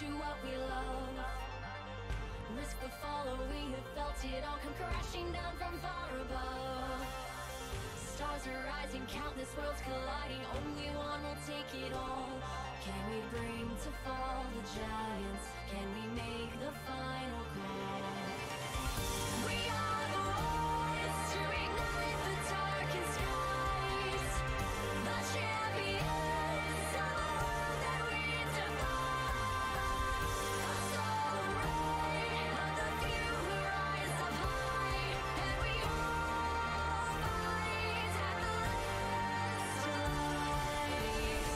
to what we love. Risk the follow, we have felt it all come crashing down from far above. Stars are rising, countless worlds colliding, only one will take it all. Can we bring to fall the giants? Can we make the final call? We are the ones to ignite the darkest skies, the champions of the world that we defy. A soul ray of the few who rise up high, and we all fight at the last light.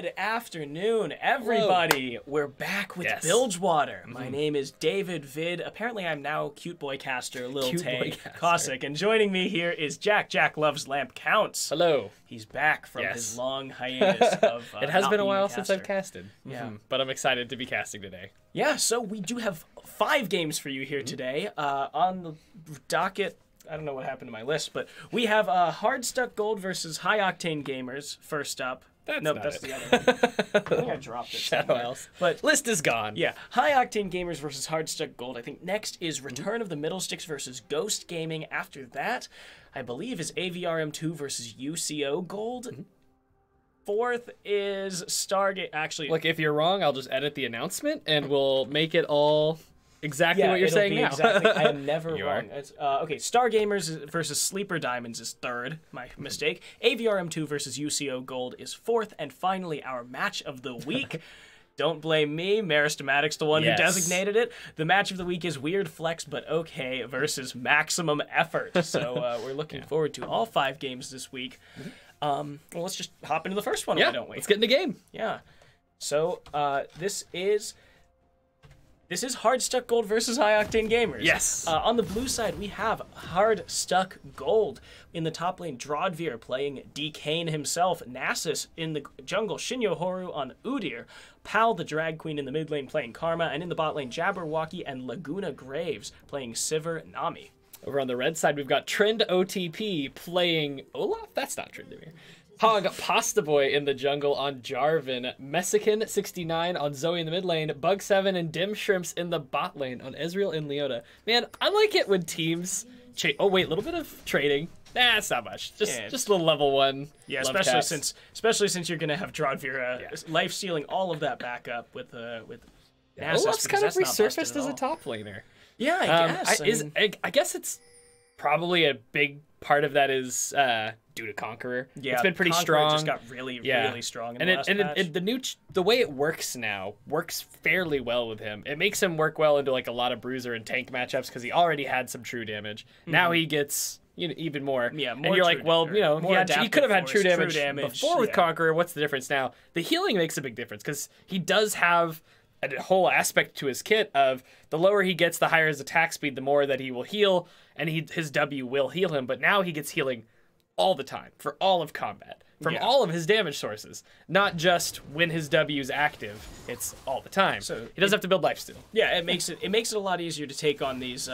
Good afternoon, everybody. Hello. We're back with Yes. Bilgewater. My name is David Vid. Apparently, I'm now Cute Boy Caster, Lil Cute Tay Boy Caster. Cossack. And joining me here is Jack. Jack loves lamp counts. Hello. He's back from Yes. his long hiatus of It has not been a being while since I've caster. casted. Yeah. But I'm excited to be casting today. Yeah, so we do have 5 games for you here today. On the docket, I don't know what happened to my list, but we have Hard Stuck Gold versus High Octane Gamers first up. That's Nope, not that's it. the other one. I think I dropped it Shadow somewhere. Elves. But List is gone. yeah, High Octane Gamers versus Hard Stuck Gold. I think next is Return of the Middlesticks versus Ghost Gaming. After that, I believe is AVRM2 versus UCO Gold. Fourth is Stargate. Actually, Look, if you're wrong, I'll just edit the announcement and we'll make it all exactly what you're it'll saying be now. Exactly. I am never You wrong. It's, okay, Stargamers versus Sleeper Diamonds is third. My mistake. AVRM2 versus UCO Gold is fourth. And finally, our match of the week. Don't blame me. Maristomatics, the one Yes. who designated it. The match of the week is Weird Flex But Okay versus Maximum Effort. So we're looking forward to all 5 games this week. Well, let's just hop into the first one, Yeah, why don't we? let's get in the game. Yeah. So this is Hard Stuck Gold versus High Octane Gamers. Yes. On the blue side, we have Hard Stuck Gold. In the top lane, Drodvir playing Decane himself. Nasus in the jungle, Shinyo Horu on Udyr. Pal, the drag queen, in the mid lane playing Karma. And in the bot lane, Jabberwocky and Laguna Graves playing Sivir Nami. Over on the red side, we've got Trend OTP playing Olaf? That's not Trendemir. Hog Pasta Boy in the jungle on Jarvan. Mexican69 on Zoe in the mid lane. Bug7 and Dim Shrimps in the bot lane on Ezreal and Leona. Man, I like it when teams... oh, wait, a little bit of trading. Nah, it's not much. Just a little level 1. Yeah, love especially since you're gonna have Drodvir life stealing all of that backup with Nasus. Olaf's kind of resurfaced as a top laner. Yeah, I guess. I guess it's probably a big part of that is due to Conqueror. Yeah, it's been pretty Conqueror strong. Just got really strong in and the last patch. The way it works now works fairly well with him. It makes him work well into like a lot of bruiser and tank matchups because he already had some true damage. Now he gets even more. Yeah, more and you're like, well, he could have had true damage before with Conqueror. What's the difference now? The healing makes a big difference because he does have a whole aspect to his kit of the lower he gets, the higher his attack speed, the more that he will heal, and his W will heal him. But now he gets healing all the time for all of combat from all of his damage sources, not just when his W is active. It's all the time. So he doesn't have to build lifesteal. Yeah, it makes it a lot easier to take on these.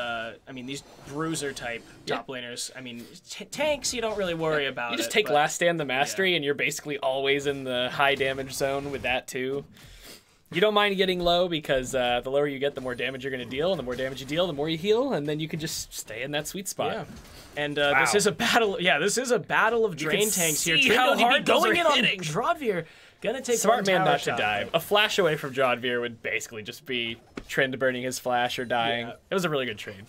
These bruiser type top laners. I mean, tanks you don't really worry about. You just take Last Stand the Mastery, and you're basically always in the high damage zone with that too. You don't mind getting low because the lower you get, the more damage you're going to deal, and the more damage you deal, the more you heal, and then you can just stay in that sweet spot. Yeah. And this is a battle. Yeah, this is a battle of drain tanks here. How hard going in hitting. on Drodvir. Gonna take Smart one man tower not shot, to dive. A flash away from Drodvir would basically just be Trend burning his flash or dying. Yeah. It was a really good trade.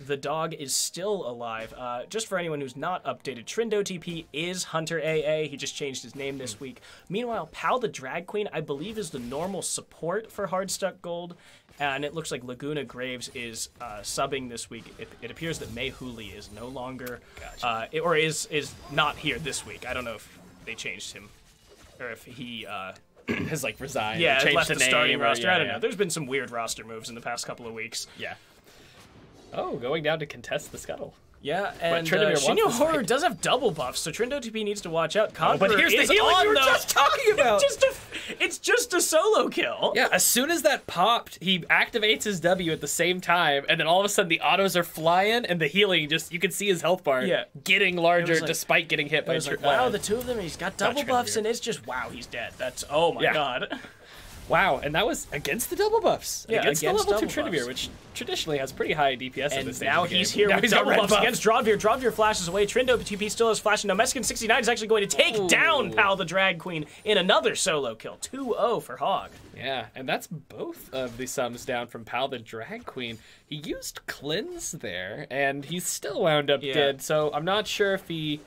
The dog is still alive. Just for anyone who's not updated, Trindo TP is Hunter AA. He just changed his name this week. Meanwhile, Pal the Drag Queen, I believe, is the normal support for Hard Stuck Gold. And it looks like Laguna Graves is subbing this week. It appears that Mei Hooley is no longer, is not here this week. I don't know if they changed him, or if he Has like resigned. yeah changed left the starting name, roster. I don't know. There's been some weird roster moves in the past couple of weeks. Yeah. Oh, going down to contest the scuttle. Yeah, and Trendemir wants Shinyo this Horu fight. does have double buffs, so Trindo TP needs to watch out. Conqueror but here's the is healing on, we were though. just talking about. It's just a solo kill. Yeah, as soon as that popped, he activates his W at the same time, and then all of a sudden the autos are flying, and the healing you can see his health bar getting larger like- despite getting hit by Wow, the two of them, he's got double buffs, Trendemir. and it's just, wow, he's dead. That's, oh my god. Wow, and that was against the double buffs. Yeah, against the against level 2 double Trendemir, buffs. which traditionally has pretty high DPS at And this stage now of the he's game. here Now with he's got double red buffs buff. against Drodvir. Drodvir flashes away. Trindo TP still has flash, and now Mexican69 is actually going to take down Pal the Drag Queen in another solo kill. 2-0 for Hog. Yeah, and that's both of the sums down from Pal the Drag Queen. He used Cleanse there, and he's still wound up dead, so I'm not sure if he...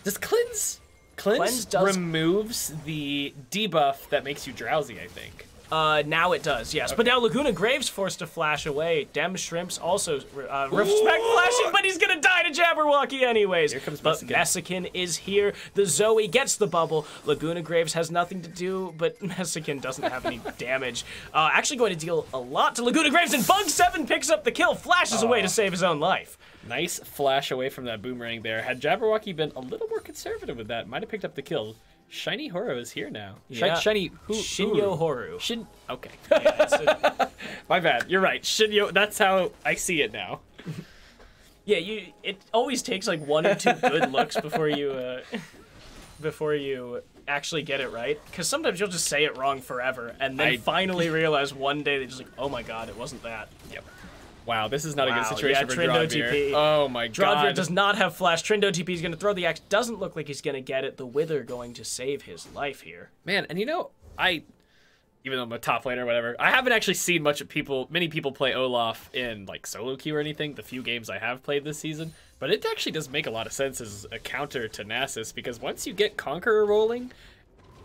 Does Cleanse Cleanse does... removes the debuff that makes you drowsy, I think. Now it does, yes. Okay. But now Laguna Graves forced to flash away. Dem Shrimps also respect flashing, but he's gonna die to Jabberwocky anyways. Here comes but Messikin is here. The Zoe gets the bubble. Laguna Graves has nothing to do, but Messikin doesn't have any damage. Actually going to deal a lot to Laguna Graves, and Bug7 picks up the kill, flashes away to save his own life. Nice flash away from that boomerang there. Had Jabberwocky been a little more conservative with that, might have picked up the kill. Shiny Horo is here now. Yeah. Shinyo Horu. Okay. Yeah, my bad. You're right. Shinyo. That's how I see it now. Yeah, it always takes like 1 or 2 good looks before you actually get it right. Because sometimes you'll just say it wrong forever, and then finally realize one day that you're just like, oh my god, it wasn't that. Yep. Wow, this is not a good situation for Drodvir. Oh my god. Drodvir does not have flash. Trindo TP is going to throw the axe. Doesn't look like he's going to get it. The Wither going to save his life here. Man, and you know, even though I'm a top laner or whatever, I haven't actually seen many people play Olaf in like solo queue or anything, the few games I have played this season. But it actually does make a lot of sense as a counter to Nasus, because once you get Conqueror rolling,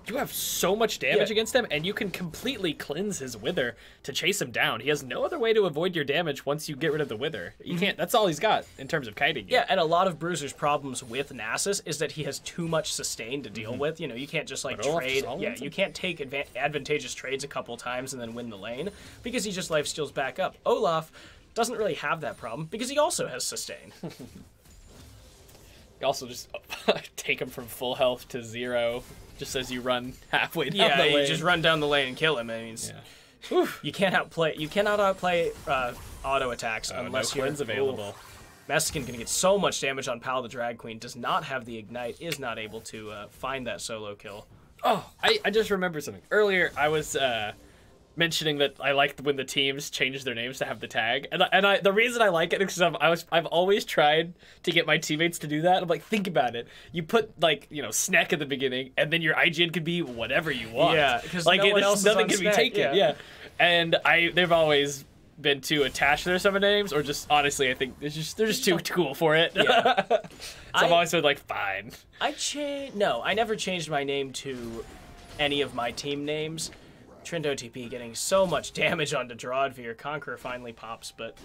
you have so much damage against him, and you can completely cleanse his Wither to chase him down. He has no other way to avoid your damage once you get rid of the Wither. You can't. That's all he's got in terms of kiting you. Yeah, and a lot of Bruiser's problems with Nasus is that he has too much sustain to deal with. You know, you can't just like trade. Yeah, you can't take advantageous trades a couple times and then win the lane, because he just lifesteals back up. Olaf doesn't really have that problem because he also has sustain. You also just take him from full health to 0. Just as you run halfway down the lane. Yeah, you just run down the lane and kill him. I mean, you cannot outplay auto attacks unless no cleanse available. Messikin gonna get so much damage on Pal the Drag Queen. Does not have the ignite. Is not able to find that solo kill. Oh, I just remembered something. Earlier, I was mentioning that I liked when the teams changed their names to have the tag, and the reason I like it is because I've always tried to get my teammates to do that. I'm like, think about it. You put like Snack at the beginning, and then your IGN could be whatever you want. Yeah, because like nothing can be taken. Yeah, and they've always been too attached to their summon names, or just honestly, I think they're just too cool for it. Yeah. So I've always been like, fine. I never changed my name to any of my team names. Trindo TP getting so much damage onto Drodvir. Conqueror finally pops, but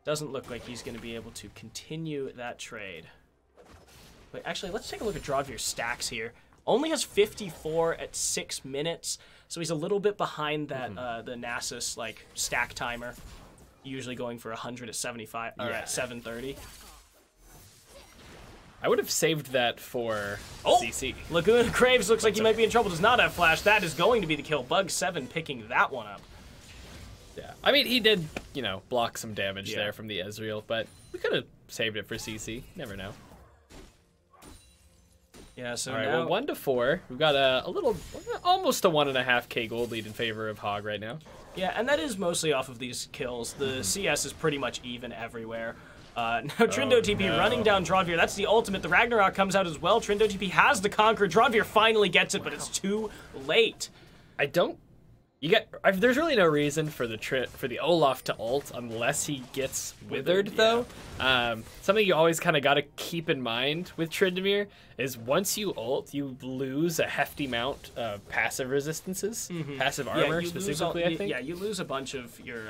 doesn't look like he's going to be able to continue that trade. But actually, let's take a look at Drodvir's stacks here. Only has 54 at 6 minutes, so he's a little bit behind that the Nasus like stack timer, usually going for 100 at 75 or at 730. I would have saved that for CC. Laguna Graves looks like he might be in trouble. Does not have flash. That is going to be the kill. Bug7 picking that one up. Yeah, I mean, he did, block some damage there from the Ezreal, but we could have saved it for CC. Never know. Yeah, so all right, now... well, 1 to 4. We've got almost a 1.5k gold lead in favor of Hog right now. Yeah, and that is mostly off of these kills. The CS is pretty much even everywhere. Now Trindo TP running down Drodvir. That's the ultimate. The Ragnarok comes out as well. Trindo TP has the Conqueror. Drodvir finally gets it, but it's too late. There's really no reason for the Olaf to ult unless he gets withered, though. Something you always kind of got to keep in mind with Tryndamere is once you ult, you lose a hefty amount of passive resistances, passive armor specifically. I think. Yeah, you lose a bunch of your.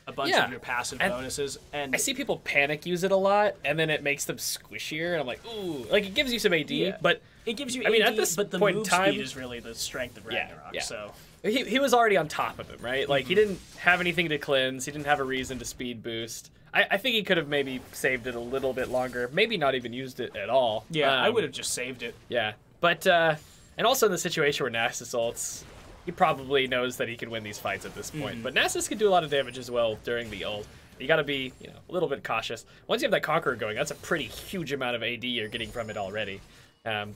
Of your passive bonuses, and I see people panic use it a lot, and then it makes them squishier, and I'm like, ooh, like it gives you some AD, but it gives you. I mean, at this but the point move in time, speed is really the strength of Ragnarok. So he was already on top of him, right? Like he didn't have anything to cleanse, he didn't have a reason to speed boost. I think he could have maybe saved it a little bit longer, maybe not even used it at all. Yeah, I would have just saved it. Yeah, but and also in the situation where Nasus ults, he probably knows that he can win these fights at this point. But Nasus can do a lot of damage as well during the ult. You got to be, a little bit cautious. Once you have that Conqueror going, that's a pretty huge amount of AD you're getting from it already. The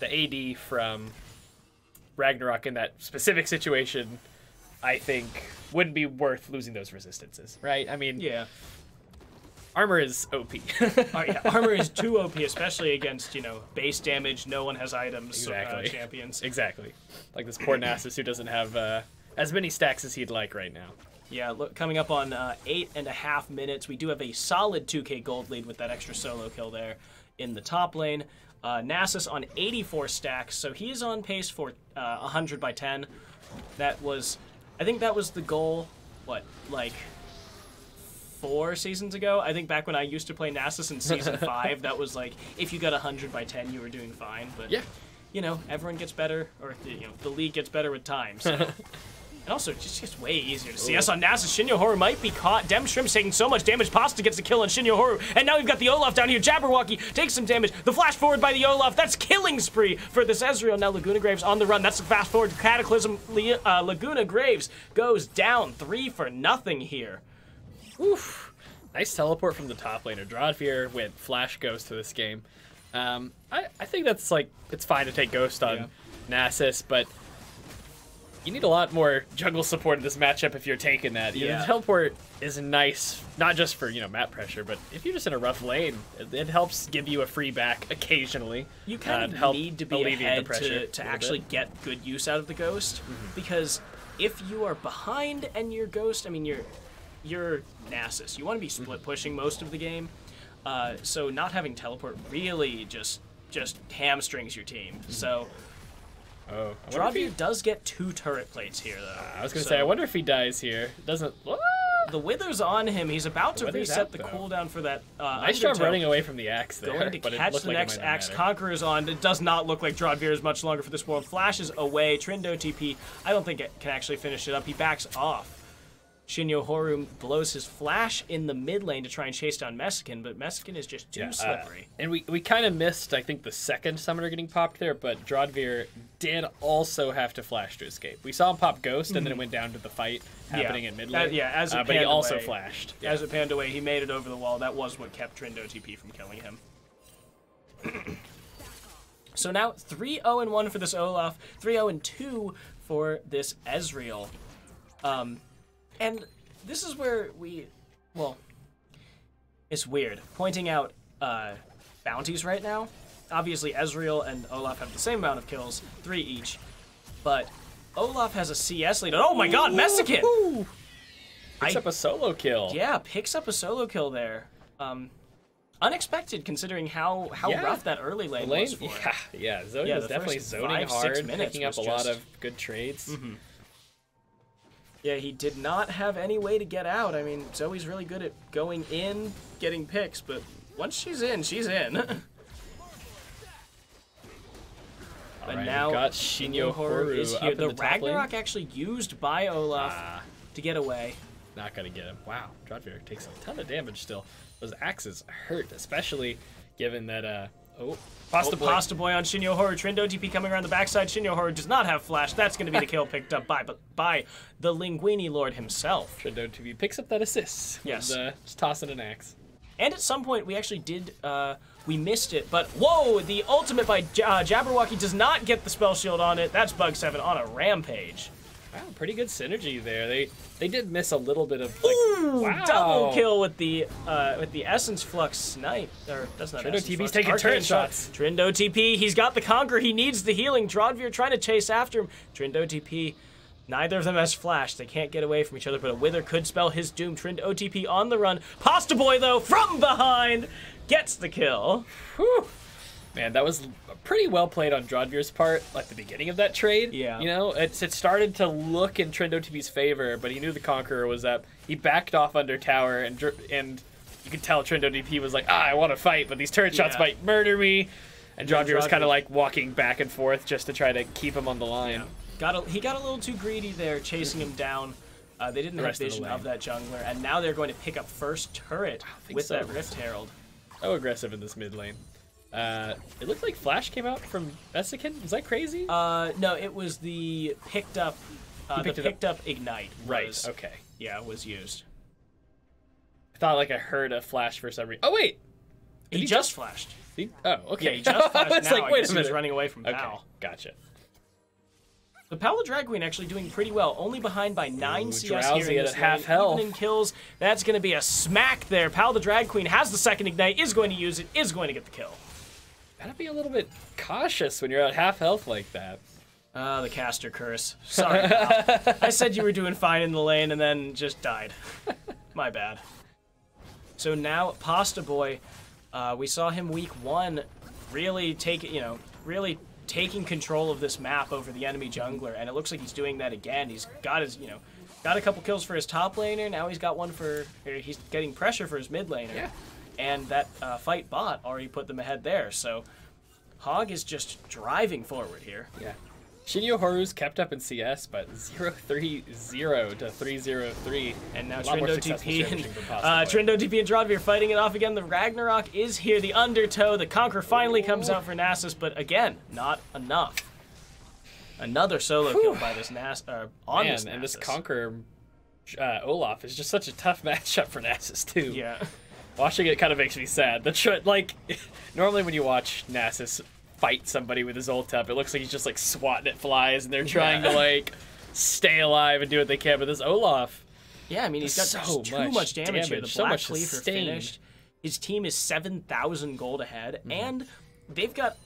AD from Ragnarok in that specific situation, I think, wouldn't be worth losing those resistances, right? I mean, armor is OP. Armor is too OP, especially against, base damage, no one has items, champions. Exactly. Like this poor Nasus who doesn't have as many stacks as he'd like right now. Yeah, look, coming up on 8.5 minutes, we do have a solid 2k gold lead with that extra solo kill there in the top lane. Nasus on 84 stacks, so he is on pace for 100 by 10. That was I think that was the goal, what, like 4 seasons ago? I think back when I used to play Nasus in Season 5, that was like, if you got 100 by 10, you were doing fine. But, yeah, you know, everyone gets better, or, you know, the league gets better with time, so... And also, just gets way easier to CS on Nasus. Shinyohoru might be caught. Dem Shrimp's taking so much damage. Pasta gets the kill on Shinyohoru. And now we've got the Olaf down here. Jabberwocky takes some damage. The flash forward by the Olaf. That's killing spree for this Ezreal. Now Laguna Graves on the run. That's the fast forward to Cataclysm. Laguna Graves goes down 3-0 here. Oof. Nice teleport from the top laner. Drodvir went Flash Ghost to this game. I think that's like, it's fine to take Ghost on Nasus, but you need a lot more jungle support in this matchup if you're taking that. You know, the teleport is nice, not just for, you know, map pressure, but if you're just in a rough lane, it helps give you a free back occasionally. You kind of need to be ahead to actually get good use out of the Ghost, because if you are behind and you're Ghost, I mean, you're Nasus. You want to be split pushing most of the game, so not having teleport really just hamstrings your team. So... Drodvir does get 2 turret plates here, though. I was going to say, I wonder if he dies here. Doesn't... The Wither's on him. He's about to reset the cooldown for that nice job running away from the axe there. Going to catch the next axe. Conqueror's on. It does not look like Drodvir is much longer for this world. Flashes away. Trindo TP. I don't think it can actually finish it up. He backs off. Shinyohoru blows his flash in the mid lane to try and chase down Mexican, but Mexican is just too slippery. And we kind of missed, I think, the second summoner getting popped there, but Drodvir did also have to flash to escape. We saw him pop Ghost, and then it went down to the fight happening in mid lane. As it but he also flashed. As it panned away, he made it over the wall. That was what kept Trindo TP from killing him. So now 3-0-1 for this Olaf, 3-0-2 for this Ezreal. And this is where it's weird. Pointing out bounties right now. Obviously, Ezreal and Olaf have the same amount of kills, 3 each. But Olaf has a CS lead. Oh my god, Mexican! Picks up a solo kill. Yeah, picks up a solo kill there. Unexpected considering how rough that early lane was for him. Yeah, Zoe was definitely zoning hard, picking up a lot of good trades. Yeah, he did not have any way to get out. I mean, Zoe's really good at going in, getting picks, but once she's in, she's in. But now got Shinyohoru is here. The Ragnarok actually used by Olaf to get away. Not gonna get him. Wow, Drodvir takes a ton of damage still. Those axes hurt, especially given that Pasta Boy on Shinyohoru. Trindo TP coming around the backside. Shinyohoru does not have flash. That's going to be the kill picked up by the Linguini Lord himself. Trindo TP picks up that assist. Yes. Just tossing an axe. And at some point, we actually did, we missed it, but whoa, the ultimate by Jabberwocky does not get the spell shield on it. That's Bug 7 on a rampage. Wow, pretty good synergy there. They did miss a little bit of, like, double kill with the Essence Flux snipe. Or that's not Trindo TP's taking turret shots. Trindo TP, he's got the Conquer. He needs the healing. Drodvir trying to chase after him. Trindo TP, neither of them has flash. They can't get away from each other, but a Wither could spell his doom. Trindo TP on the run. Pasta Boy, though, from behind, gets the kill. Whew. Man, that was pretty well played on Drodvir's part, like the beginning of that trade. Yeah. You know, it started to look in Trindo TV's favor, but he knew the Conqueror was up. He backed off under tower, and you could tell Trindo TP was like, I want to fight, but these turret shots might murder me. And Drodvir was kind of like walking back and forth just to try to keep him on the line. Yeah. He got a little too greedy there, chasing him down. They didn't have vision of that jungler, and now they're going to pick up first turret with that Rift Herald. So aggressive in this mid lane. It looked like Flash came out from Mexican. Was that crazy? No, it was the picked up. Picked up Ignite. Right. Okay. Yeah, was used. I thought like I heard a Flash for some reason. Oh wait, he just flashed. Oh, okay. Yeah, he just flashed. I was like, wait a minute. He's running away from Pal. Okay, gotcha. The Pal the Drag Queen actually doing pretty well, only behind by 9 CS Drowsy here in at this half lane. health. Even in kills, that's going to be a smack there. Pal the Drag Queen has the second Ignite, is going to use it, is going to get the kill. Gotta be a little bit cautious when you're at half health like that. The caster curse. Sorry, Pal. I said you were doing fine in the lane and then just died. My bad. So now, Pasta Boy, we saw him week 1 really take it, really taking control of this map over the enemy jungler, and it looks like he's doing that again. He's got his, got a couple kills for his top laner. Now he's got one for, he's getting pressure for his mid laner. Yeah. And that fight bot already put them ahead there. So Hog is just driving forward here. Yeah. Shinyo Horu's kept up in CS, but 0-3-0 to 3-0-3. And now Trindo TP and Drodvir fighting it off again. The Ragnarok is here. The Undertow. The Conquer finally comes out for Nasus, but again, not enough. Another solo kill by this Nasus. And this Conquer Olaf is just such a tough matchup for Nasus, too. Yeah. Watching it kind of makes me sad. Normally when you watch Nasus fight somebody with his ult up, it looks like he's just like swatting at flies and they're trying to like stay alive and do what they can, but this Olaf, yeah, I mean, he's got too much damage here. The Black Cleaver finished. His team is 7,000 gold ahead, and they've got,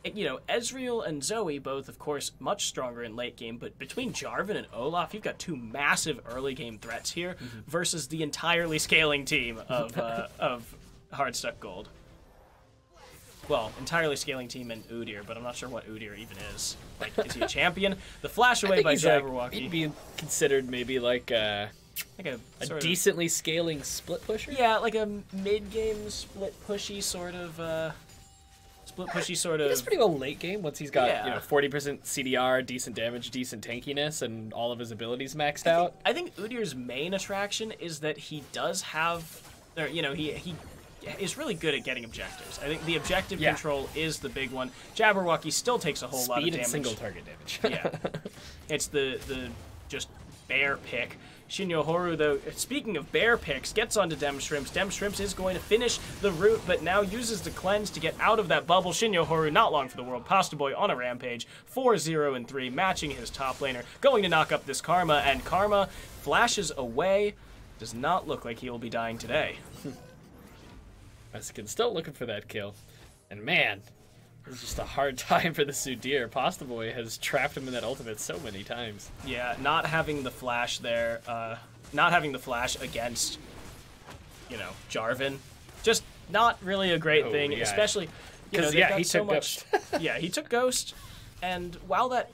Ezreal and Zoe, both of course much stronger in late game, but between Jarvan and Olaf, you've got two massive early game threats here versus the entirely scaling team of Hardstuck Gold. Well, entirely scaling team in Udyr, but I'm not sure what Udyr even is. Like, is he a champion? The flash away by Jabberwocky. He'd be considered maybe like a decently scaling split pusher? Yeah, like a mid-game split pushy sort of... He does pretty well late game once he's got 40% CDR, decent damage, decent tankiness, and all of his abilities maxed out. I think Udyr's main attraction is that he does have... he is really good at getting objectives. I think the objective control is the big one. Jabberwocky still takes a whole lot of damage. Speed and single target damage. Yeah. It's the just bear pick. Shinyo Horu, though, speaking of bear picks, gets onto Dem Shrimps. Dem Shrimps is going to finish the route, but now uses the cleanse to get out of that bubble. Shinyo Horu, not long for the world. Pasta Boy on a rampage. 4-0-3, matching his top laner. Going to knock up this Karma, and Karma flashes away. Does not look like he will be dying today. Mexican still looking for that kill. And man, it's just a hard time for the Udyr. Pasta Boy has trapped him in that ultimate so many times. Yeah, not having the flash there, not having the flash against, Jarvan, just not really a great thing, especially, because he took Ghost. Yeah, he took Ghost, and while that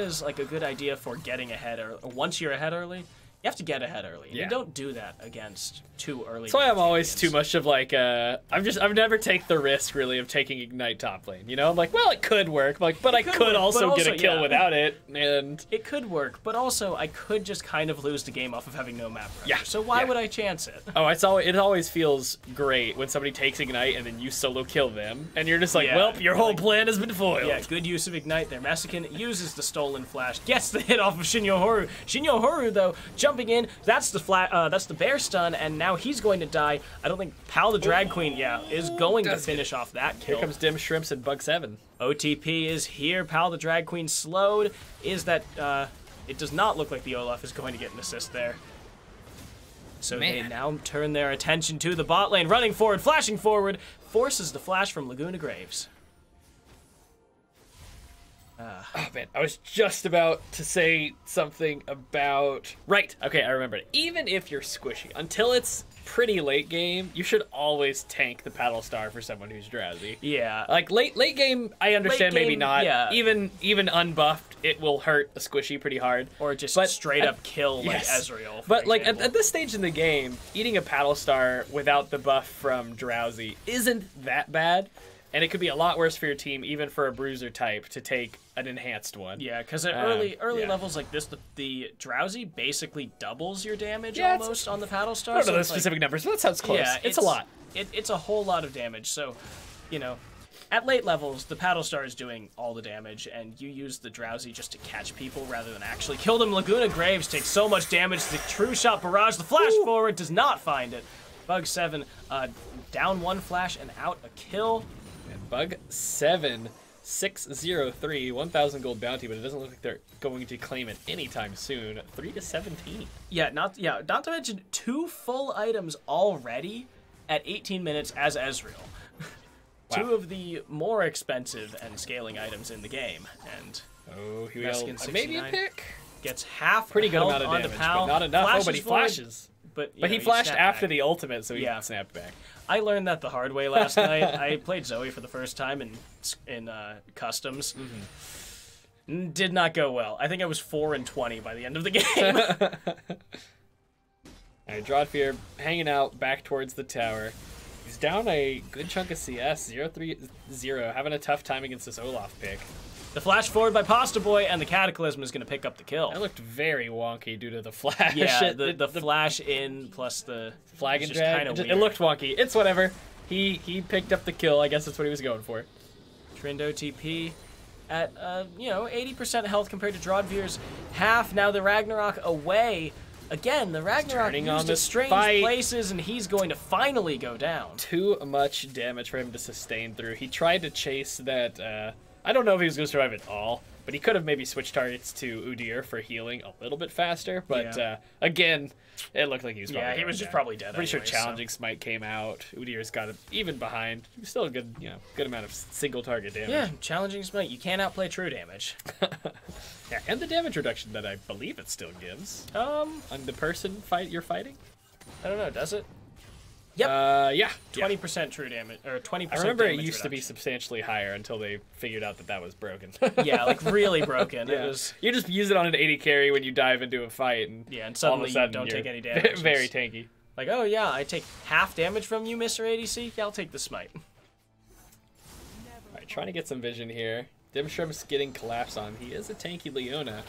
is like a good idea for getting ahead, or once you're ahead early, you have to get ahead early. You don't do that against too early. That's why I'm always too much of like I've never take the risk really of taking Ignite top lane. I'm like, well, it could work, but I could also get a kill without it, and it could work, but also I could just kind of lose the game off of having no map pressure. Yeah. So why would I chance it? Oh, it always feels great when somebody takes Ignite and then you solo kill them, and you're just like, well, your whole plan has been foiled. Yeah, good use of Ignite there. Mexican uses the stolen flash, gets the hit off of Shinyo Horu. Shinyo Horu, though, jumping in, that's the bear stun, and now he's going to die. I don't think Pal the Drag Queen, is going to finish off that kill. Here comes Dim Shrimps and Bug 7. OTP is here. Pal the Drag Queen slowed. Is that, it does not look like the Olaf is going to get an assist there. So they now turn their attention to the bot lane, running forward, flashing forward, forces the flash from Laguna Graves. Oh man, I was just about to say something about... Right, okay, I remember it. Even if you're squishy, until it's pretty late game, you should always tank the Paddle Star for someone who's drowsy. Yeah. Like late game, I understand maybe not. Yeah. Even unbuffed, it will hurt a squishy pretty hard. Or just straight up kill like Ezreal. But like at this stage in the game, eating a Paddle Star without the buff from drowsy isn't that bad. And it could be a lot worse for your team, even for a bruiser type, to take an enhanced one. Yeah, because at early levels like this, the drowsy basically doubles your damage almost on the Paddle Star. I don't know the specific numbers, but that sounds close. Yeah, it's a lot. It's a whole lot of damage. So, at late levels, the Paddle Star is doing all the damage, and you use the drowsy just to catch people rather than actually kill them. Laguna Graves takes so much damage. The True Shot Barrage, the flash forward, does not find it. Bug 7, down one flash and out a kill. Bug 7, 603, 1,000 gold bounty, but it doesn't look like they're going to claim it anytime soon. 3-17. Yeah, not to mention 2 full items already at 18 minutes as Ezreal. Wow. 2 of the more expensive and scaling items in the game, and here we go. Maybe a pick. Gets half pretty good amount of damage, but not enough. But he flashes. But he flashed after the ultimate, so he snapped back. I learned that the hard way last night. I played Zoe for the first time in customs. Did not go well. I think I was 4-20 by the end of the game. All right, Drawdfear hanging out back towards the tower. He's down a good chunk of CS, 0-3-0, having a tough time against this Olaf pick. The flash forward by Pasta Boy, and the Cataclysm is going to pick up the kill. That looked very wonky due to the flash. Yeah, the flash in plus the flag and drag. It looked wonky. It's whatever. He picked up the kill. I guess that's what he was going for. Trindo TP at 80% health compared to Drawdfear's half. Now the Ragnarok away. Again, the Ragnarok used in strange places, and he's going to finally go down. Too much damage for him to sustain through. He tried to chase that. I don't know if he was going to survive at all, but he could have maybe switched targets to Udyr for healing a little bit faster. But again, it looked like he was probably he was just probably dead. Pretty sure Challenging Smite came out. Udyr's got it even behind. Still a good, good amount of single target damage. Yeah, Challenging Smite. You can't outplay true damage. Yeah, and the damage reduction that I believe it still gives. On the person you're fighting. I don't know. Does it? Yep. Yeah. 20% true damage, or 20%. I remember it used to be substantially higher until they figured out that was broken. Yeah, like really broken. Yeah. It was. You just use it on an 80 carry when you dive into a fight, and and suddenly you don't take any damage. Very tanky. Like, oh yeah, I take half damage from you, Mr. ADC. Yeah, I'll take the smite. All right, trying to get some vision here. Dimshrimp's getting collapsed on. He is a tanky Leona.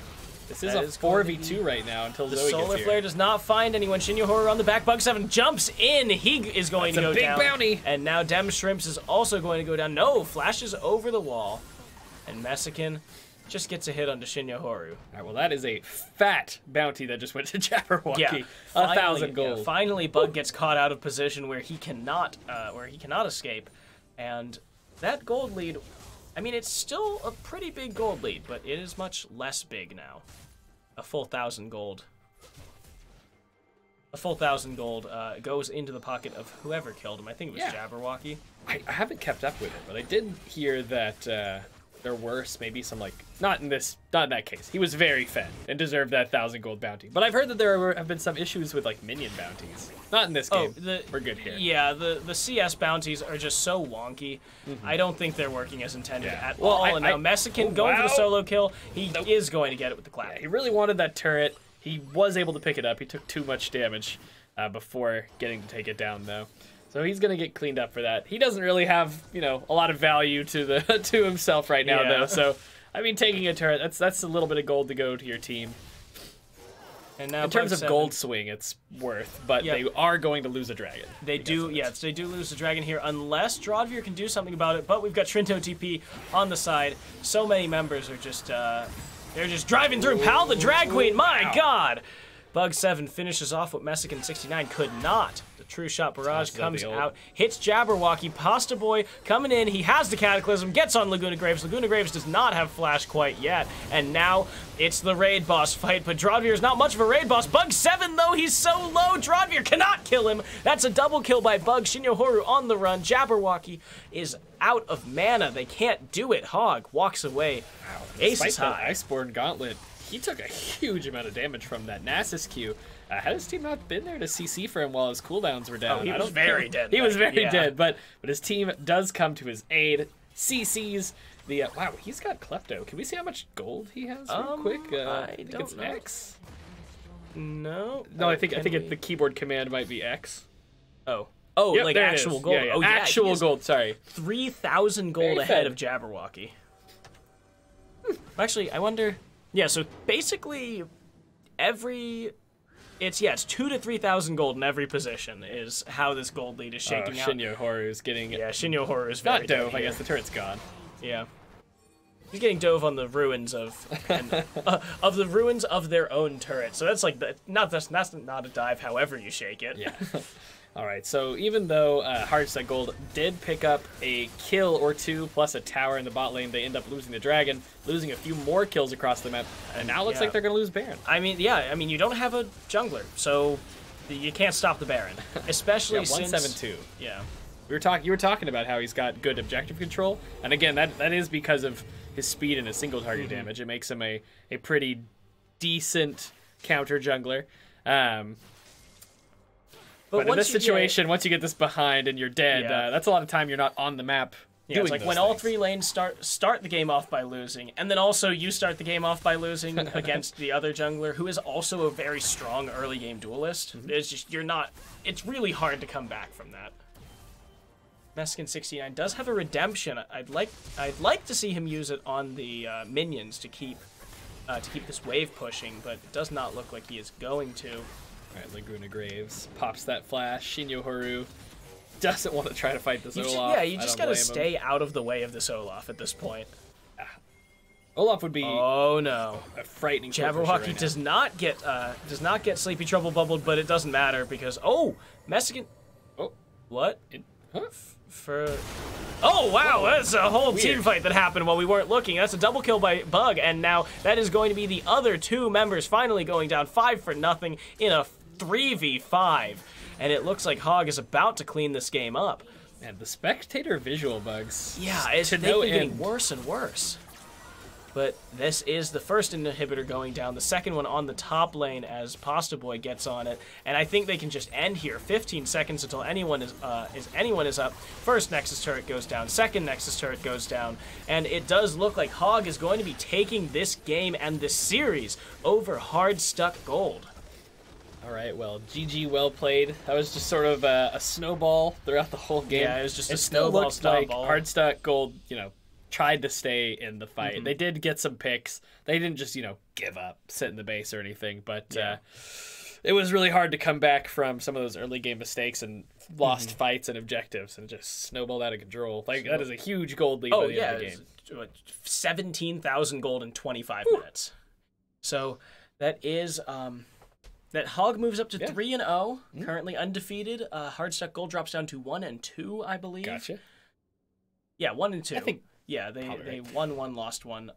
This is a 4v2 right now until Zoe gets here. The Solar Flare does not find anyone. Shinyo Horu on the back. Bug7 jumps in. He is going to go down. That's a big bounty. And now Dem Shrimps is also going to go down. No, flashes over the wall. And Messikin just gets a hit onto Shinyo Horu. All right, well, that is a fat bounty that just went to Jabberwocky. Yeah, 1,000 gold. Yeah, finally, Bug gets caught out of position where he cannot escape. And that gold lead... I mean, it's still a pretty big gold lead, but it is much less big now. A full 1,000 gold. A full 1,000 gold goes into the pocket of whoever killed him. I think it was Jabberwocky. I haven't kept up with it, but I did hear that there were maybe some, not in that case. He was very fed and deserved that 1,000 gold bounty. But I've heard that there have been some issues with minion bounties. Not in this game. We're good here. Yeah, the CS bounties are just so wonky. I don't think they're working as intended at all. And now Messikin going for the solo kill. He is going to get it with the clap. Yeah, he really wanted that turret. He was able to pick it up. He took too much damage before getting to take it down, though. So he's gonna get cleaned up for that. He doesn't really have, a lot of value to to himself right now, though. So, I mean, taking a turret, that's a little bit of gold to go to your team. And now in terms of gold swing, it's worth, but they are going to lose a dragon. They do, they do lose a dragon here, unless Drawdfear can do something about it. But we've got Trindo TP on the side. So many members are just, they're just driving through. Pal the Drag Queen, my God! Bug7 finishes off what Messikin 69 could not. The True Shot Barrage comes out, hits Jabberwocky. Pasta Boy coming in. He has the Cataclysm, gets on Laguna Graves. Laguna Graves does not have flash quite yet. And now it's the raid boss fight, but Drawdfear is not much of a raid boss. Bug7, though, he's so low. Drawdfear cannot kill him. That's a double kill by Bug. Shinyo Horu on the run. Jabberwocky is out of mana. They can't do it. Hog walks away. Wow. Ace is high. Iceborne Gauntlet. He took a huge amount of damage from that Nasus Q. Had his team not been there to CC for him while his cooldowns were down? Oh, he was very dead. He was very dead, but his team does come to his aid. CCs the... wow, he's got Klepto. Can we see how much gold he has real quick? I think it's know. X. No. No, I think the keyboard command might be X. Oh, yep, like actual gold. Yeah, yeah. Actual gold, sorry. 3,000 gold ahead of Jabberwocky. Actually, I wonder... Yeah, so basically it's 2,000 to 3,000 gold in every position is how this gold lead is shaking out. Shinyo Horu is getting... Yeah, Shinyo Horu is very not dove, I guess the turret's gone. Yeah. He's getting dove on the ruins of the ruins of their own turret. So that's that's not a dive however you shake it. Yeah. All right, so even though Heartset Gold did pick up a kill or two plus a tower in the bot lane, they end up losing the dragon, losing a few more kills across the map, and now it looks like they're going to lose Baron. I mean, you don't have a jungler, so you can't stop the Baron, especially since 172. Yeah. You were talking about how he's got good objective control, and again, that is because of his speed and his single target damage. It makes him a pretty decent counter jungler. But in this situation, once you get this behind and you're dead, that's a lot of time you're not on the map. Yeah, it's like when all 3 lanes start the game off by losing, and then also you start the game off by losing against the other jungler, who is also a very strong early game duelist. It's just it's really hard to come back from that. Meskin69 does have a redemption. I'd like to see him use it on the minions to keep this wave pushing, but it does not look like he is going to. All right, Laguna Graves pops that flash. Shinyo Haru doesn't want to try to fight this Olaf. Yeah, you just gotta stay out of the way of this Olaf at this point. Olaf would be a frightening. Jabberwocky right does not get Sleepy Trouble bubbled, but it doesn't matter because Meskin. Oh, what? Oh wow, that's a whole team fight that happened while we weren't looking. That's a double kill by Bug, and now that is going to be the other 2 members finally going down 5-0 in a 3v5. And it looks like Hog is about to clean this game up. And the spectator visual bugs. Yeah, it's getting worse and worse. But this is the first inhibitor going down, the second one on the top lane as Pasta Boy gets on it. And I think they can just end here. 15 seconds until anyone is up. First Nexus turret goes down, second Nexus turret goes down. And it does look like Hog is going to be taking this game and this series over Hard Stuck Gold. All right, well, GG, well played. That was just sort of a snowball throughout the whole game. Yeah, it was just a snowball. Like Hardstuck Gold, tried to stay in the fight. They did get some picks. They didn't just, give up, sit in the base or anything. But it was really hard to come back from some of those early game mistakes and lost fights and objectives, and just snowballed out of control. Like that is a huge gold lead by the end of the game. 17,000 gold in 25 minutes. So that is that Hog moves up to 3-0, currently undefeated. Hardstuck Gold drops down to 1-2, I believe. Gotcha. Yeah, 1-2. I think. Yeah, they won 1, lost 1.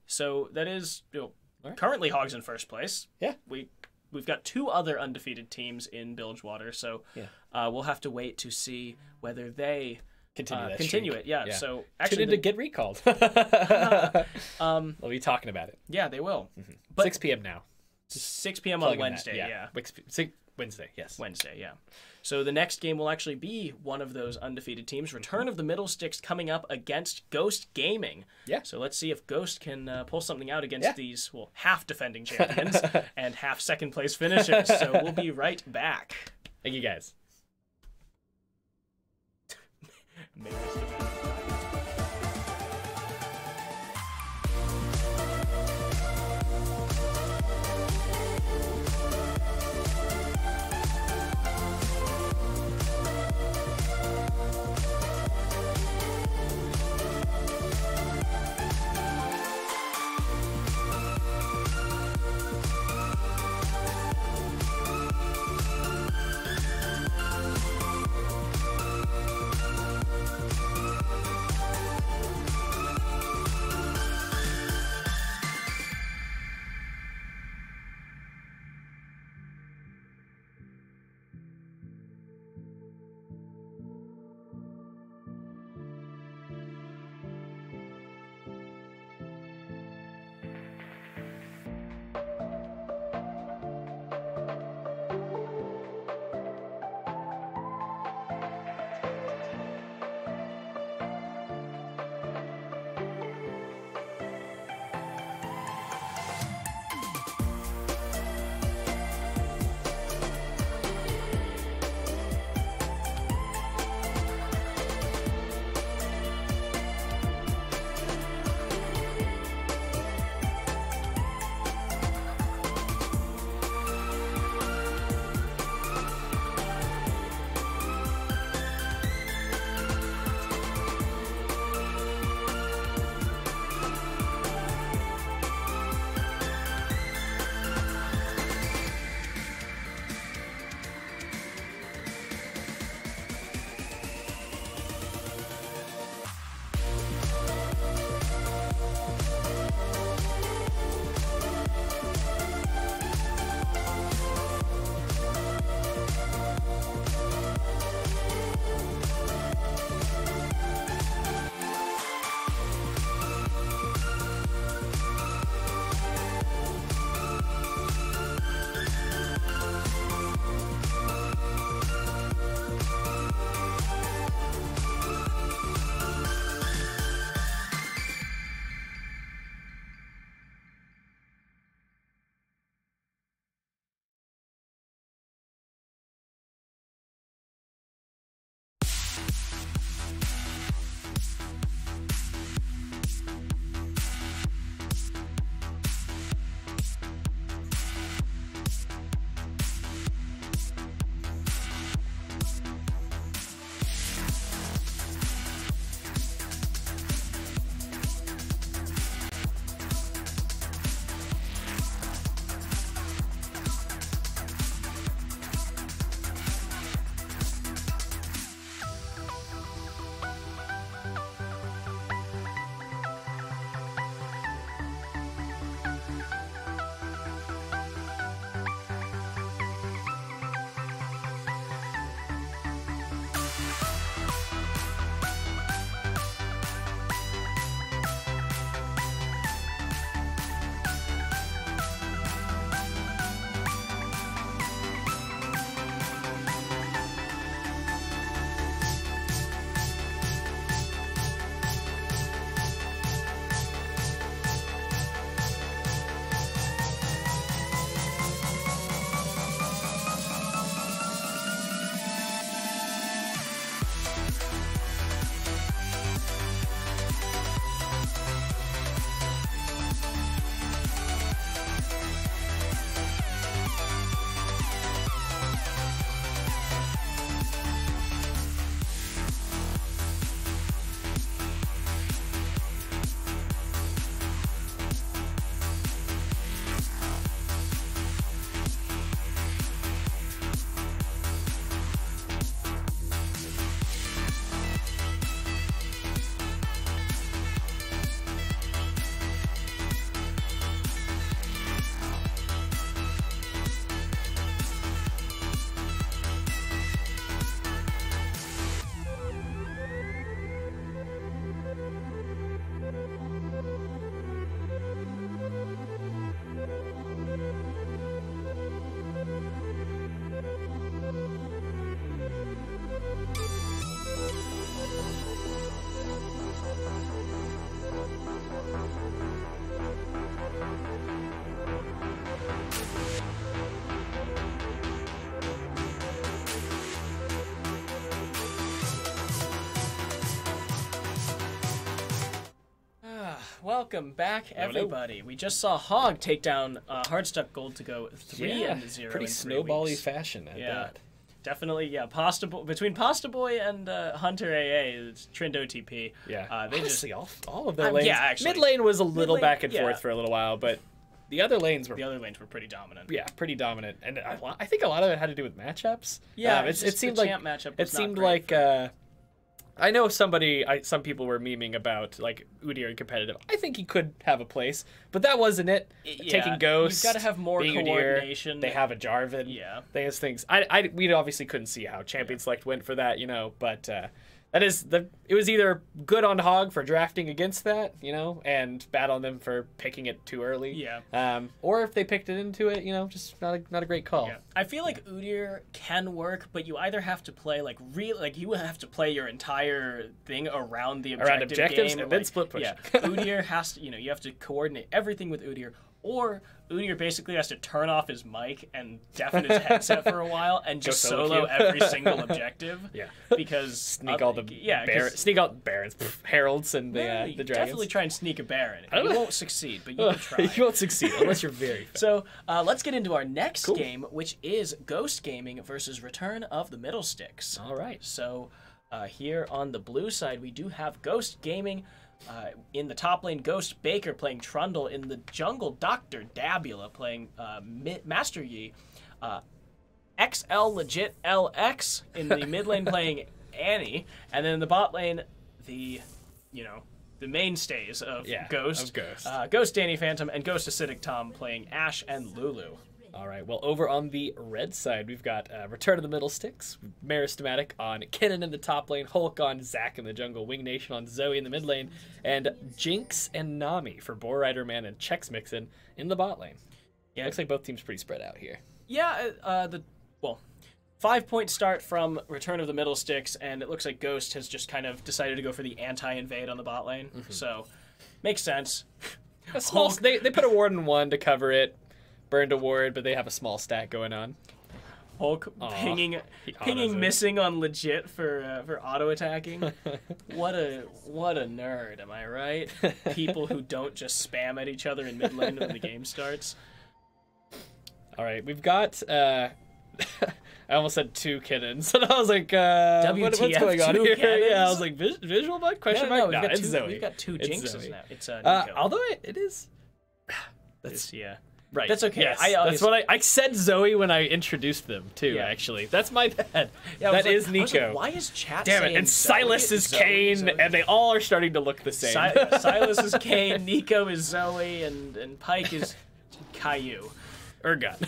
So that is currently Hog's in first place. Yeah, we've got 2 other undefeated teams in Bilgewater, so we'll have to wait to see whether they continue it. Yeah. So actually, to get recalled. We'll be talking about it. Yeah, they will. But 6 p.m. now. 6 p.m. on Wednesday. Yeah. Wednesday. Yes. Wednesday. Yeah. So the next game will actually be one of those undefeated teams. Return of the Middle Sticks coming up against Ghost Gaming. Yeah. So let's see if Ghost can pull something out against these, half defending champions and half second place finishers. So we'll be right back. Thank you guys. welcome back, everybody. We just saw Hog take down Hardstuck Gold to go 3-0. Pretty snowbally fashion at that. Definitely, between Pasta Boy and Hunter AA, it's Trindo TP. Yeah, they honestly, all of their lanes. Yeah, actually, mid lane was a little back and forth for a little while, but the other lanes were pretty dominant. Yeah, pretty dominant, and I think a lot of it had to do with matchups. Yeah, it seemed like matchup it seemed like. I know some people were memeing about like Udyr in competitive. I think he could have a place, but that wasn't it. Taking Ghost, you've got to have more coordination. Udyr, they have a Jarvan. Yeah, they have things. We obviously couldn't see how Champion Select went for that, but it was either good on Hog for drafting against that, and bad on them for picking it too early. Yeah. Or if they picked it into it, just not a great call. Yeah. I feel like Udyr can work, but you either have to play you have to play your entire thing around the objectives game, and then split push. Yeah. Udyr has to, you have to coordinate everything with Udyr. Or Udyr basically has to turn off his mic and deafen his headset for a while and just solo every single objective. Yeah. Because sneak out Barons, Heralds, and the Dragons. Definitely try and sneak a Baron. You won't succeed, but you can try. You won't succeed unless you're very fast. So let's get into our next game, which is Ghost Gaming versus Return of the Middle Sticks. All right. So here on the blue side, we do have Ghost Gaming. In the top lane, Ghost Baker playing Trundle. In the jungle, Dr. Dabula playing Master Yi. XL Legit LX in the mid lane playing Annie. And then in the bot lane, the mainstays of Ghost. Ghost Danny Phantom and Ghost Acidic Tom playing Ashe and Lulu. All right, well, over on the red side, we've got Return of the Middle Sticks, Meristematic on Kennen in the top lane, Hulk on Zac in the jungle, Wing Nation on Zoe in the mid lane, and Jinx and Nami for Boar Rider Man and Chex Mixin in the bot lane. Yeah, looks like both teams pretty spread out here. Yeah, 5-point start from Return of the Middle Sticks, and it looks like Ghost has just kind of decided to go for the anti-invade on the bot lane, so makes sense. They put a ward in one to cover it. Burned a ward, but they have a small stack going on. Hulk pinging missing on legit for auto attacking. What a nerd, am I right? People who don't just spam at each other in mid lane when the game starts. All right, we've got. I almost said two Kinnens, and I was like, what's going on here? Cannons? Yeah, I was like, visual bug? Question mark? No, it's Zoe. We've got two Jinxes now. It's Nico. Although it is. Right. That's okay. Yes. That's what I said Zoe when I introduced them too. Yeah. Actually, that's my bad. Yeah, that is Nico. Why is chat? Damn it! And Silas is Kayn, and they all are starting to look the same. Silas is Kayn, Nico is Zoe, and Pike is Caillou. Urgot.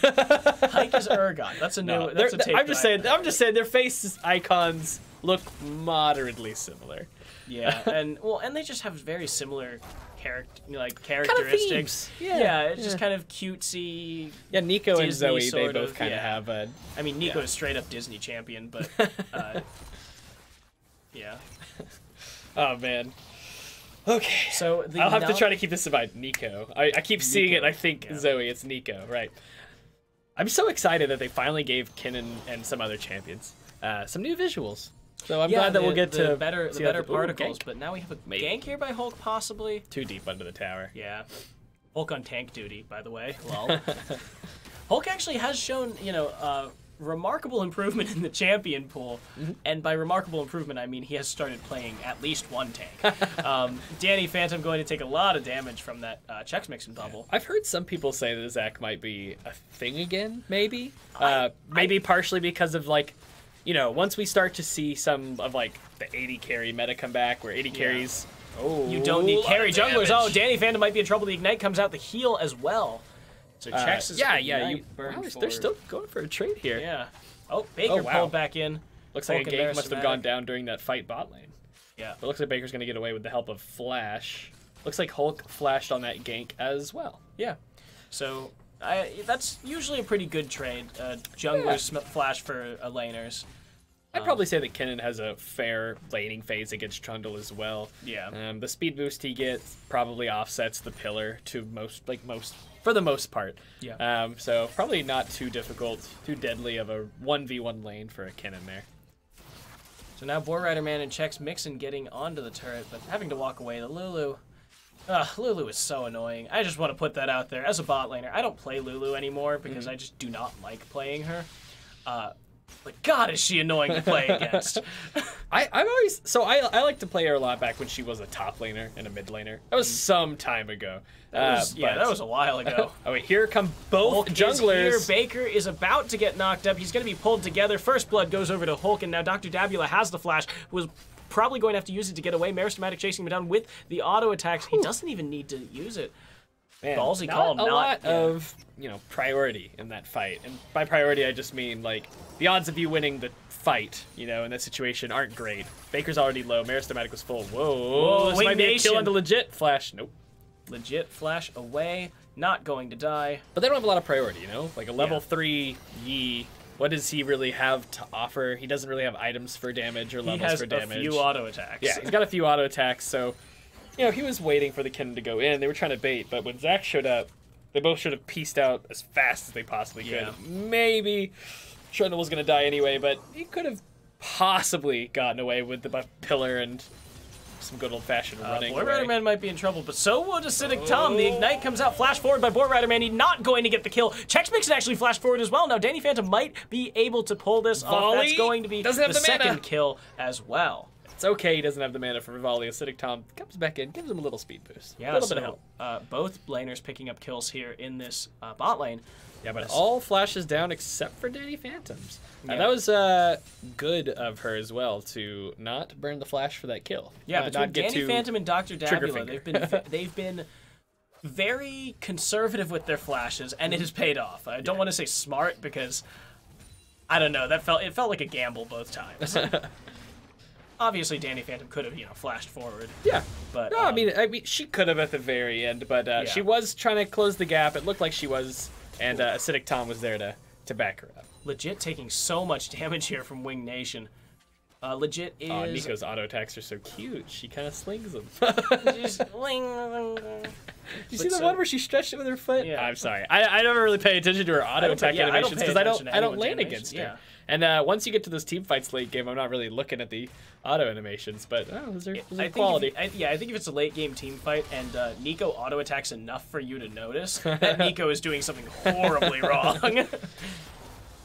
Pike is Urgot. That's a new. That's a take. I'm just saying their face icons look moderately similar. Yeah, and they just have very similar characteristics. Yeah, it's just kind of cutesy. Yeah, Nico Disney and Zoe, they both kind of have a. I mean, Nico is straight up Disney champion, but yeah. Oh man. Okay. So I'll have to try to keep this in mind. Nico. I keep seeing it. And I think Zoe. It's Nico, right? I'm so excited that they finally gave Kennen and some other champions some new visuals. So I'm glad that we'll get to better particles, but now we have a gank here by Hulk, possibly. Too deep under the tower. Yeah. Hulk on tank duty, by the way. Lol. Hulk actually has shown, remarkable improvement in the champion pool. Mm-hmm. And by remarkable improvement, I mean he has started playing at least one tank. Danny Phantom going to take a lot of damage from that Chex Mixin bubble. I've heard some people say that Zac might be a thing again, maybe. Maybe partially because of, once we start to see some of, the 80 carry meta come back, where 80 carries... Oh, you don't need carry junglers. Oh, Danny Phantom might be in trouble. The Ignite comes out, the heal as well. So Chex is they're still going for a trade here. Yeah. Oh, Baker pulled back in. Looks like a gank must have gone down during that fight bot lane. Yeah. But looks like Baker's going to get away with the help of Flash. Looks like Hulk flashed on that gank as well. Yeah. So that's usually a pretty good trade. Junglers flash for laners. I'd probably say that Kennen has a fair laning phase against Trundle as well. Yeah. The speed boost he gets probably offsets the pillar to for the most part. Yeah. So probably not too difficult, too deadly of a 1v1 lane for a Kennen there. So now Boar Rider Man and Chex Mixin getting onto the turret, but having to walk away. The Lulu Lulu is so annoying. I just want to put that out there. As a bot laner, I don't play Lulu anymore because I just do not like playing her. But God, is she annoying to play against. I like to play her a lot back when she was a top laner and a mid laner. That was some time ago. That was a while ago. Oh wait, here come both Hulk junglers. Is here. Baker is about to get knocked up. He's going to be pulled together. First blood goes over to Hulk, and now Dr. Dabula has the flash. Was probably going to have to use it to get away. Meristematic chasing him down with the auto attacks. He doesn't even need to use it. Man, ballsy call. Not a lot of priority in that fight, and by priority I just mean like the odds of you winning the fight, in that situation aren't great. Baker's already low. Meristematic was full. Whoa, this might be a kill on the legit flash. Nope. Legit flash away. Not going to die. But they don't have a lot of priority, like a level 3 Yi. What does he really have to offer? He doesn't really have items for damage or levels for damage. He has a few auto attacks. Yeah, he's got a few auto attacks, so he was waiting for the cannon to go in. They were trying to bait, but when Zach showed up, they both should have pieced out as fast as they possibly could. Yeah. Maybe Trundle was going to die anyway, but he could have possibly gotten away with the pillar and some good old-fashioned running. Boar Rider Man might be in trouble, but so would Acidic Tom. The Ignite comes out, flash forward by Boar Rider Man. He's not going to get the kill. Chex Mix actually flash forward as well. Now Danny Phantom might be able to pull this off. That's going to be the second kill as well. It's okay, he doesn't have the mana for volley. Acidic Tom comes back in, gives him a little speed boost. Yeah, a little bit of help. Both laners picking up kills here in this bot lane. Yeah, but all flashes down except for Danny Phantom's. Yeah. That was good of her as well to not burn the flash for that kill. Yeah, between Danny Phantom and Dr. Dabula, they've been very conservative with their flashes, and it has paid off. I don't want to say smart because I don't know. It felt like a gamble both times. Obviously, Danny Phantom could have, flashed forward. Yeah, but no, I mean, she could have at the very end, but she was trying to close the gap. It looked like she was, and Acidic Tom was there to back her up. Legit taking so much damage here from Wing Nation. Legit is. Oh, Nico's auto attacks are so cute. She kind of slings them. Just You see the one where she stretched it with her foot? Yeah. I'm sorry. I never really pay attention to her auto attack animations because I don't lane against her. And once you get to those team fights late game, I'm not really looking at the auto animations, but those are quality. I think if it's a late game team fight and Nico auto attacks enough for you to notice that Nico is doing something horribly wrong.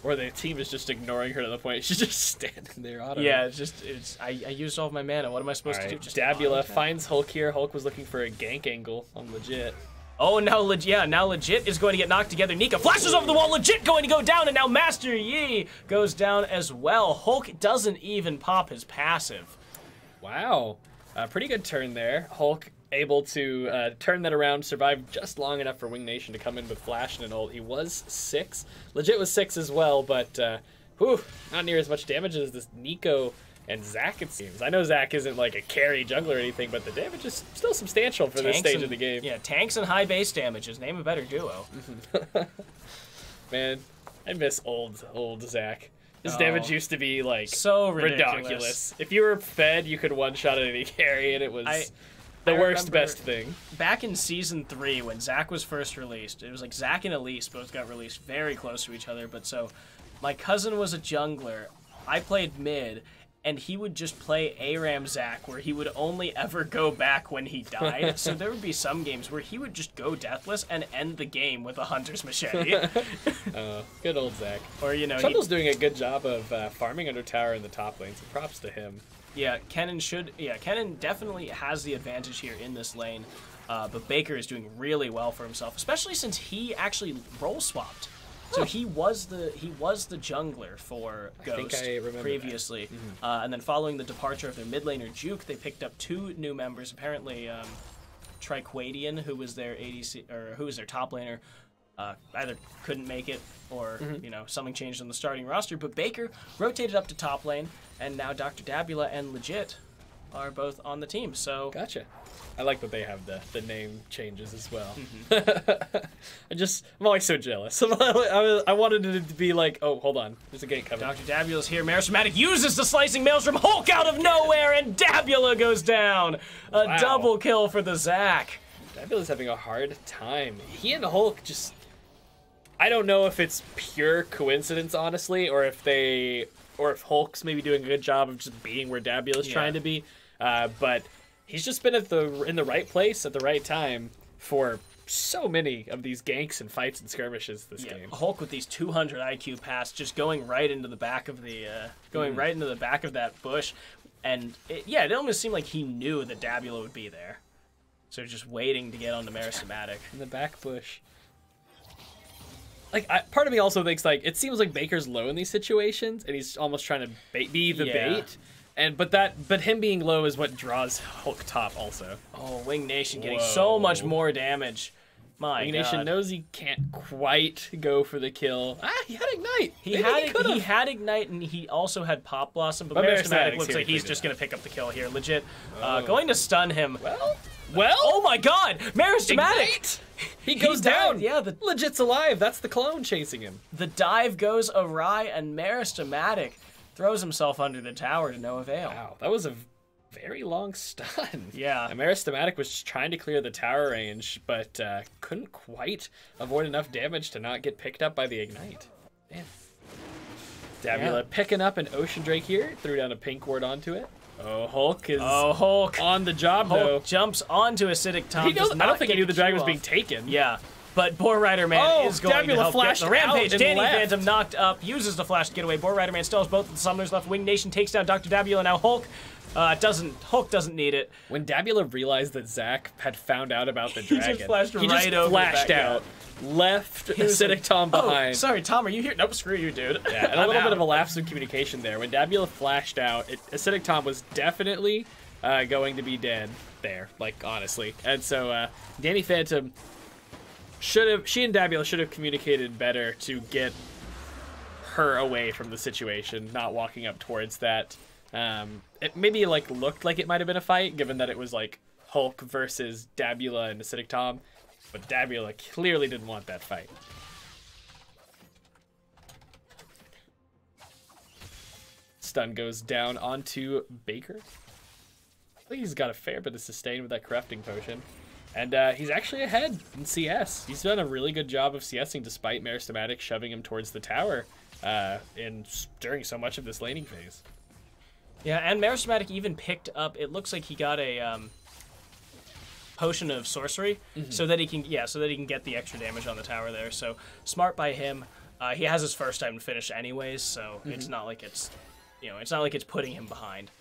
Or the team is just ignoring her to the point she's just standing there auto. Yeah, I used all of my mana. What am I supposed to do? Just Dabula finds Hulk here. Hulk was looking for a gank angle on Legit. Oh, now Legit is going to get knocked together. Nika flashes over the wall. Legit going to go down, and now Master Yi goes down as well. Hulk doesn't even pop his passive. Wow. Pretty good turn there. Hulk able to turn that around, survive just long enough for Wing Nation to come in with flash and an ult. He was 6. Legit was 6 as well, but not near as much damage as this Nico and Zach, it seems. I know Zach isn't like a carry jungler or anything, but the damage is still substantial for this stage of the game. Yeah, tanks and high base damages. Name a better duo. Man, I miss old Zach. His damage used to be like so ridiculous. If you were fed, you could one-shot any carry, and it was the worst best thing. Back in Season 3, when Zach was first released, it was like Zach and Elise both got released very close to each other, but so my cousin was a jungler. I played mid, and he would just play ARAM Zach, where he would only ever go back when he died. So there would be some games where he would just go deathless and end the game with a hunter's machete. Good old Zach. Or Trundle's doing a good job of farming under tower in the top lane, so props to him. Yeah, Kennen definitely has the advantage here in this lane, but Baker is doing really well for himself, especially since he actually role swapped. So he was the jungler for Ghost previously, and then following the departure of their mid laner Juke, they picked up 2 new members. Apparently, Triquadian, who was their ADC or who was their top laner, either couldn't make it or something changed on the starting roster. But Baker rotated up to top lane, and now Dr. Dabula and Legit are both on the team. So gotcha. I like that they have the name changes as well. I'm always so jealous. I wanted it to be like, oh, hold on, there's a gate coming. Dr. Dabula's here. Meristematic uses the slicing maelstrom. Hulk out of nowhere, and Dabula goes down. A double kill for the Zach. Dabula's having a hard time. He and Hulk just, I don't know if it's pure coincidence, honestly, or if Hulk's maybe doing a good job of just being where Dabula's trying to be. But He's just been in the right place at the right time for so many of these ganks and fights and skirmishes this game. Hulk with these 200 IQ pass, just going right into the back of the right into the back of that bush, and it almost seemed like he knew that Dabula would be there, so just waiting to get onto Meristematic in the back bush. Like, part of me also thinks like it seems like Baker's low in these situations, and he's almost trying to be the bait. But him being low is what draws Hulk top also. Oh, Wing Nation getting so much more damage. My Wing Nation knows he can't quite go for the kill. He had Ignite. He had Ignite, and he also had Pop Blossom, but Meristematic looks like he's just going to pick up the kill here. Legit. Going to stun him. Well, oh my god! Meristematic! He goes down. Yeah, Legit's alive. That's the clone chasing him. The dive goes awry, and Meristematic throws himself under the tower to no avail. Wow, that was a very long stun. Yeah. And Meristematic was just trying to clear the tower range, but couldn't quite avoid enough damage to not get picked up by the Ignite. Damn. Dabula picking up an Ocean Drake here. Threw down a pink ward onto it. Oh, Hulk is on the job, Hulk though. Jumps onto Acidic Tom. I don't think he knew the dragon was being taken. Yeah. But Boar Rider Man is going to help get the Rampage. Danny Phantom knocked up, uses the flash to get away. Boar Rider Man still has both of the summoners left. Wing Nation takes down Dr. Dabula. Now Hulk doesn't need it. When Dabula realized that Zach had found out about the dragon, he just flashed out, left Acidic Tom behind. Oh, sorry, Tom, are you here? Nope, screw you, dude. Yeah, and a little bit of a lapse in communication there. When Dabula flashed out, Acidic Tom was definitely going to be dead there, like, honestly. And so Danny Phantom she and Dabula should have communicated better to get her away from the situation, not walking up towards that. It maybe like looked like it might have been a fight, given that it was like Hulk versus Dabula and Acidic Tom, but Dabula clearly didn't want that fight. Stun goes down onto Baker. I think he's got a fair bit of sustain with that corrupting potion. And he's actually ahead in CS. He's done a really good job of CSing despite Meristematic shoving him towards the tower during so much of this laning phase. Yeah, and Meristematic even picked up, it looks like he got a potion of sorcery so that he can get the extra damage on the tower there. So smart by him. He has his first time to finish anyways, so it's not like it's putting him behind.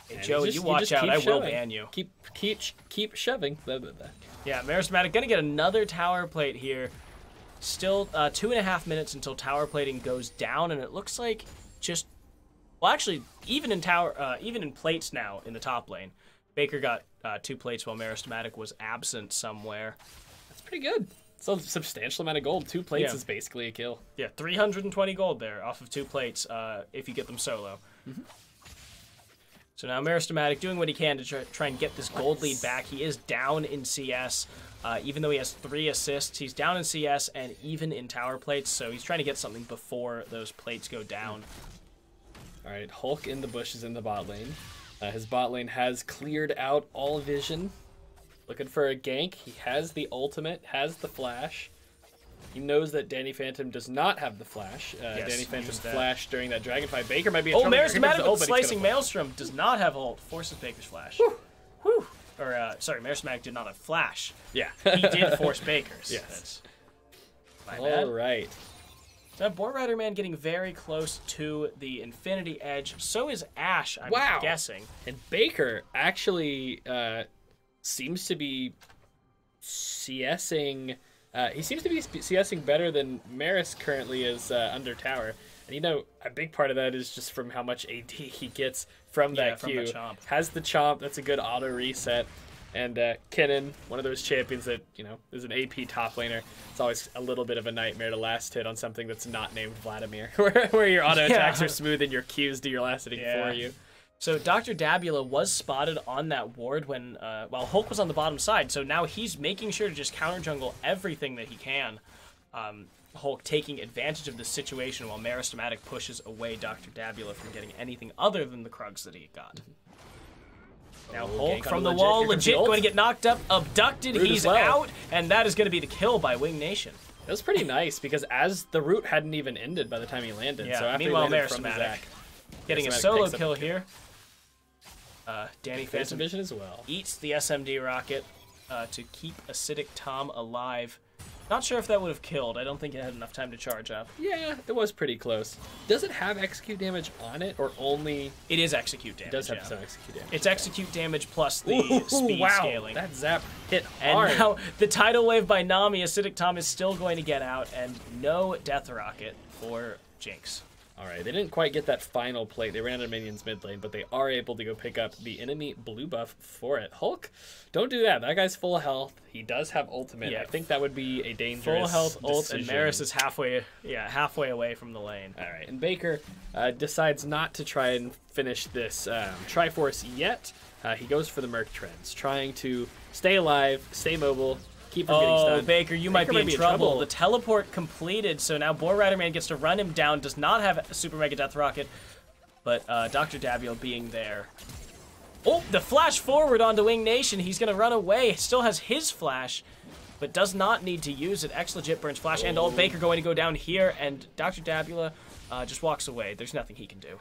Hey, Joey, you watch out. I will ban you. Keep shoving. Yeah, Meristematic gonna get another tower plate here. Still 2.5 minutes until tower plating goes down, and it looks like actually, even in plates now in the top lane, Baker got 2 plates while Meristematic was absent somewhere. That's pretty good. It's a substantial amount of gold. 2 plates is basically a kill. Yeah, 320 gold there off of 2 plates if you get them solo. So now Meristematic doing what he can to try and get this gold lead back. He is down in CS. Even though he has 3 assists, he's down in CS and even in tower plates, so he's trying to get something before those plates go down. All right, Hulk in the bushes in the bot lane. His bot lane has cleared out all vision. Looking for a gank. He has the ultimate, has the flash. He knows that Danny Phantom does not have the flash. Danny Phantom flashed during that dragon fight. Baker might be in trouble. Meristematic with Slicing Maelstrom does not have ult. Forces Baker's flash. Whew. Or, sorry, Meristematic did not have flash. Yeah. He did force Baker's. Yes. My bad. All right. So Boar Rider Man getting very close to the Infinity Edge. So is Ashe, I'm guessing. And Baker actually seems to be CSing... he seems to be CSing better than Maris currently is under tower. And, you know, a big part of that is just from how much AD he gets from that Q. The chomp. Has the chomp. That's a good auto reset. And Kennen, one of those champions that, you know, is an AP top laner. It's always a little bit of a nightmare to last hit on something that's not named Vladimir, where your auto attacks are smooth and your Qs do your last hitting for you. So Dr. Dabula was spotted on that ward when while Hulk was on the bottom side. So now he's making sure to just counter jungle everything that he can. Hulk taking advantage of the situation while Meristematic pushes away Dr. Dabula from getting anything other than the Krugs that he got. Now Hulk from the wall, legit going to get knocked up, abducted, he's out, and that is going to be the kill by Wing Nation. It was pretty nice because as the route hadn't even ended by the time he landed. Yeah, so after meanwhile he landed from Meristematic Zach, getting a solo kill here. Danny Phantom vision as well. Eats the SMD rocket to keep Acidic Tom alive. Not sure if that would have killed. I don't think it had enough time to charge up. Yeah, it was pretty close. Does it have execute damage on it, or only... It is execute damage, It does have some execute damage. It's execute damage plus the speed scaling. That zap hit hard. And now the tidal wave by Nami, Acidic Tom is still going to get out, and no death rocket for Jinx. All right, they didn't quite get that final plate. They ran out of minions mid lane, but they are able to go pick up the enemy blue buff for it. Hulk, don't do that. That guy's full health. He does have ultimate. Yeah. I think that would be a dangerous full health ult, decision. And Maris is halfway away from the lane. All right, and Baker decides not to try and finish this Triforce yet. He goes for the Merc Trends, trying to stay alive, stay mobile, keep from getting stunned. Baker, you might be in trouble. The teleport completed, so now Boar Rider Man gets to run him down, does not have a Super Mega Death Rocket, but Dr. Dabio being there. Oh, the flash forward onto Wing Nation. He's going to run away. Still has his flash, but does not need to use it. X legit burns flash, and old Baker going to go down here, and Dr. Dabula just walks away. There's nothing he can do.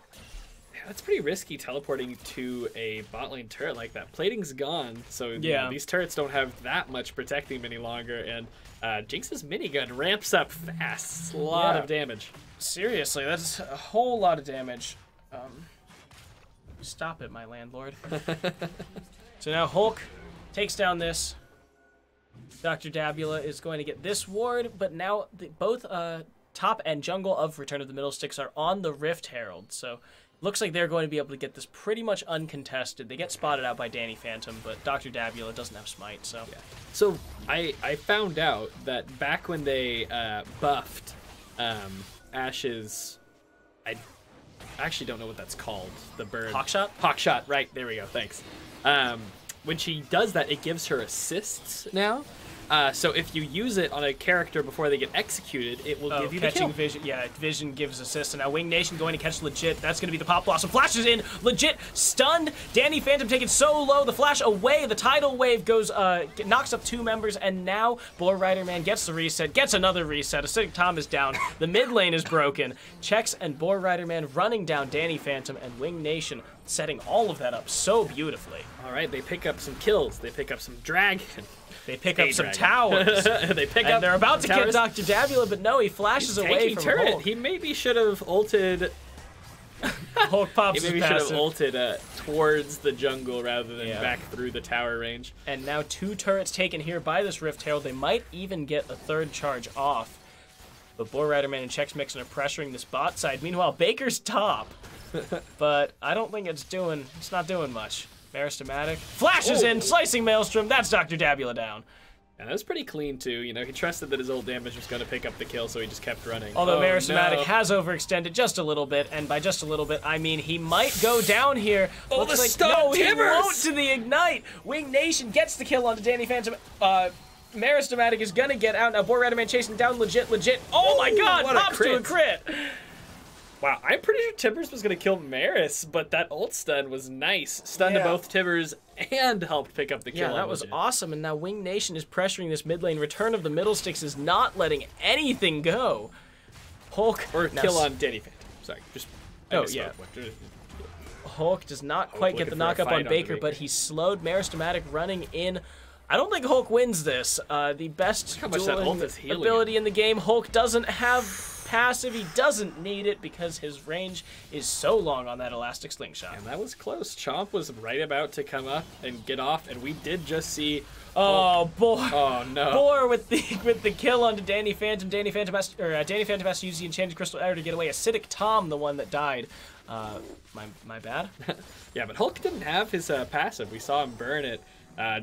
That's pretty risky teleporting to a bot lane turret like that. Plating's gone, so you know, these turrets don't have that much protecting them any longer, and Jinx's minigun ramps up fast. It's a lot of damage. Seriously, that's a whole lot of damage. Stop it, my landlord. So now Hulk takes down this. Dr. Dabula is going to get this ward, but now both top and jungle of Return of the Middle Sticks are on the Rift Herald, so looks like they're going to be able to get this pretty much uncontested. They get spotted out by Danny Phantom, but Dr. Dabula doesn't have smite, so... Yeah. So I found out that back when they buffed Ash's... I actually don't know what that's called. The bird. Hawkshot? Hawkshot, right. There we go, thanks. When she does that, it gives her assists now. So if you use it on a character before they get executed, it will give you the kill. Vision, yeah, Vision gives assist, and now Wing Nation going to catch Legit. That's going to be the Pop Blossom. Flashes in, Legit stunned. Danny Phantom taken so low, the flash away. The tidal wave goes, knocks up 2 members, and now Boar Rider Man gets the reset, gets another reset. Acidic Tom is down. The mid lane is broken. Chex and Boar Rider Man running down Danny Phantom, and Wing Nation setting all of that up so beautifully. All right, they pick up some kills. They pick up some dragon. They pick up some towers. They're about to get Dr. Dabula, but no, he flashes away from turret. Hulk. He maybe should have ulted. Hulk pops he maybe should have ulted towards the jungle rather than back through the tower range. And now 2 turrets taken here by this Rift Herald. They might even get a 3rd charge off. But Boar Rider Man and Chex Mixon are pressuring this bot side. Meanwhile, Baker's top. But I don't think it's not doing much. Meristematic flashes in, slicing Maelstrom. That's Dr. Dabula down. And that was pretty clean too. You know, he trusted that his ult damage was going to pick up the kill, so he just kept running. Although Meristematic has overextended just a little bit, and by just a little bit, I mean he might go down here. Oh, Looks the like, stun no, he Timbers! won't to the ignite. Wing Nation gets the kill onto Danny Phantom. Meristematic is gonna get out now. Boar Rider Man chasing down legit. Oh my God! Pops to a crit. Wow, I'm pretty sure Timbers was going to kill Maris, but that ult stun was nice. Stunned to both Timbers and helped pick up the kill. Yeah, that was awesome, and now Wing Nation is pressuring this mid lane. Return of the Middle Sticks is not letting anything go. Hulk... Or kill on Danny Phantom. Sorry, just... Hulk does not quite get the knockup on Baker, but he slowed Meristematic running in. I don't think Hulk wins this. The best dueling ability in the game. Hulk doesn't have passive. He doesn't need it because his range is so long on that elastic slingshot. And that was close. Chomp was right about to come up and get off, and we did just see. Oh, Boar! Oh no! Boar with the kill onto Danny Phantom. Danny Phantom has to use the Enchanted Crystal Arrow to get away. Acidic Tom, the one that died. My bad. Yeah, but Hulk didn't have his passive. We saw him burn it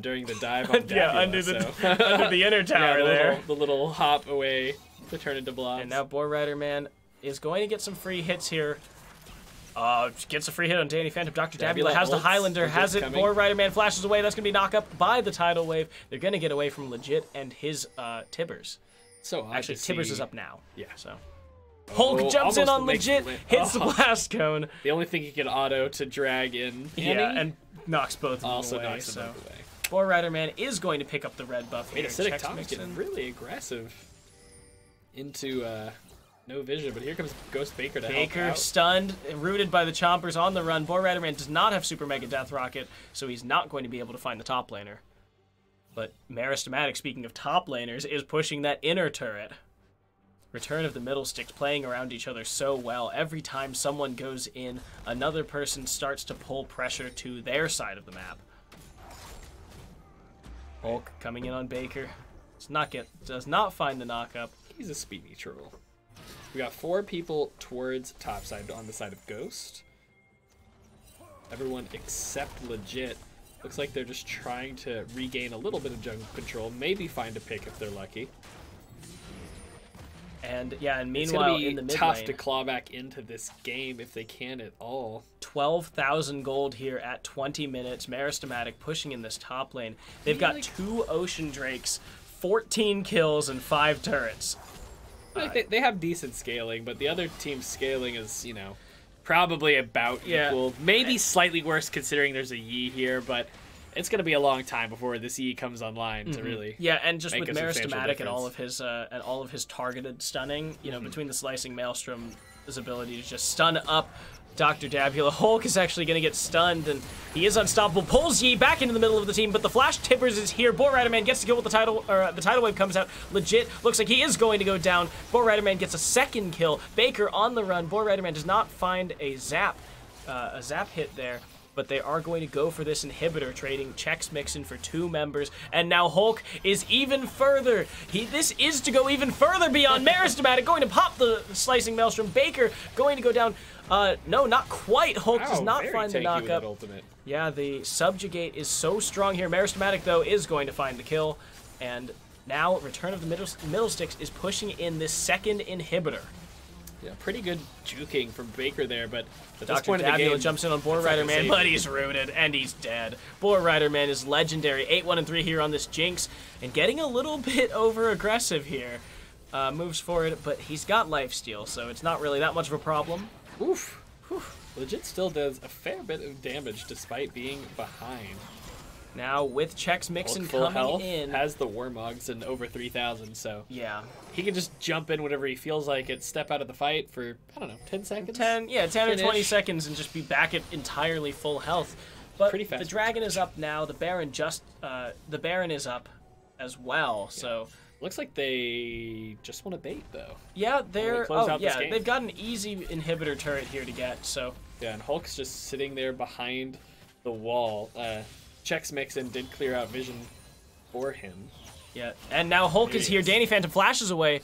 during the dive on Dabula, under the inner tower there. The little hop away to turn into blobs. And now Boar Rider Man is going to get some free hits here. Gets a free hit on Danny Phantom. Dr. Dabula has the Highlander, has it. Boar Rider Man flashes away. That's going to be knocked up by the tidal wave. They're going to get away from Legit and his Tibbers. So actually, Tibbers is up now. Yeah. So Hulk jumps in on Legit, hits the blast cone. The only thing he can auto to drag in. And knocks both of them also away. Knocks them both away. Boar Rider Man is going to pick up the red buff here. Acidic Tom's getting really aggressive into no vision, but here comes Ghost Baker to help Baker out. stunned, rooted by the Chompers on the run. Boar Riderman does not have Super Mega Death Rocket, so he's not going to be able to find the top laner. But Meristematic, speaking of top laners, is pushing that inner turret. Return of the Middle Sticks playing around each other so well. Every time someone goes in, another person starts to pull pressure to their side of the map. Hulk coming in on Baker. Does not find the knockup. He's a speedy troll. We got 4 people towards topside on the side of Ghost. Everyone except Legit. Looks like they're just trying to regain a little bit of jungle control. Maybe find a pick if they're lucky. And yeah, and meanwhile in the mid tough lane, to claw back into this game if they can at all. 12,000 gold here at 20 minutes. Meristematic pushing in this top lane. They've got 2 Ocean Drakes, 14 kills, and 5 turrets. They have decent scaling, but the other team's scaling is, you know, probably about equal. Maybe slightly worse considering there's a Yi here, but it's going to be a long time before this Yi comes online to really and just make with a substantial Meristematic and difference. all of his targeted stunning, you know, between the Slicing Maelstrom, his ability to just stun up Dr. Dabula. Hulk is actually going to get stunned, and he is unstoppable. Pulls Yi back into the middle of the team, but the Flash Tippers is here. Boar Riderman gets to kill with the tidal, the tidal wave comes out. Legit looks like he is going to go down. Boar Riderman gets a second kill. Baker on the run. Boar Riderman does not find a zap hit there, but they are going to go for this inhibitor, trading Chex Mixin for 2 members, and now Hulk is even further. This is to go even further beyond Meristematic, going to pop the Slicing Maelstrom. Baker going to go down. No, not quite. Hulk does not find the knockup. Yeah, the Subjugate is so strong here. Meristematic, though, is going to find the kill, and now Return of the Middle Sticks is pushing in this second inhibitor. Yeah, pretty good juking from Baker there, but at this Dr. point of the Dabula game, jumps in on Boar Riderman, but he's rooted, and he's dead. Boar Riderman is legendary. 8-1-3 here on this Jinx, and getting a little bit over-aggressive here. Moves forward, but he's got lifesteal, so it's not really that much of a problem. Oof. Whew. Legit still does a fair bit of damage despite being behind. Now, with Chex Mixin full coming health, in, has the Warmogs and over 3,000, so yeah, he can just jump in whenever he feels like it, step out of the fight for, I don't know, 10 seconds? 10 or 20 seconds and just be back at entirely full health. But pretty fast. The Dragon is up now. The Baron is up as well, so... Looks like they just want to bait, though. Yeah, they've got an easy inhibitor turret here to get, so... Yeah, and Hulk's just sitting there behind the wall. Chex Mixin did clear out vision for him. Yeah, and now Hulk is here. Danny Phantom flashes away.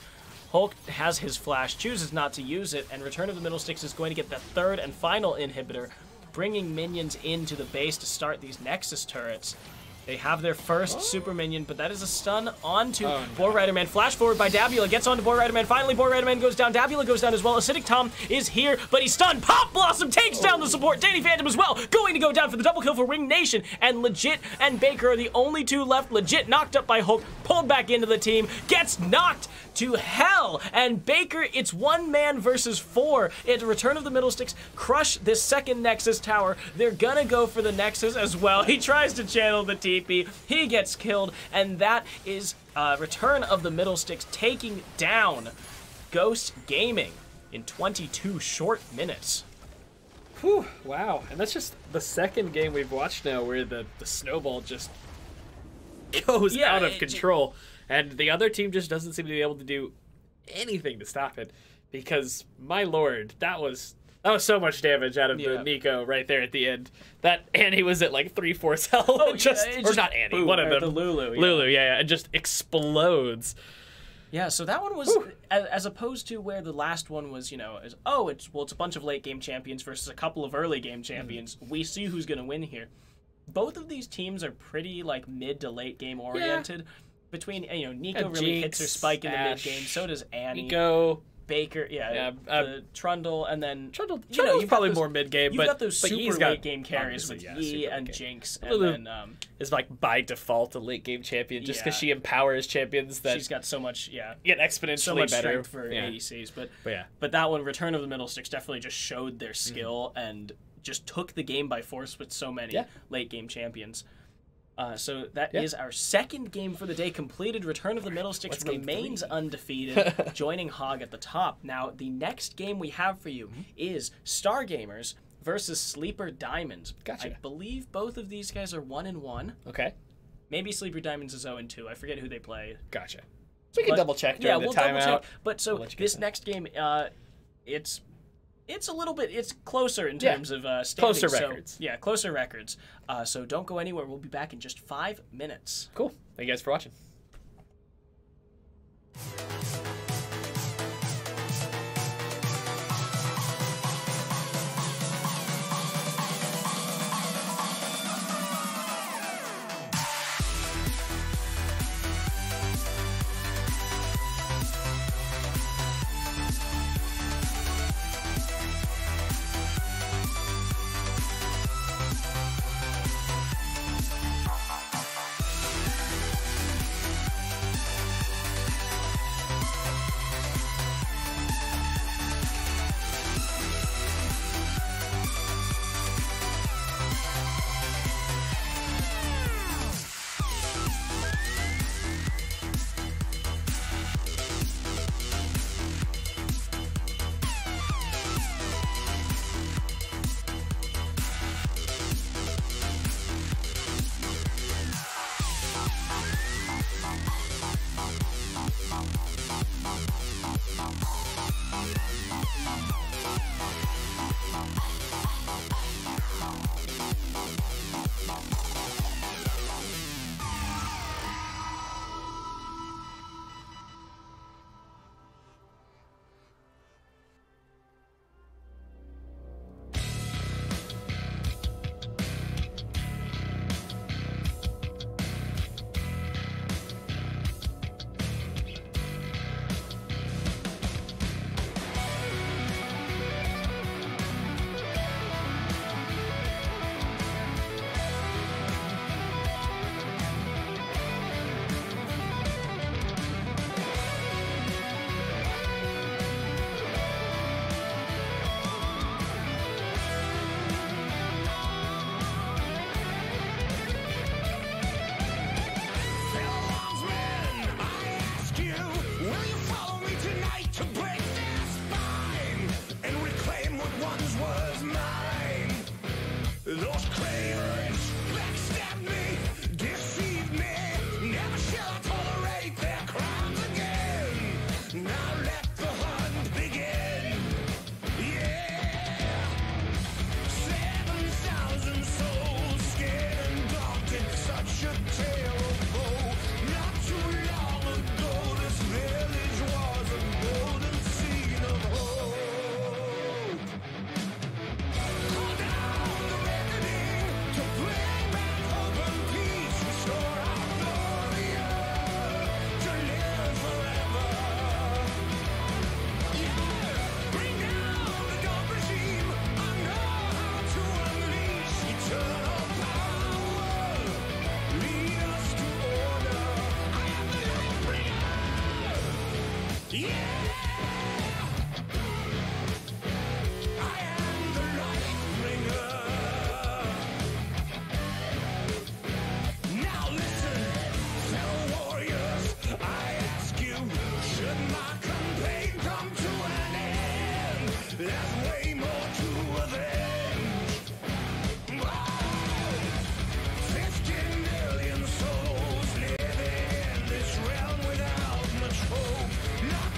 Hulk has his flash, chooses not to use it, and Return of the Middle Sticks is going to get the 3rd and final inhibitor, bringing minions into the base to start these Nexus turrets. They have their first super minion, but that is a stun onto Boar Riderman. Flash forward by Dabula, gets onto Boar Riderman. Finally, Boar Riderman goes down. Dabula goes down as well. Acidic Tom is here, but he's stunned. Pop Blossom takes down the support. Danny Phantom as well, going to go down for the double kill for Ring Nation. And Legit and Baker are the only 2 left. Legit knocked up by Hulk, pulled back into the team, gets knocked to hell. And Baker, it's 1 man versus 4. It's Return of the Middle Sticks, crush this second Nexus tower. They're gonna go for the Nexus as well. He tries to channel the TP. He gets killed, and that is Return of the Middle Sticks taking down Ghost Gaming in 22 short minutes. Whew, wow. And that's just the second game we've watched now where the snowball just goes out of control. And the other team just doesn't seem to be able to do anything to stop it. Because, my lord, that was so much damage out of the Nico right there at the end. That Annie was at like 3/4 health. Or not Annie, boom, one of them. The Lulu. Yeah. Lulu, yeah, it just explodes. Yeah, so that one was, as opposed to where the last one was, you know, it's a bunch of late game champions versus a couple of early game champions. We see who's going to win here. Both of these teams are pretty like mid to late game oriented. Yeah. Between, you know, Nico really hits her spike in the mid game. So does Annie. Nico. Baker, the Trundle, and then Trundle's probably more mid game, you've got those super late game carries with Yi and Jinx, and then is like by default a late game champion just because she empowers champions that she's got so much get exponentially so much better strength for ADCs. But that one, Return of the Middle Sticks, definitely just showed their skill and just took the game by force with so many late game champions. So that is our second game for the day completed. Return of the Middle Sticks remains undefeated, joining Hog at the top. Now, the next game we have for you is Stargamers versus Sleeper Diamonds. Gotcha. I believe both of these guys are 1-1. Okay. Maybe Sleeper Diamonds is 0-2. I forget who they play. Gotcha. So we can double check during the timeout. Double check. But so this next game, it's a little bit, it's closer in terms of standings. Closer records. Yeah, closer records. So don't go anywhere. We'll be back in just 5 minutes. Cool. Thank you guys for watching.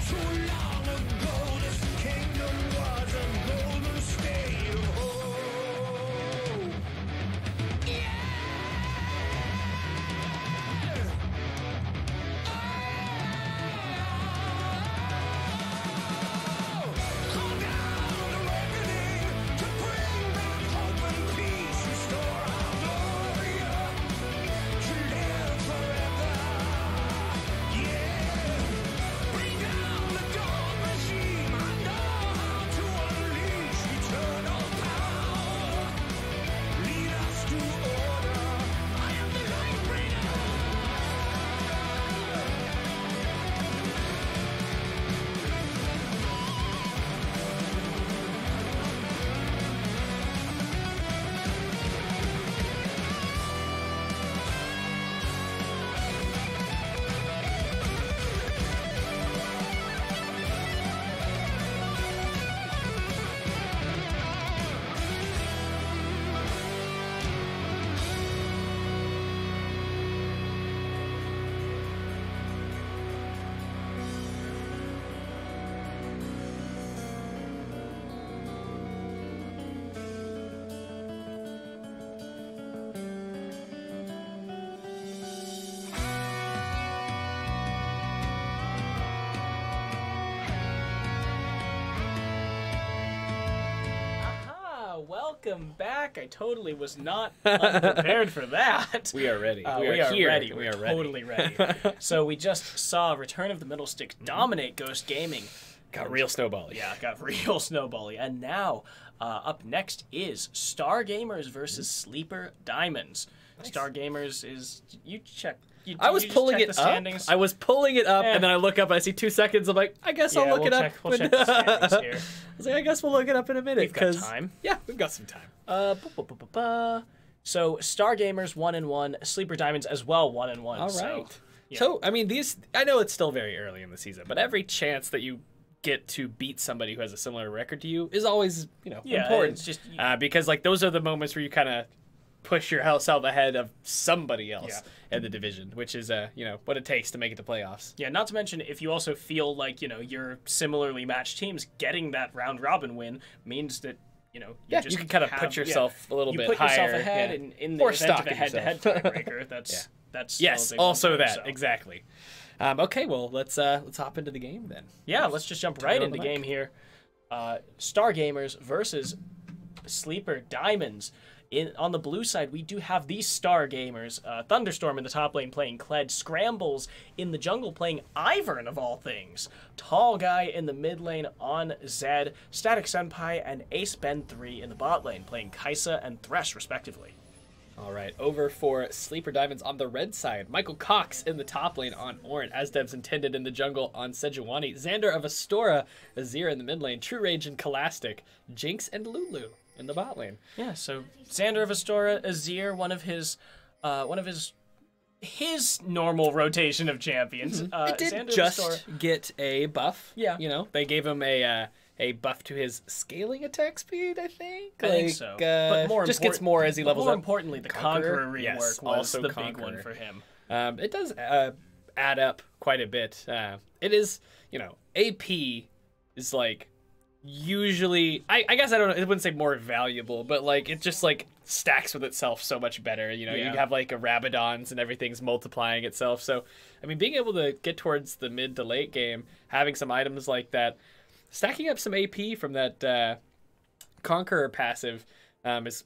Too long welcome back. I totally was not unprepared for that. We are ready. We are here. ready. We are totally ready. So we just saw Return of the Middle Stick dominate Ghost Gaming. Got real snowbally. Yeah, got real snowbally. And now, up next is Star Gamers versus Sleeper Diamonds. Nice. Star Gamers is... You check... I was pulling it up. I was pulling it up, and then I look up and I see 2 seconds. I'm like, I guess I'll look it up. We'll check the standings here. I was like, I guess we'll look it up in a minute. We've got time. Yeah, we've got some time. So Star Gamers 1-1, Sleeper Diamonds as well 1-1. All right. So, yeah. So I mean, I know it's still very early in the season, but every chance that you get to beat somebody who has a similar record to you is always, important. It's just because like those are the moments where you kind of push yourself ahead of somebody else in the division, which is what it takes to make it to playoffs. Yeah, not to mention if you also feel like you're similarly matched teams, getting that round robin win means that you can kind of put yourself a little bit higher. You put yourself ahead in the event of a head-to-head tiebreaker. That's yes, also that exactly. Okay, well let's hop into the game then. Yeah, let's just jump right into the game here. Star Gamers versus Sleeper Diamonds. On the blue side, we do have these Star Gamers. Thunderstorm in the top lane playing Kled. Scrambles in the jungle playing Ivern, of all things. Tall Guy in the mid lane on Zed. Static Senpai and Ace Ben 3 in the bot lane playing Kaisa and Thresh, respectively. All right, over for Sleeper Diamonds on the red side. Michael Cox in the top lane on Ornn. Asdev's Intended in the jungle on Sejuani. Xander of Astora. Azir in the mid lane. True Rage and Kalastic. Jinx and Lulu in the bot lane. Yeah, so Xander of Astora, Azir, one of his normal rotation of champions. It did Xander just get a buff. Yeah. They gave him a buff to his scaling attack speed, I think. I think so. But more just gets more as he levels up. More up. importantly, the Conqueror rework was also the big one for him. It does add up quite a bit. It is, AP is like usually I guess I wouldn't say more valuable, but like it just like stacks with itself so much better. You have like a Rabadons and everything's multiplying itself. So I mean, being able to get towards the mid to late game, having some items like that, stacking up some AP from that Conqueror passive is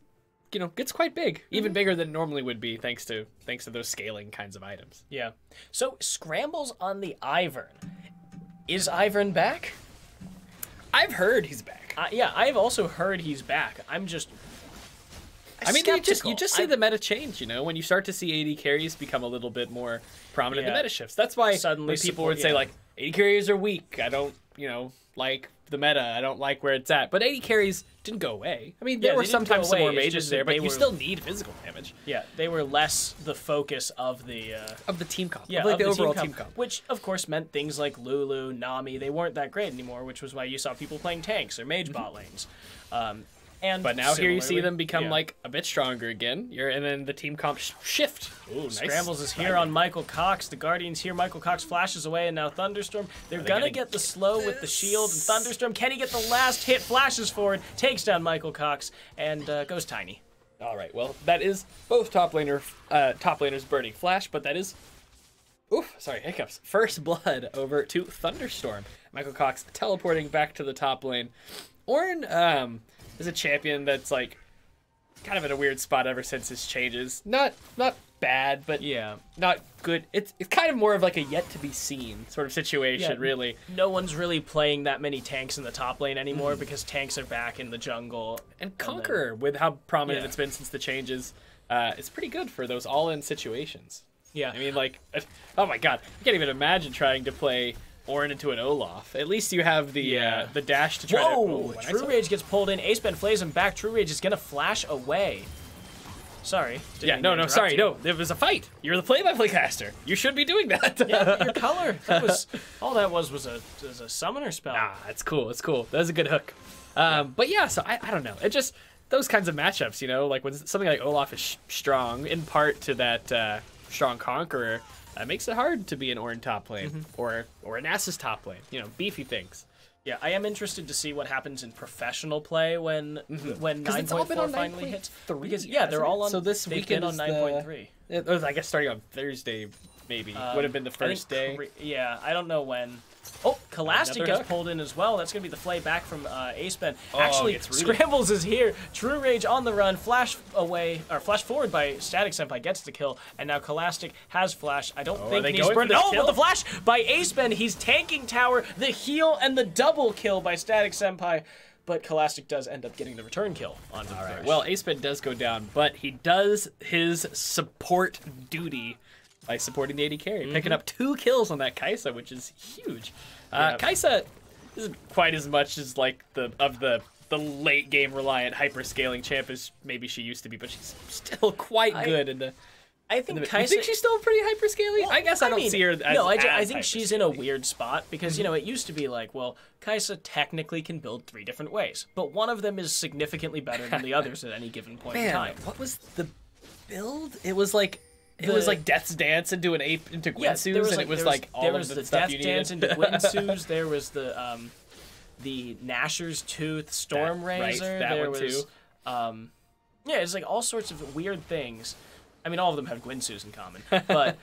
gets quite big, even bigger than it normally would be, thanks to those scaling kinds of items. Yeah. So Scrambles on the Ivern. Is Ivern back? I've heard he's back. Yeah, I've also heard he's back. I'm just skeptical. you just see the meta change, when you start to see AD carries become a little bit more prominent, the meta shifts. That's why suddenly people would say like AD carries are weak. I don't, like the meta. I don't like where it's at. But AD carries didn't go away. I mean, there were sometimes some more mages there, but you still need physical damage. Yeah, they were less the focus of the team comp. Yeah, of the overall team comp. Which of course meant things like Lulu, Nami, they weren't that great anymore, which was why you saw people playing tanks or mage bot lanes. But now here you see them become like a bit stronger again. And then the team comp shift. Ooh, nice. Scrambles is here on Michael Cox. The Guardian's here. Michael Cox flashes away, and now Thunderstorm. They're gonna get the slow with the shield. And Thunderstorm, can he get the last hit? Flashes forward, takes down Michael Cox, and goes tiny. All right. Well, that is both top laners burning flash, but that is. Oof, sorry, hiccups. First blood over to Thunderstorm. Michael Cox teleporting back to the top lane. Ornn is a champion that's like kind of in a weird spot ever since his changes. Not bad, but not good. It's kind of more of like a yet to be seen sort of situation, really. No one's really playing that many tanks in the top lane anymore because tanks are back in the jungle. And Conqueror, with how prominent it's been since the changes, it's pretty good for those all-in situations. Yeah. I mean, like, oh my god, I can't even imagine trying to play Ornn into an Olaf. At least you have the dash to try to... True Rage gets pulled in. Ace Ben flays him back. True Rage is going to flash away. Sorry. Sorry. No, there was a fight. You're the play-by-play caster. You should be doing that. Yeah, your color. All that was a summoner spell. Ah, it's cool. It's cool. That was a good hook. But yeah, so I don't know. It just... Those kinds of matchups, like when something like Olaf is strong, in part to that strong Conqueror, that makes it hard to be an Ornn top lane or an Nasus top lane. Beefy things. Yeah, I am interested to see what happens in professional play when 9.4 finally hits. Because they're all on. So this weekend on 9.3. It was, I guess, starting on Thursday. Maybe would have been the first day. Yeah, I don't know when. Classic gets pulled in as well. That's going to be the flay back from Acepen. Actually, Scrambles is here. True Rage on the run. Flash forward by Static Senpai gets the kill. And now Classic has flash. I don't think he's burned. But the flash by Acepen. He's tanking tower, the heal, and the double kill by Static Senpai. But Classic does end up getting the return kill on the Thresh. Well, Acepen does go down, but he does his support duty by supporting the AD carry, picking up 2 kills on that Kai'Sa, which is huge. Kai'Sa isn't quite as much as like the late game reliant hyper scaling champ as maybe she used to be, but she's still quite good in the. I think Kai'Sa. You think she's still pretty hyper scaling? Well, I guess I don't see her as no. I think she's in a weird spot because you know it used to be like, well, Kai'Sa technically can build 3 different ways, but one of them is significantly better than the others at any given point in time. What was the build? It was like. It was like Death's Dance into an ape into Gwinsu's, and it was like all of the stuff you needed. There was the Death's Dance into Gwinsu's. There was the Nashor's Tooth Storm Razor. That there one was, too. Yeah, it's like all sorts of weird things. I mean, all of them have Gwinsu's in common, but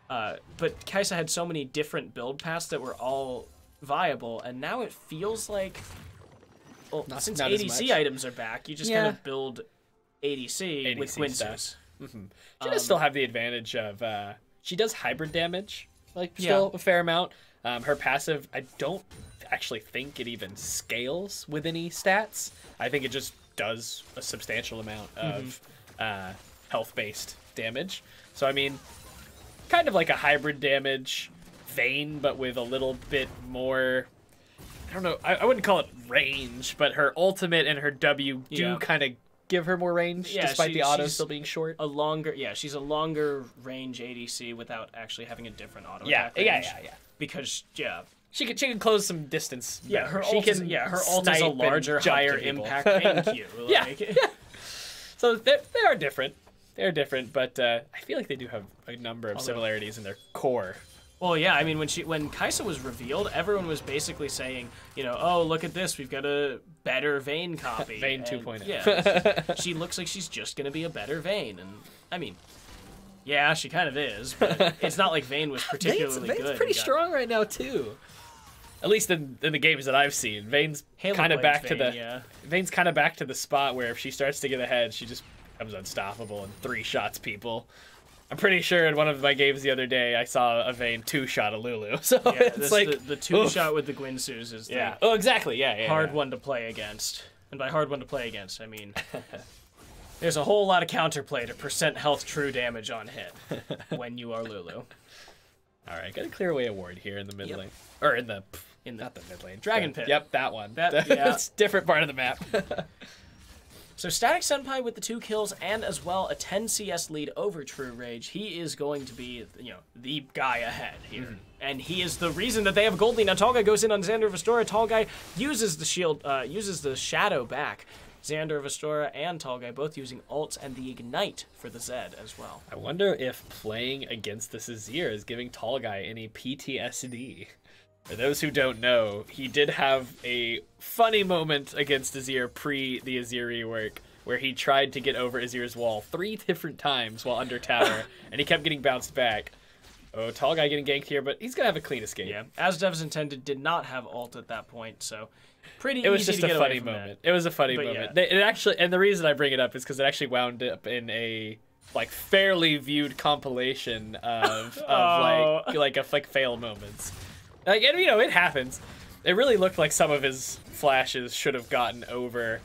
Kai'Sa had so many different build paths that were all viable, and now it feels like, well, since ADC items are back, you just kind of build ADC with Gwinsu's. She does still have the advantage of she does hybrid damage, like still a fair amount. Her passive, I don't actually think it even scales with any stats. I think it just does a substantial amount of health-based damage. So I mean, kind of like a hybrid damage Vayne, but with a little bit more. I don't know. I wouldn't call it range, but her ultimate and her W do kind of give her more range, despite the auto still being short. She's a longer range ADC without actually having a different auto. Yeah. Because she can close some distance. Yeah, her ult is a larger, higher impact thank you. So they are different. They're different, but I feel like they do have a number of similarities in their core. Well, yeah, I mean, when Kai'Sa was revealed, everyone was basically saying, you know, oh, look at this, we've got a better Vayne copy. Vayne 2.0. Yeah, she looks like she's just going to be a better Vayne, and, I mean, yeah, she kind of is, but it's not like Vayne was particularly good. Vayne's pretty strong right now, too. At least in the games that I've seen. Vayne's kind of back to Vayne's kind of back to the spot where if she starts to get ahead, she just becomes unstoppable and 3-shots people. I'm pretty sure in one of my games the other day, I saw a Vayne 2-shot a Lulu. So it's like the 2-shot with the Gwinsu's is the exactly. Hard one to play against. And by hard one to play against, I mean there's a whole lot of counterplay to percent health true damage on hit when you are Lulu. All right, got a clear away award here in the mid lane, or not the mid lane. Dragon Pit. Yep, that one. That's different part of the map. So Static Senpai with the 2 kills and as well a 10 CS lead over True Rage. He is going to be, the guy ahead here. And he is the reason that they have gold lead. Now Tall Guy goes in on Xander of Astora. Tall Guy uses the shield, uses the shadow back. Xander of Astora and Tall Guy both using ults and the Ignite for the Zed as well. I wonder if playing against this Azir is giving Tall Guy any PTSD. For those who don't know, he did have a funny moment against Azir pre the Azir rework, where he tried to get over Azir's wall 3 different times while under tower, and he kept getting bounced back. Oh, Tall Guy getting ganked here, but he's going to have a clean escape. Yeah, as Devs intended, did not have ult at that point, so pretty easy to get away from that. It was just a funny moment. It was a funny moment. Yeah. It actually, and the reason I bring it up is because it actually wound up in a fairly viewed compilation of fail moments. And it happens. It really looked like some of his flashes should have gotten over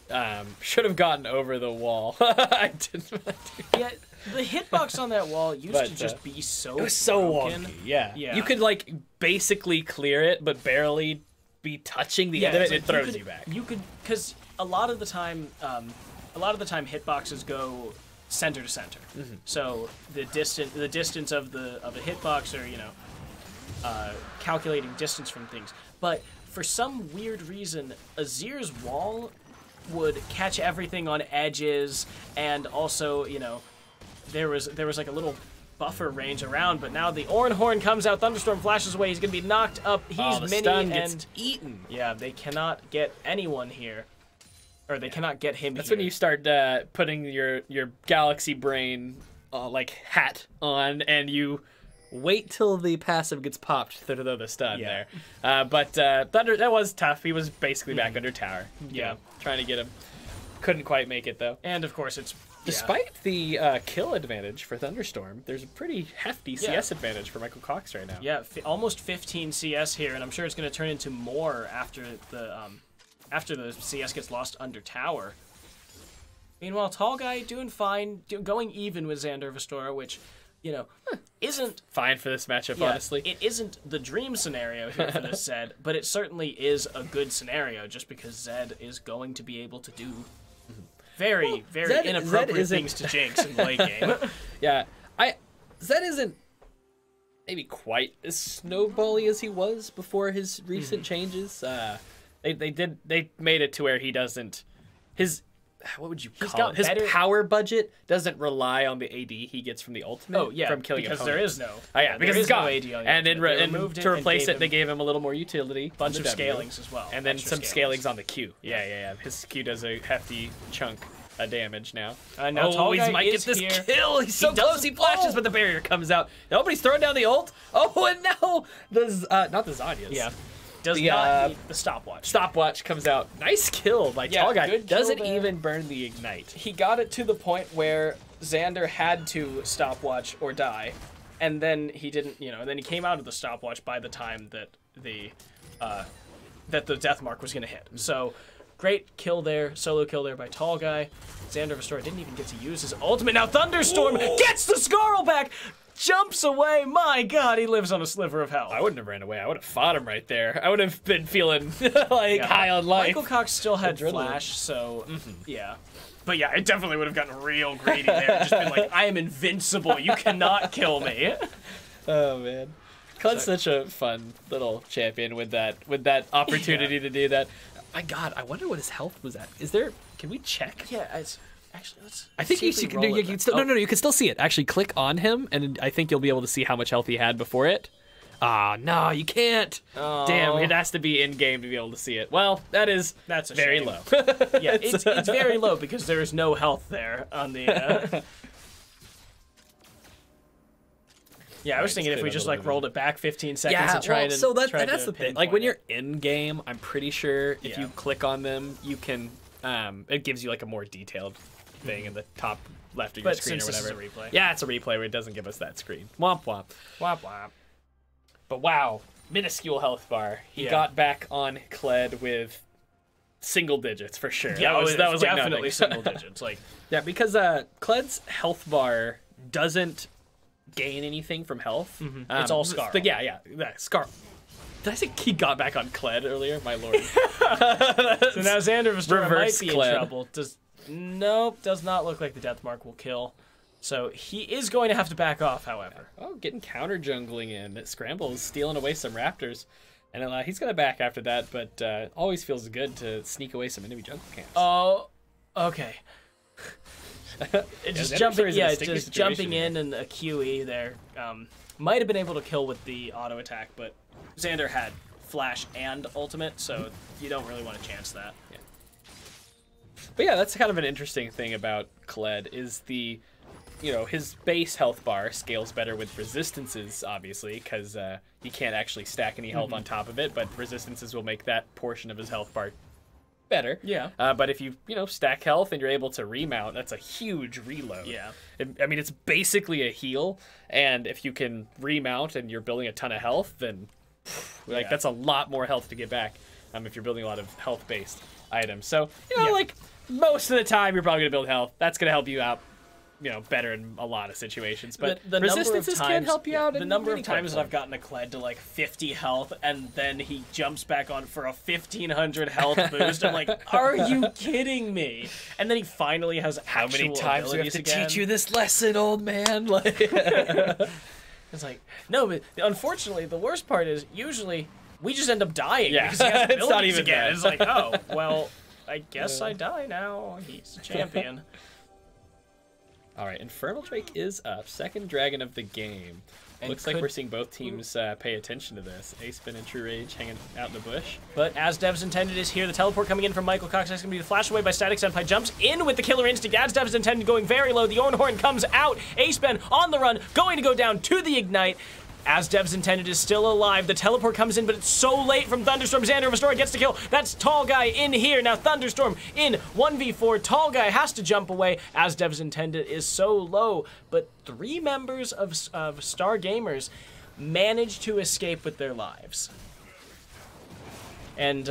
the wall. I didn't. Yeah, the hitbox on that wall used to just be so. It was so wonky. Yeah. You could basically clear it, but barely be touching the end of it. It throws you back. You could, because a lot of the time hitboxes go center to center. So the distance of a hitbox, or calculating distance from things. But for some weird reason, Azir's wall would catch everything on edges, and also, there was like a little buffer range around, but now the Ornhorn comes out, Thunderstorm flashes away, he's gonna be knocked up, he's mini stun and gets eaten. Yeah, they cannot get anyone here. Or they cannot get him That's here. when you start putting your galaxy brain hat on, and you wait till the passive gets popped to throw the stun there. But Thunder, that was tough. He was basically back under tower. Yeah. Trying to get him. Couldn't quite make it, though. And, of course, it's... Despite the kill advantage for Thunderstorm, there's a pretty hefty CS advantage for Michael Cox right now. Yeah, almost 15 CS here, and I'm sure it's going to turn into more after the CS gets lost under tower. Meanwhile, Tall Guy doing fine, going even with Xander Vestora, which, you know, isn't... Fine for this matchup, honestly. It isn't the dream scenario here for this Zed, but it certainly is a good scenario just because Zed is going to be able to do very inappropriate things to Jinx in the late game. Yeah, Zed isn't maybe quite as snowbally as he was before his recent changes. They made it to where he doesn't... What would you call it? His power budget doesn't rely on the AD he gets from the ultimate. Oh, yeah, from killing because opponents. there is no. Oh, yeah, because it's gone. No AD on the and ultimate. to replace it, they gave him a little more utility. Bunch of scalings as well. And then some scalings on the Q. Yeah. His Q does a hefty chunk of damage now. Now he might get this kill. He's so close. He flashes, but the barrier comes out. Nobody's throwing down the ult. Oh, and now not the Zanyas. Yeah. Does not need the stopwatch. Stopwatch comes out. Nice kill by Tall Guy. Doesn't even burn the ignite. He got it to the point where Xander had to stopwatch or die, and then he didn't, and then he came out of the stopwatch by the time that the death mark was going to hit. So, great kill there, solo kill there by Tall Guy. Xander Vestora didn't even get to use his ultimate. Now Thunderstorm gets the Scarl back! Jumps away. My God, he lives on a sliver of health. I wouldn't have ran away. I would have fought him right there. I would have been feeling high on life. Michael Cox still had flash, so yeah. But yeah, it definitely would have gotten real greedy there. Just been like, I am invincible. You cannot kill me. Oh man, Cled's such a fun little champion with that opportunity to do that. My God, I wonder what his health was at. Can we check? Yeah, actually, I think you can still you can still see it. Actually, click on him, and I think you'll be able to see how much health he had before it. No, you can't. Oh. Damn, it has to be in game to be able to see it. Well, that's very low. Yeah, it's very low because there is no health there on the. Yeah, I was thinking if we just rolled it back 15 seconds and tried to. So that's the thing. Like when you're in game, I'm pretty sure if you click on them, you can. It gives you like a more detailed thing in the top left of your screen or whatever. This is a replay. Yeah, it's a replay where it doesn't give us that screen. Womp womp. Womp womp. But wow, minuscule health bar. He got back on Kled with single digits for sure. Yeah, that was definitely single digits. Yeah, because Kled's health bar doesn't gain anything from health. It's all Scar. Yeah, Scar. Did I say he got back on Kled earlier? My lord. So now Xander Vestora might be Kled. in trouble. Does not look like the death mark will kill. So he is going to have to back off, however. Oh, getting counter jungling in. Scramble is stealing away some Raptors. And he's going to back after that, but always feels good to sneak away some enemy jungle camps. Oh, okay. Just jumping in and a QE there. Might have been able to kill with the auto attack, but Xander had flash and ultimate, so you don't really want to chance that. Yeah. But yeah, that's kind of an interesting thing about Kled is his base health bar scales better with resistances, obviously, because he can't actually stack any health on top of it, but resistances will make that portion of his health bar better. Yeah. But if you stack health and you're able to remount, that's a huge reload. Yeah. It's basically a heal, and if you can remount and you're building a ton of health, then that's a lot more health to get back if you're building a lot of health-based items. So, most of the time you're probably going to build health. That's going to help you out, better in a lot of situations. But the resistances can help you out. The number of times that I've gotten a Kled to 50 health and then he jumps back on for a 1500 health boost. I'm like, are you kidding me? And then he finally has how many times do I have to teach you this lesson, old man? It's like, no, but unfortunately, the worst part is usually we just end up dying because he has abilities it's not even again. That. It's like, oh, well, I guess I die now. He's a champion. All right, Infernal Drake is up. Second dragon of the game. And looks like we're seeing both teams pay attention to this. A-Spin and True Rage hanging out in the bush. But as Dev's Intended is here, the teleport coming in from Michael Cox. That's going to be the flash away by Static Senpai. Jumps in with the Killer Instinct. As Dev's Intended going very low. The Ornhorn comes out. A-Spin on the run, going to go down to the Ignite. As Dev's Intended is still alive, the teleport comes in, but it's so late from Thunderstorm. Xander of Astoria gets the kill. That's Tall Guy in here. Now Thunderstorm in 1v4. Tall Guy has to jump away as Dev's Intended is so low, but 3 members of Star Gamers manage to escape with their lives. And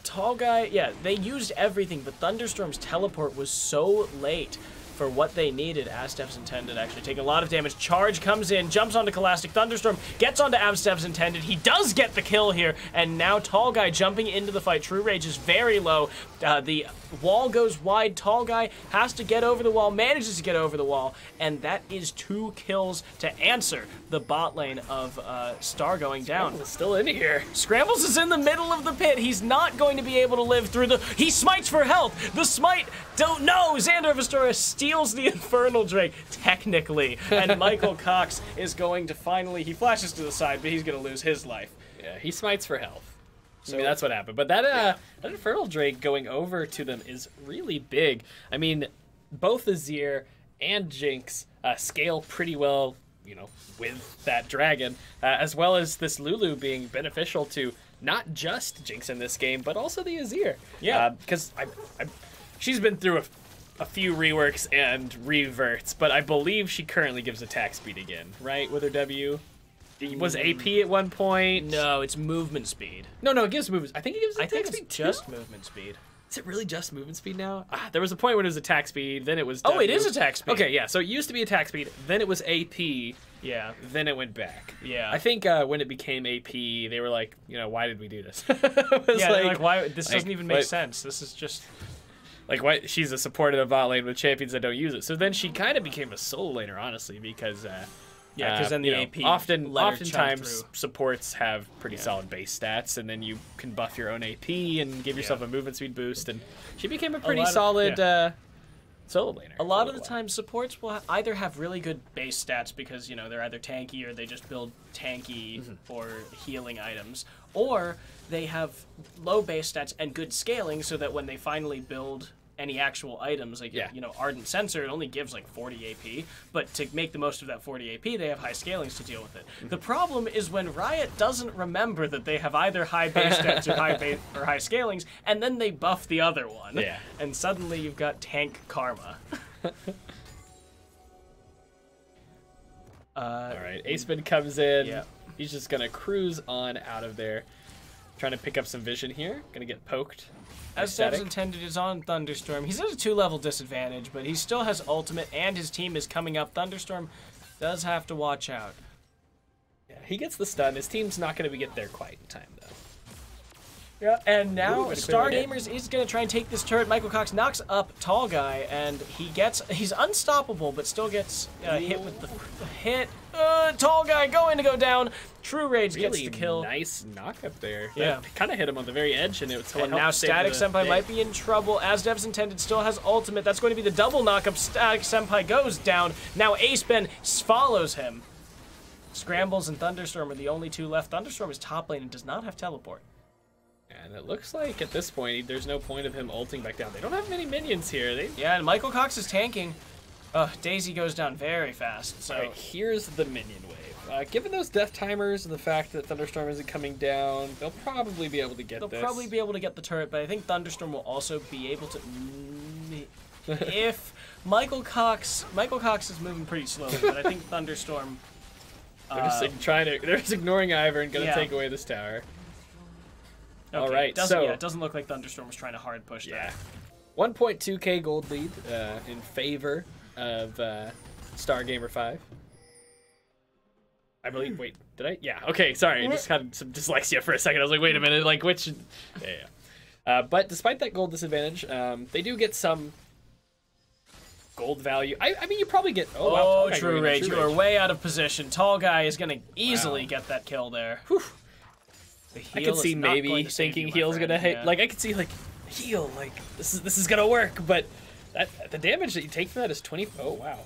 Tall Guy, yeah, they used everything, but Thunderstorm's teleport was so late for what they needed. As Dev's Intended actually taking a lot of damage. Charge comes in, jumps onto Scholastic. Thunderstorm gets onto Dev's Intended. He does get the kill here, and now Tall Guy jumping into the fight. True Rage is very low. The wall goes wide. Tall Guy has to get over the wall, manages to get over the wall, and that is 2 kills to answer the bot lane of Star going down. Scrambles is still in here. Scrambles is in the middle of the pit. He's not going to be able to live through he smites for health. The smite, don't know. Xander of Astoria steals the Infernal Drake, technically. And Michael Cox is going to finally, he flashes to the side, but he's going to lose his life. Yeah, he smites for health. So I mean, that's what happened. But that Infernal Drake going over to them is really big. I mean, both Azir and Jinx scale pretty well, you know, with that dragon, as well as this Lulu being beneficial to not just Jinx in this game, but also the Azir. Yeah. Because she's been through a few reworks and reverts, but I believe she currently gives attack speed again, right, with her W? Was AP at one point? No, it's movement speed. No, it gives movement. I think it gives attack speed. I think it's just movement speed. Is it really just movement speed now? There was a point when it was attack speed, then it was W. Oh, it is attack speed. Okay, yeah, so it used to be attack speed, then it was AP. Yeah. Then it went back. Yeah. I think when it became AP, they were like, you know, why did we do this? Yeah, why? This doesn't even make sense. This is just... Like, why? She's a support in a bot lane with champions that don't use it. So then she kind of became a solo laner, honestly, because... yeah, because then the AP oftentimes supports have pretty solid base stats, and then you can buff your own AP and give yourself a movement speed boost. And she became a pretty solid solo laner. A lot of the time, supports will either have really good base stats because, you know, they're either tanky or they just build tanky or healing items, or they have low base stats and good scaling so that when they finally build any actual items, like, you know, Ardent Sensor, it only gives like 40 AP, but to make the most of that 40 AP, they have high scalings to deal with it. The problem is when Riot doesn't remember that they have either high base stats or high scalings, and then they buff the other one. Yeah. And suddenly you've got tank karma. All right, A-Spin comes in. Yeah. He's just going to cruise on out of there. Trying to pick up some vision here. Going to get poked. As Dev's Intended is on Thunderstorm, he's at a 2-level disadvantage, but he still has ultimate, and his team is coming up. Thunderstorm does have to watch out. Yeah, he gets the stun. His team's not going to get there quite in time, though. Yeah, and now Star Gamers is going to try and take this turret. Michael Cox knocks up Tall Guy, and he's unstoppable, but still gets hit with the hit. Tall Guy going to go down. True Rage gets the kill. Nice knock up there. Yeah. Kind of hit him on the very edge, and it was. And now Static Senpai might be in trouble. As Dev's Intended still has ultimate. That's going to be the double knock up. Static Senpai goes down. Now A-Spin follows him. Scrambles and Thunderstorm are the only 2 left. Thunderstorm is top lane and does not have teleport. And it looks like at this point, there's no point of him ulting back down. They don't have many minions here. Yeah, and Michael Cox is tanking. Daisy goes down very fast. So right, here's the minion wave. Given those death timers and the fact that Thunderstorm isn't coming down, they'll probably be able to get this. They'll probably be able to get the turret, but I think Thunderstorm will also be able to... if Michael Cox is moving pretty slowly, but I think Thunderstorm... They're just ignoring Ivern and gonna take away this tower. Okay, all right, it doesn't look like Thunderstorm was trying to hard push that. 1.2k gold lead in favor of Stargamer 5. I believe. Wait, did I? Yeah. Okay. Sorry, I just had some dyslexia for a second. I was like, wait a minute, like which? Yeah. But despite that gold disadvantage, they do get some gold value. I mean, you probably get. Oh, wow. True Rage, you are way out of position. Tall Guy is gonna easily get that kill there. Whew. I could see maybe thinking heal's gonna hit. Yeah. Like I could see like heal. Like this is gonna work, but the damage that you take from that is 20. Oh wow.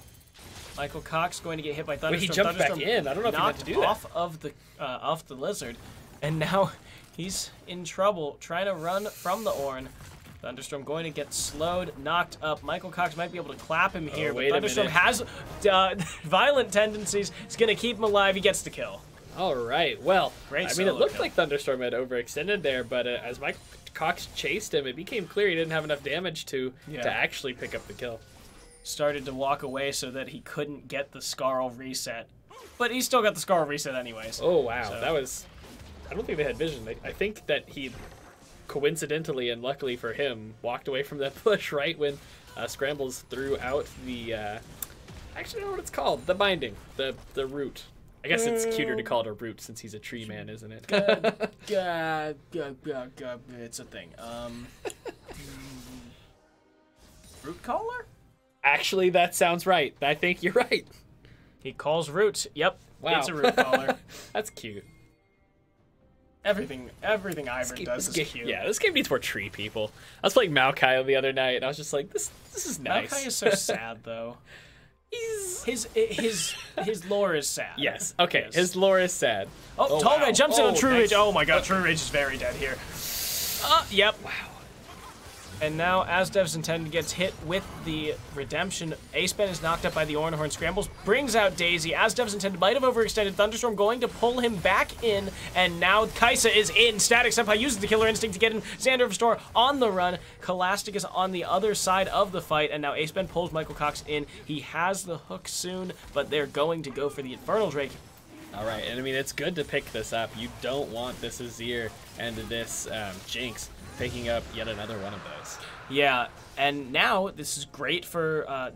Michael Cox going to get hit by Thunderstorm. Wait, he jumped back in. I don't know if he meant to do that. Off the lizard, and now he's in trouble trying to run from the Ornn. Thunderstorm going to get slowed, knocked up. Michael Cox might be able to clap him here, but Thunderstorm has violent tendencies. He's going to keep him alive. He gets the kill. All right. Well, great. I mean, it looked like Thunderstorm had overextended there, but as Michael Cox chased him, it became clear he didn't have enough damage to actually pick up the kill. Started to walk away so that he couldn't get the Scarl reset, but he still got the Scarl reset anyways. Oh wow, so that was. I don't think they had vision. I think that he, coincidentally and luckily for him, walked away from that push right when Scrambles threw out the. Actually, I don't know what it's called. The binding, the root. I guess it's cuter to call it a root since he's a tree man, isn't it? It's a thing. Root caller? Actually, that sounds right. I think you're right. He calls roots. Yep. Wow. It's a root caller. That's cute. Everything Ivern does is cute. Yeah, this game needs more tree people. I was playing Maokai the other night, and I was just like, this is nice. Maokai is so sad, though. His lore is sad. Yes. Okay. Yes. His lore is sad. Oh, Tall Guy jumps in on True Rage. Oh my God, True Rage is very dead here. Yep. Wow. And now, as Devs Intended gets hit with the Redemption, Aceban is knocked up by the Ornhorn. Scrambles, brings out Daisy. As Devs Intended might have overextended, Thunderstorm going to pull him back in, and now Kaisa is in. Static Senpai uses the Killer Instinct to get in. Xander of Store on the run. Scholastic is on the other side of the fight, and now Aceban pulls Michael Cox in. He has the hook soon, but they're going to go for the Infernal Drake. All right, and I mean, it's good to pick this up. You don't want this Azir and this Jinx picking up yet another one of those. Yeah, and now this is great for Zed.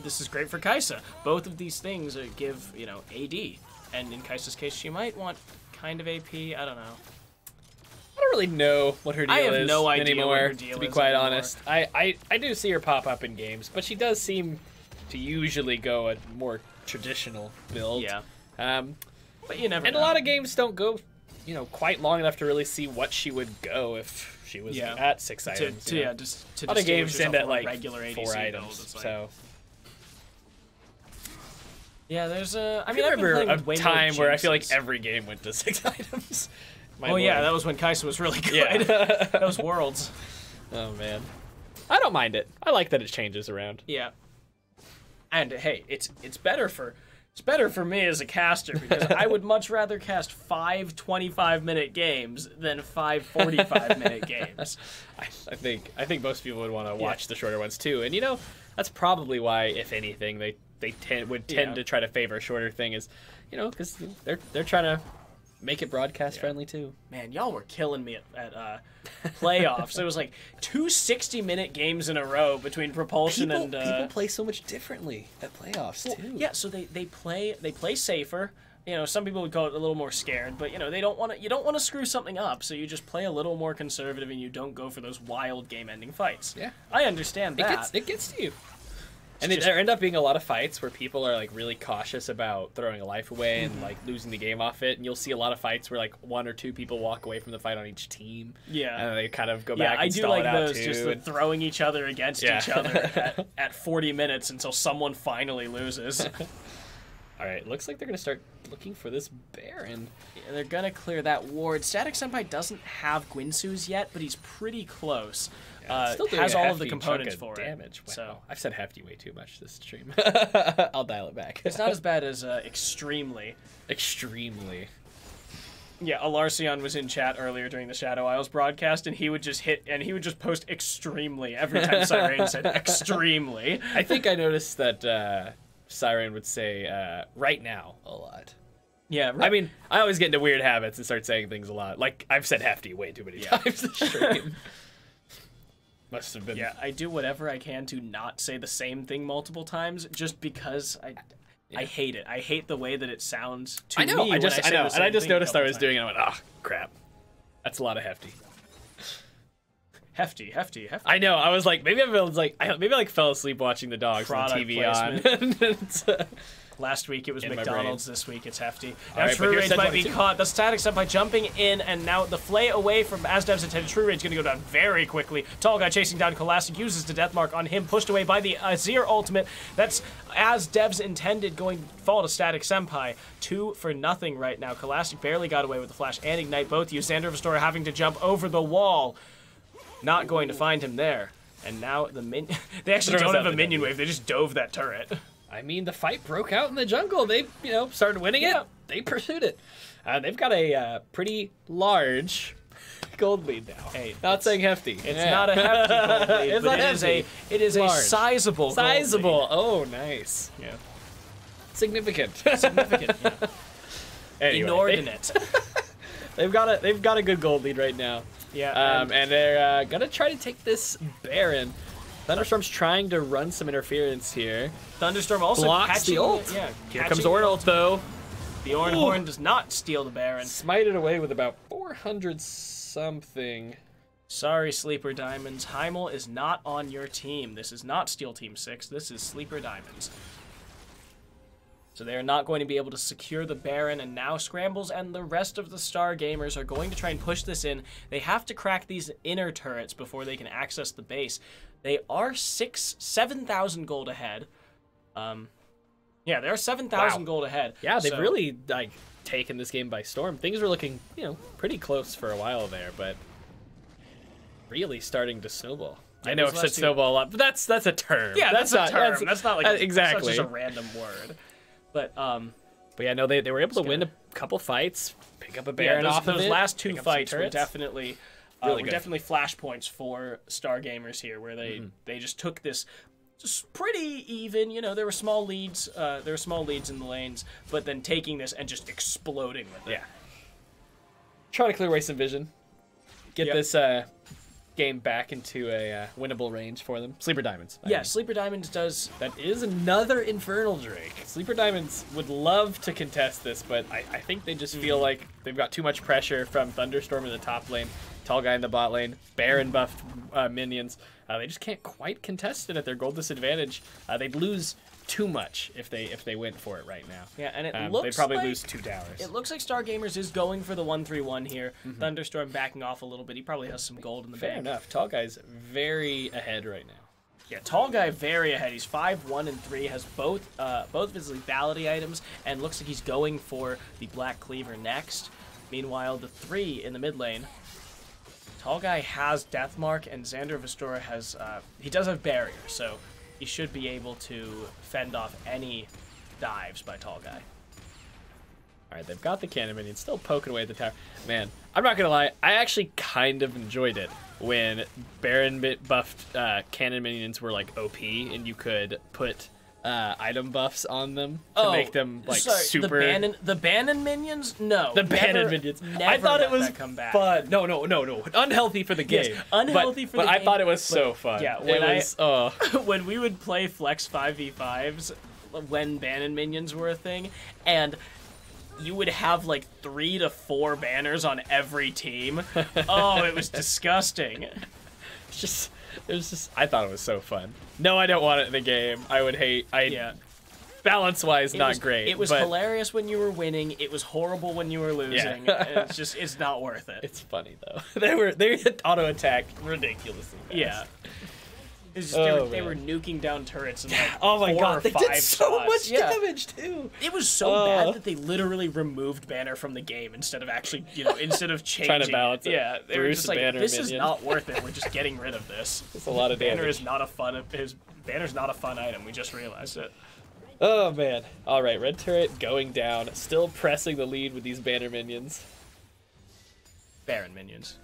This is great for Kaisa. Both of these things give AD, and in Kaisa's case, she might want kind of AP. I don't know. I don't really know what her deal is. I have no idea anymore, what her deal to be is quite anymore. honest. I do see her pop up in games, but she does seem to usually go a more traditional build. Yeah. But you never know. A lot of games don't go quite long enough to really see what she would go if she was at 6 items. To a lot of games end at like regular 4 items. So yeah, there's a. I remember a time where I feel like every game went to 6 items. Yeah, that was when Kaisa was really good. Yeah. Those Worlds. Oh man, I don't mind it. I like that it changes around. Yeah. And hey, it's better for. It's better for me as a caster because I would much rather cast 5 25-minute games than 5 45-minute games. I think most people would want to watch the shorter ones too, and that's probably why, if anything, they would tend to try to favor a shorter thing, is because they're trying to make it broadcast friendly too. Man, y'all were killing me at playoffs. It was like 2 60-minute games in a row between Propulsion and people play so much differently at playoffs too. Yeah, so they play safer. Some people would call it a little more scared, but they don't want to. You don't want to screw something up, so you just play a little more conservative and you don't go for those wild game-ending fights. Yeah, I understand that. It gets to you. And there end up being a lot of fights where people are like really cautious about throwing a life away and like losing the game off it. And you'll see a lot of fights where like 1 or 2 people walk away from the fight on each team. Yeah. And they kind of go back and stall it out too. Yeah, I do like those, just the throwing each other against each other at 40 minutes until someone finally loses. All right, looks like they're going to start looking for this Baron. Yeah, they're going to clear that ward. Static Senpai doesn't have Guinsoo's yet, but he's pretty close. Still has all of the components for damage. It. Wow. So I've said hefty way too much this stream. I'll dial it back. It's not as bad as extremely. Extremely. Yeah, Alarcion was in chat earlier during the Shadow Isles broadcast, and he would just post extremely every time Siren said extremely. I think I noticed that Siren would say right now a lot. Yeah, right. I mean, I always get into weird habits and start saying things a lot. Like, I've said hefty way too many times this stream. Must have been. Yeah, I do whatever I can to not say the same thing multiple times, just because I hate it. I hate the way that it sounds to me. I know. And I just noticed I was doing it, and I went, oh, crap. That's a lot of hefty. Hefty. I know. I was like, maybe I fell asleep watching the dogs on TV on. Last week it was McDonald's. This week it's Hefty. Now Right, True Rage might be caught. The Static Senpai jumping in, and now the flay away from Asdev's intended. True Rage going to go down very quickly. Tall Guy chasing down Kolastic, uses the death mark on him, pushed away by the Azir ultimate. That's Asdev's intended going to fall to Static Senpai. 2-0 right now. Kolastic barely got away with the flash and ignite. Both use Xander of Astora having to jump over the wall. Not going to find him there. And now the minion. They actually don't have a minion wave. They just dove that turret. I mean, the fight broke out in the jungle. They, started winning it. They pursued it. They've got a pretty large gold lead now. Hey, not saying hefty. It's not a hefty gold lead, it's but not it is a sizable gold lead. Sizable. Oh, nice. Yeah. Significant. Significant. Yeah. Anyway, inordinate. They've got a good gold lead right now. Yeah. And they're gonna try to take this Baron. Thunderstorm's trying to run some interference here. Thunderstorm also blocks the ult. Yeah, here comes Ornn ult though. The Ornn Horn does not steal the Baron. Smite it away with about 400 something. Sorry, Sleeper Diamonds. Heimel is not on your team. This is not Steel Team 6. This is Sleeper Diamonds. So they are not going to be able to secure the Baron, and now Scrambles and the rest of the Star Gamers are going to try and push this in. They have to crack these inner turrets before they can access the base. They are 7,000 gold ahead. Yeah, they're 7,000 gold ahead. Yeah, they've really taken this game by storm. Things were looking, pretty close for a while there, but really starting to snowball. I know I've said snowball a lot, but that's a term. Yeah, that's a term. That's not like exactly. That's just a random word. But yeah, no, they were able to win a couple fights, pick up a Baron off of it. Those last two fights were definitely really definitely flashpoints for Star Gamers here, where they just took this just pretty even. There were small leads. There were small leads in the lanes, but then taking this and just exploding with it. Yeah. Try to clear away some vision. Get this game back into a winnable range for them. Sleeper Diamonds. I mean. Sleeper Diamonds does. That is another Infernal Drake. Sleeper Diamonds would love to contest this, but I think they just feel like they've got too much pressure from Thunderstorm in the top lane, Tall Guy in the bot lane, Baron buffed minions. They just can't quite contest it at their gold disadvantage. They'd lose too much if they went for it right now. Yeah, and it looks they'd probably like, lose 2 towers. It looks like Star Gamers is going for the 1-3-1 here. Thunderstorm backing off a little bit. He probably has some gold in the bank. Fair enough. Tall Guy's very ahead right now. Yeah, Tall Guy very ahead. He's 5-1 and 3. Has both of his lethality items, and looks like he's going for the Black Cleaver next. Meanwhile, the 3 in the mid lane. Tall Guy has Deathmark, and Xander of Astora has he does have Barrier, so he should be able to fend off any dives by Tall Guy. All right, they've got the cannon minions still poking away at the tower. Man, I'm not gonna lie, I actually kind of enjoyed it when Baron buffed cannon minions were like OP, and you could put item buffs on them to make them super. The Bannon minions? No. The Bannon minions. I thought it was fun. No. Unhealthy for the game. Yes, unhealthy for the game. But I thought it was so fun. Yeah, when we would play Flex 5v5s when Bannon minions were a thing, and you would have like 3 to 4 banners on every team. Oh, it was disgusting. I thought it was so fun. No, I don't want it in the game. I would hate. Balance-wise, not great. It was hilarious when you were winning. It was horrible when you were losing. Yeah. It's not worth it. It's funny though. They auto attacked ridiculously fast. Yeah. It's just, they were nuking down turrets in like oh my 4 god, or 5 they did so spots. much damage too. It was so bad that they literally removed Banner from the game instead of actually, instead of changing. Trying to balance it. Yeah, they were just like, this is not worth it. We're just getting rid of this. It's a lot of damage. Banner is not a fun. Banner's not a fun item. We just realized it. Oh man. All right, red turret going down. Still pressing the lead with these Banner minions. Baron minions.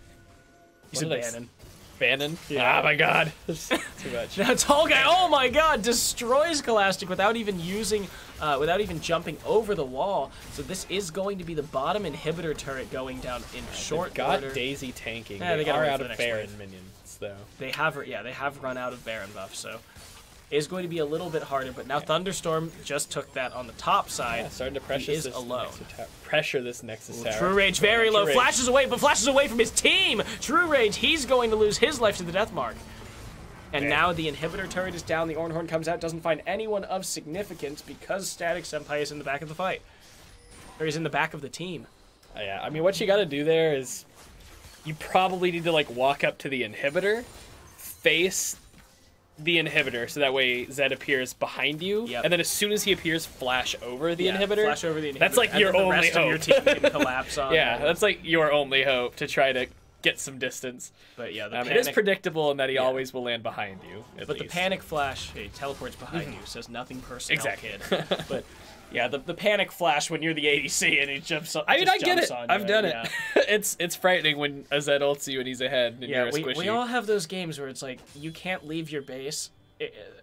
He's a Bannon. Bannon? Yeah. Oh my god. Too much. Now Tall Guy, oh my god, destroys Scholastic without even jumping over the wall. So this is going to be the bottom inhibitor turret going down in short order. Daisy tanking. Yeah, they are out of Baron minions though. They have run out of Baron buff, so it is going to be a little bit harder, but now Thunderstorm just took that on the top side. Yeah, starting to pressure this Nexus tower. True Rage very low. Flashes away from his team. True Rage, he's going to lose his life to the death mark. And now the inhibitor turret is down. The Ornhorn comes out, doesn't find anyone of significance because Static Senpai is in the back of the fight. Or he's in the back of the team. Yeah, I mean, what you got to do there is you probably need to, like, walk up to the inhibitor, face the inhibitor, so that way Zed appears behind you, and then as soon as he appears, flash over the inhibitor. Flash over the inhibitor. That's like your only hope. Your team can collapse on. That's like your only hope to try to get some distance. But yeah, it is predictable in that he always will land behind you. But least. The panic flash, he teleports behind you, says nothing personal, exactly. Kid. But yeah, the panic flash when you're the ADC and he jumps on. I mean, I get it. I've done it. Yeah. It's frightening when a Zed ults you and he's ahead and you're a squishy. We all have those games where it's like you can't leave your base.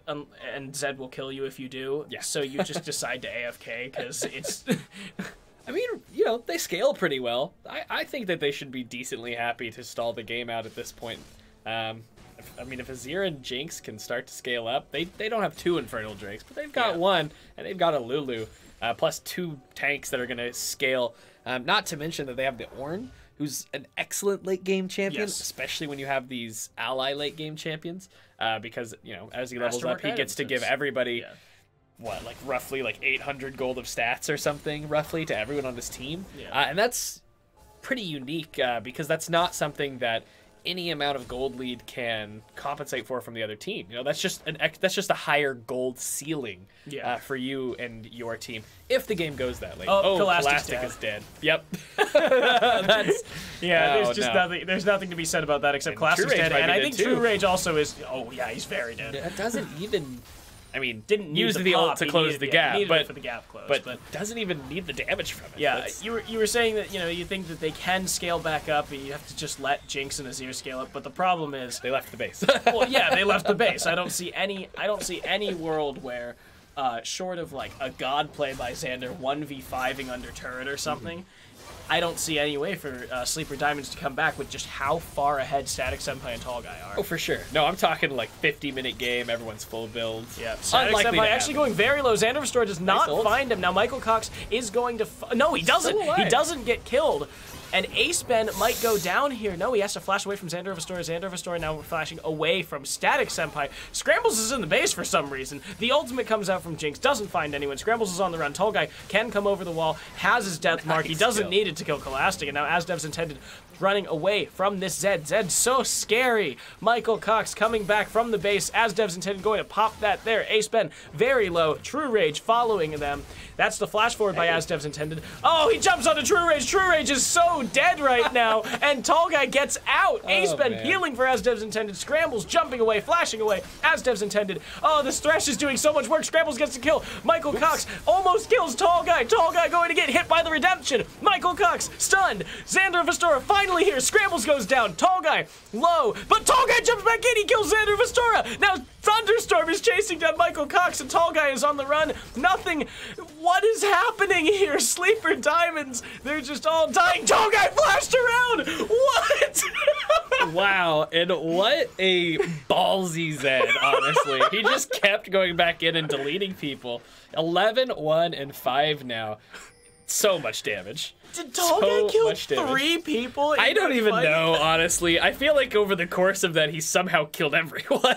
And Zed will kill you if you do. Yeah. So you just decide to AFK because it's. I mean, you know, they scale pretty well. I think that they should be decently happy to stall the game out at this point. I mean, if Azir and Jinx can start to scale up, they don't have 2 Infernal Drakes, but they've got 1, and they've got a Lulu, plus 2 tanks that are going to scale. Not to mention that they have the Ornn, who's an excellent late game champion, especially when you have these ally late game champions. Because, you know, as he levels up, he gets to give everybody, like roughly like 800 gold of stats or something, roughly, to everyone on his team. And that's pretty unique because that's not something that any amount of gold lead can compensate for from the other team. You know, that's just a higher gold ceiling for you and your team if the game goes that late. Scholastic is dead. Yep. That's there's nothing to be said about that except Scholastic's dead, and I think True Rage also is. Oh yeah, he's very dead. That doesn't even. I mean, didn't use the ult to close the gap, but for the gap close, but doesn't even need the damage from it. Yeah, you were saying that you think that they can scale back up, and you have to just let Jinx and Azir scale up. But the problem is they left the base. Well, yeah, they left the base. I don't see any world where, short of like a god play by Xander 1v5ing under turret or something. I don't see any way for Sleeper Diamonds to come back with just how far ahead Static Senpai and Tall Guy are. Oh, for sure. No, I'm talking like 50-minute game, everyone's full builds. Yeah, Static Senpai actually going very low. Xander Restore does not find him. Now Michael Cox is going to... No, he doesn't. He doesn't get killed. And Ace Ben might go down here. No, he has to flash away from Xander Restore. Xander Restore now flashing away from Static Senpai. Scrambles is in the base for some reason. The ultimate comes out from Jinx, doesn't find anyone. Scrambles is on the run. Tall Guy can come over the wall, has his death mark. He doesn't need it to kill Scholastic. And now Asdev's intended running away from this Zed. Zed's so scary. Michael Cox coming back from the base. Asdev's intended going to pop that there. Ace Ben very low. True Rage following them. That's the flash forward by Asdev's intended. Oh, he jumps onto True Rage. True Rage is so dead right now. And Tall Guy gets out. Ace Ben healing for Asdev's intended. Scrambles jumping away, flashing away. Asdev's intended. Oh, this Thresh is doing so much work. Scrambles gets the kill. Michael Cox almost kills Tall Guy. Tall Guy going to get hit by the redemption. Michael Cox stunned. Xander Vestora finally here. Scrambles goes down. Tall Guy low. But Tall Guy jumps back in. He kills Xander Vestora. Now Thunderstorm is chasing down Michael Cox and Tall Guy is on the run. Nothing. What is happening here? Sleeper Diamonds. They're just all dying. Tall Guy flashed around. What? Wow. And what a ballsy Zed, honestly. He just kept going back in and deleting people. 11, 1, and 5 now. So much damage. Did Tall Guy kill 3 people? I don't even know, honestly. I feel like over the course of that, he somehow killed everyone.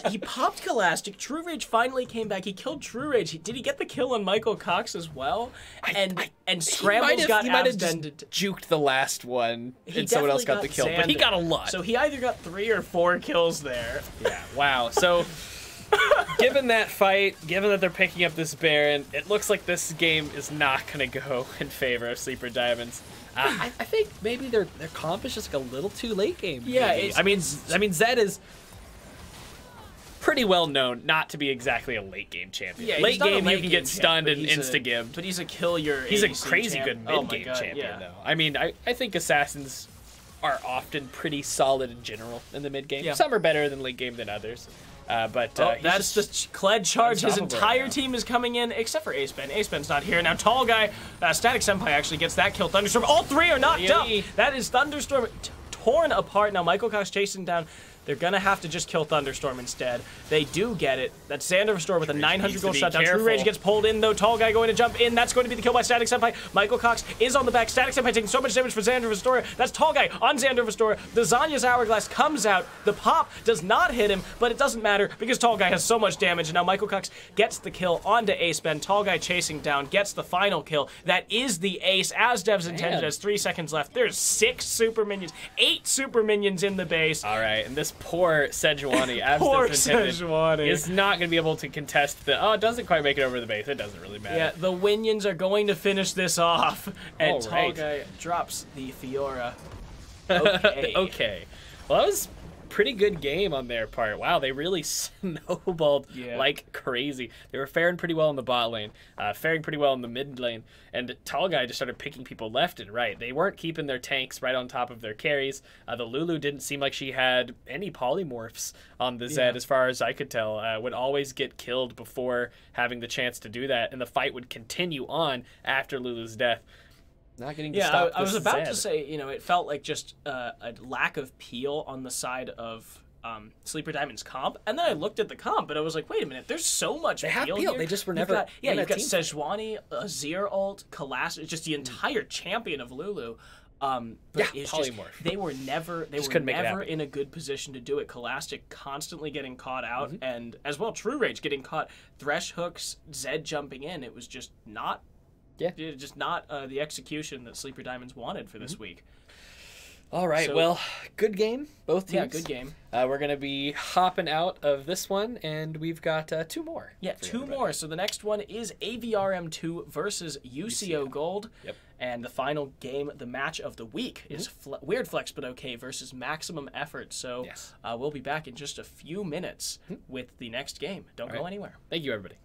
He popped Scholastic. True Rage finally came back. He killed True Rage. Did he get the kill on Michael Cox as well? And Scrambles got He might have just juked the last one, and someone else got the kill. But he got a lot. So he either got 3 or 4 kills there. Yeah, wow. So... given that fight, given that they're picking up this Baron, it looks like this game is not going to go in favor of Sleeper Diamonds. I think maybe their comp is just like a little too late game. Yeah, I mean, Zed is pretty well known not to be exactly a late game champion. Yeah, late game you can get stunned and insta-gibbed. But he's a kill your He's a crazy good mid-game champion, though. I mean, I think Assassins are often pretty solid in general in the mid-game. Yeah. Some are better than late game than others. But that's the Kled charge. His entire team is coming in, except for Ace Ben. Ace Ben's not here. Now Tall Guy, Static Senpai actually gets that kill. Thunderstorm, all 3 are knocked up. That is Thunderstorm torn apart. Now Michael Cox chasing down They're going to have to just kill Thunderstorm instead. They do get it. That's Xander Restore with a 900 gold shutdown. True Rage gets pulled in, though. Tall Guy going to jump in. That's going to be the kill by Static Senpai. Michael Cox is on the back. Static Senpai taking so much damage for Xander Restore. That's Tall Guy on Xander Restore. The Zanya's Hourglass comes out. The pop does not hit him, but it doesn't matter because Tall Guy has so much damage. And now Michael Cox gets the kill onto Ace Ben. Tall Guy chasing down, gets the final kill. That is the ace, as devs intended. As 3 seconds left. There's 6 super minions, 8 super minions in the base. All right, and this poor Sejuani, is not going to be able to contest the... Oh, it doesn't quite make it over the base. It doesn't really matter. Yeah, the Winions are going to finish this off. And Tall Guy drops the Fiora. Okay. Okay. Well, that was pretty good game on their part. Wow, they really snowballed like crazy. They were faring pretty well in the bot lane, faring pretty well in the mid lane, and Tall Guy just started picking people left and right. They weren't keeping their tanks right on top of their carries. The Lulu didn't seem like she had any polymorphs on the Zed, as far as I could tell. Would always get killed before having the chance to do that, and the fight would continue on after Lulu's death. Not getting to stop I was about to say, you know, it felt like just a lack of peel on the side of Sleeper Diamond's comp, and then I looked at the comp, and I was like, wait a minute, there's so much peel here. They just were never... You've got Sejuani, Azir ult, Kalas, just the entire champion of Lulu. But it's polymorph. Just, they were never in a good position to do it. Kalastic constantly getting caught out, and as well True Rage getting caught. Thresh hooks, Zed jumping in. It was just not... just not the execution that Sleeper Diamonds wanted for this week. All right, well, good game, both teams. Yeah, good game. We're going to be hopping out of this one, and we've got 2 more. Yeah, 2 more. So the next one is AVRM2 versus UCO Gold. Yep. And the final game, the match of the week, is Weird Flex But Okay versus Maximum Effort. So we'll be back in just a few minutes with the next game. Don't go anywhere. Thank you, everybody.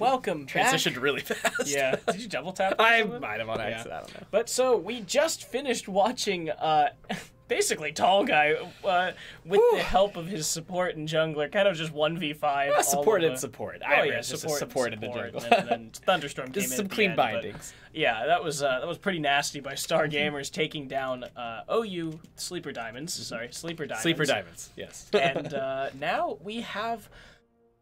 welcome back. Transitioned really fast. Yeah. Did you double tap? I might have on accident. I don't know. But so we just finished watching basically Tall Guy with the help of his support and jungler, kind of just 1v5. Support and support. Support in the jungle. And then Thunderstorm came in. Just some at the clean end, bindings. Yeah, that was pretty nasty by Star Gamers taking down OU Sleeper Diamonds. Sorry, Sleeper Diamonds. Sleeper Diamonds, yes. And now we have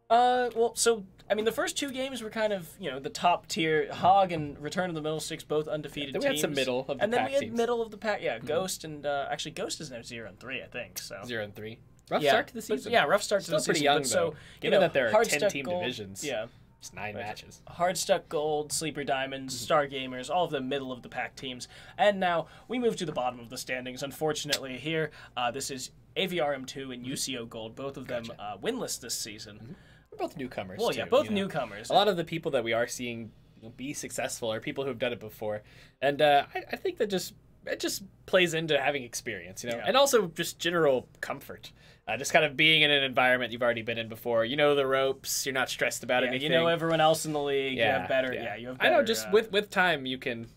the first two games were kind of, the top tier. Hog and Return of the Middle Six, both undefeated teams. Then we had some middle of the pack And then we had teams. middle of the pack, Ghost and, actually Ghost is now 0-3, I think, so. 0-3. Rough start to the season. Rough start to the season. Still pretty young, though. So, given that there are 10 team Gold, divisions. Yeah. It's 9 matches. Hardstuck Gold, Sleeper Diamonds, Star Gamers, all of the middle of the pack teams. And now we move to the bottom of the standings. Unfortunately, here, this is AVRM2 and UCO Gold, both of them winless this season. We're both newcomers. Well, too, both newcomers. A lot of the people that we are seeing be successful are people who have done it before, and I think that it just plays into having experience, and also just general comfort. Just kind of being in an environment you've already been in before. You know the ropes. You're not stressed about anything. You know everyone else in the league. You have better. You have better. I know. Just with time, you can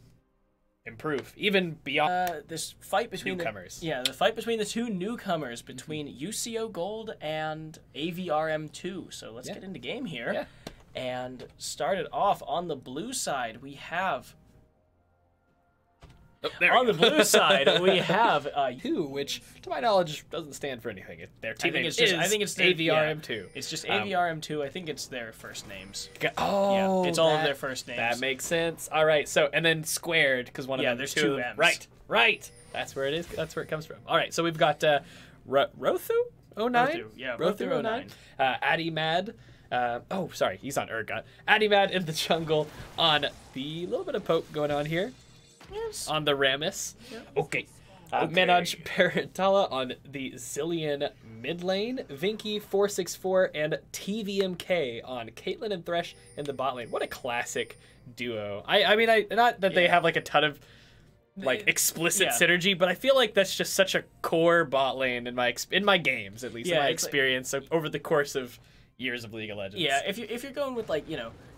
improve even beyond this fight between newcomers. The fight between the two newcomers between UCO Gold and AVRM2. So let's get into game here. Yeah. And start it off on the blue side. We have. On the blue side, we have U, which to my knowledge doesn't stand for anything. Their team name is I think it's their, AVRM2. It's just AVRM2. I think it's their first names. Oh, it's all of their first names. That makes sense. All right, so and then squared because one of them. There's two M's. Right. That's where it is. That's where it comes from. All right, so we've got Rothu 09. Rothu 09. Addy Mad. Sorry, he's on Urgot. Addy Mad in the jungle on the little bit of poke going on here. Yes. On the Rammus. Yeah. Okay. Manoj Parentala on the Zillion mid lane. Vinky 464 and TVMK on Caitlyn and Thresh in the bot lane. What a classic duo. I mean, not that they have like a ton of like explicit synergy, but I feel like that's just such a core bot lane in my games, at least in my experience over the course of years of League of Legends. Yeah, if you're going with like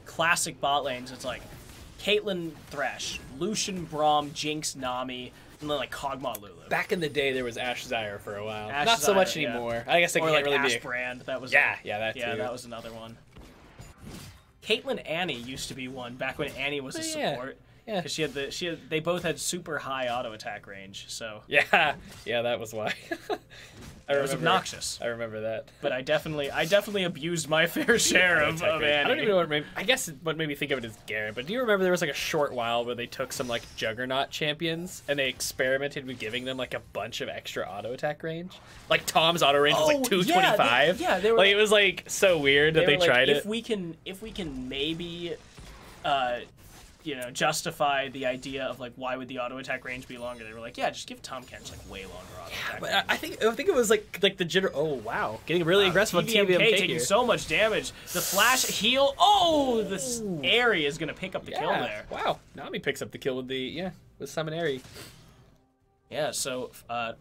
classic bot lanes, it's like Caitlyn, Thresh, Lucian, Braum, Jinx, Nami, and then like Kog'Maw, Lulu. Back in the day, there was Ashe Zyre for a while. Not so much anymore. I guess it can't really be. Brand. That was that too. That was another one. Caitlyn Annie used to be one back when Annie was a support. Yeah. Because they both had super high auto attack range. So yeah, that was why. It was obnoxious. I remember that. But I definitely abused my fair share of Annie. I don't even know what made. I guess what made me think of it is Garrett. But do you remember there was like a short while where they took some like Juggernaut champions and they experimented with giving them like a bunch of extra auto attack range? Like Tom's auto range was like 225. They were like it was like so weird that they tried it. If we can maybe justify the idea of like why would the auto attack range be longer? They were like, just give Tom Kench like way longer auto attack. But I think it was like the general. Oh wow, getting really aggressive on TVMK taking here. So much damage. The flash heal. Oh, this Airy is gonna pick up the kill there. Wow, Nami picks up the kill with Summon Airy. Yeah, so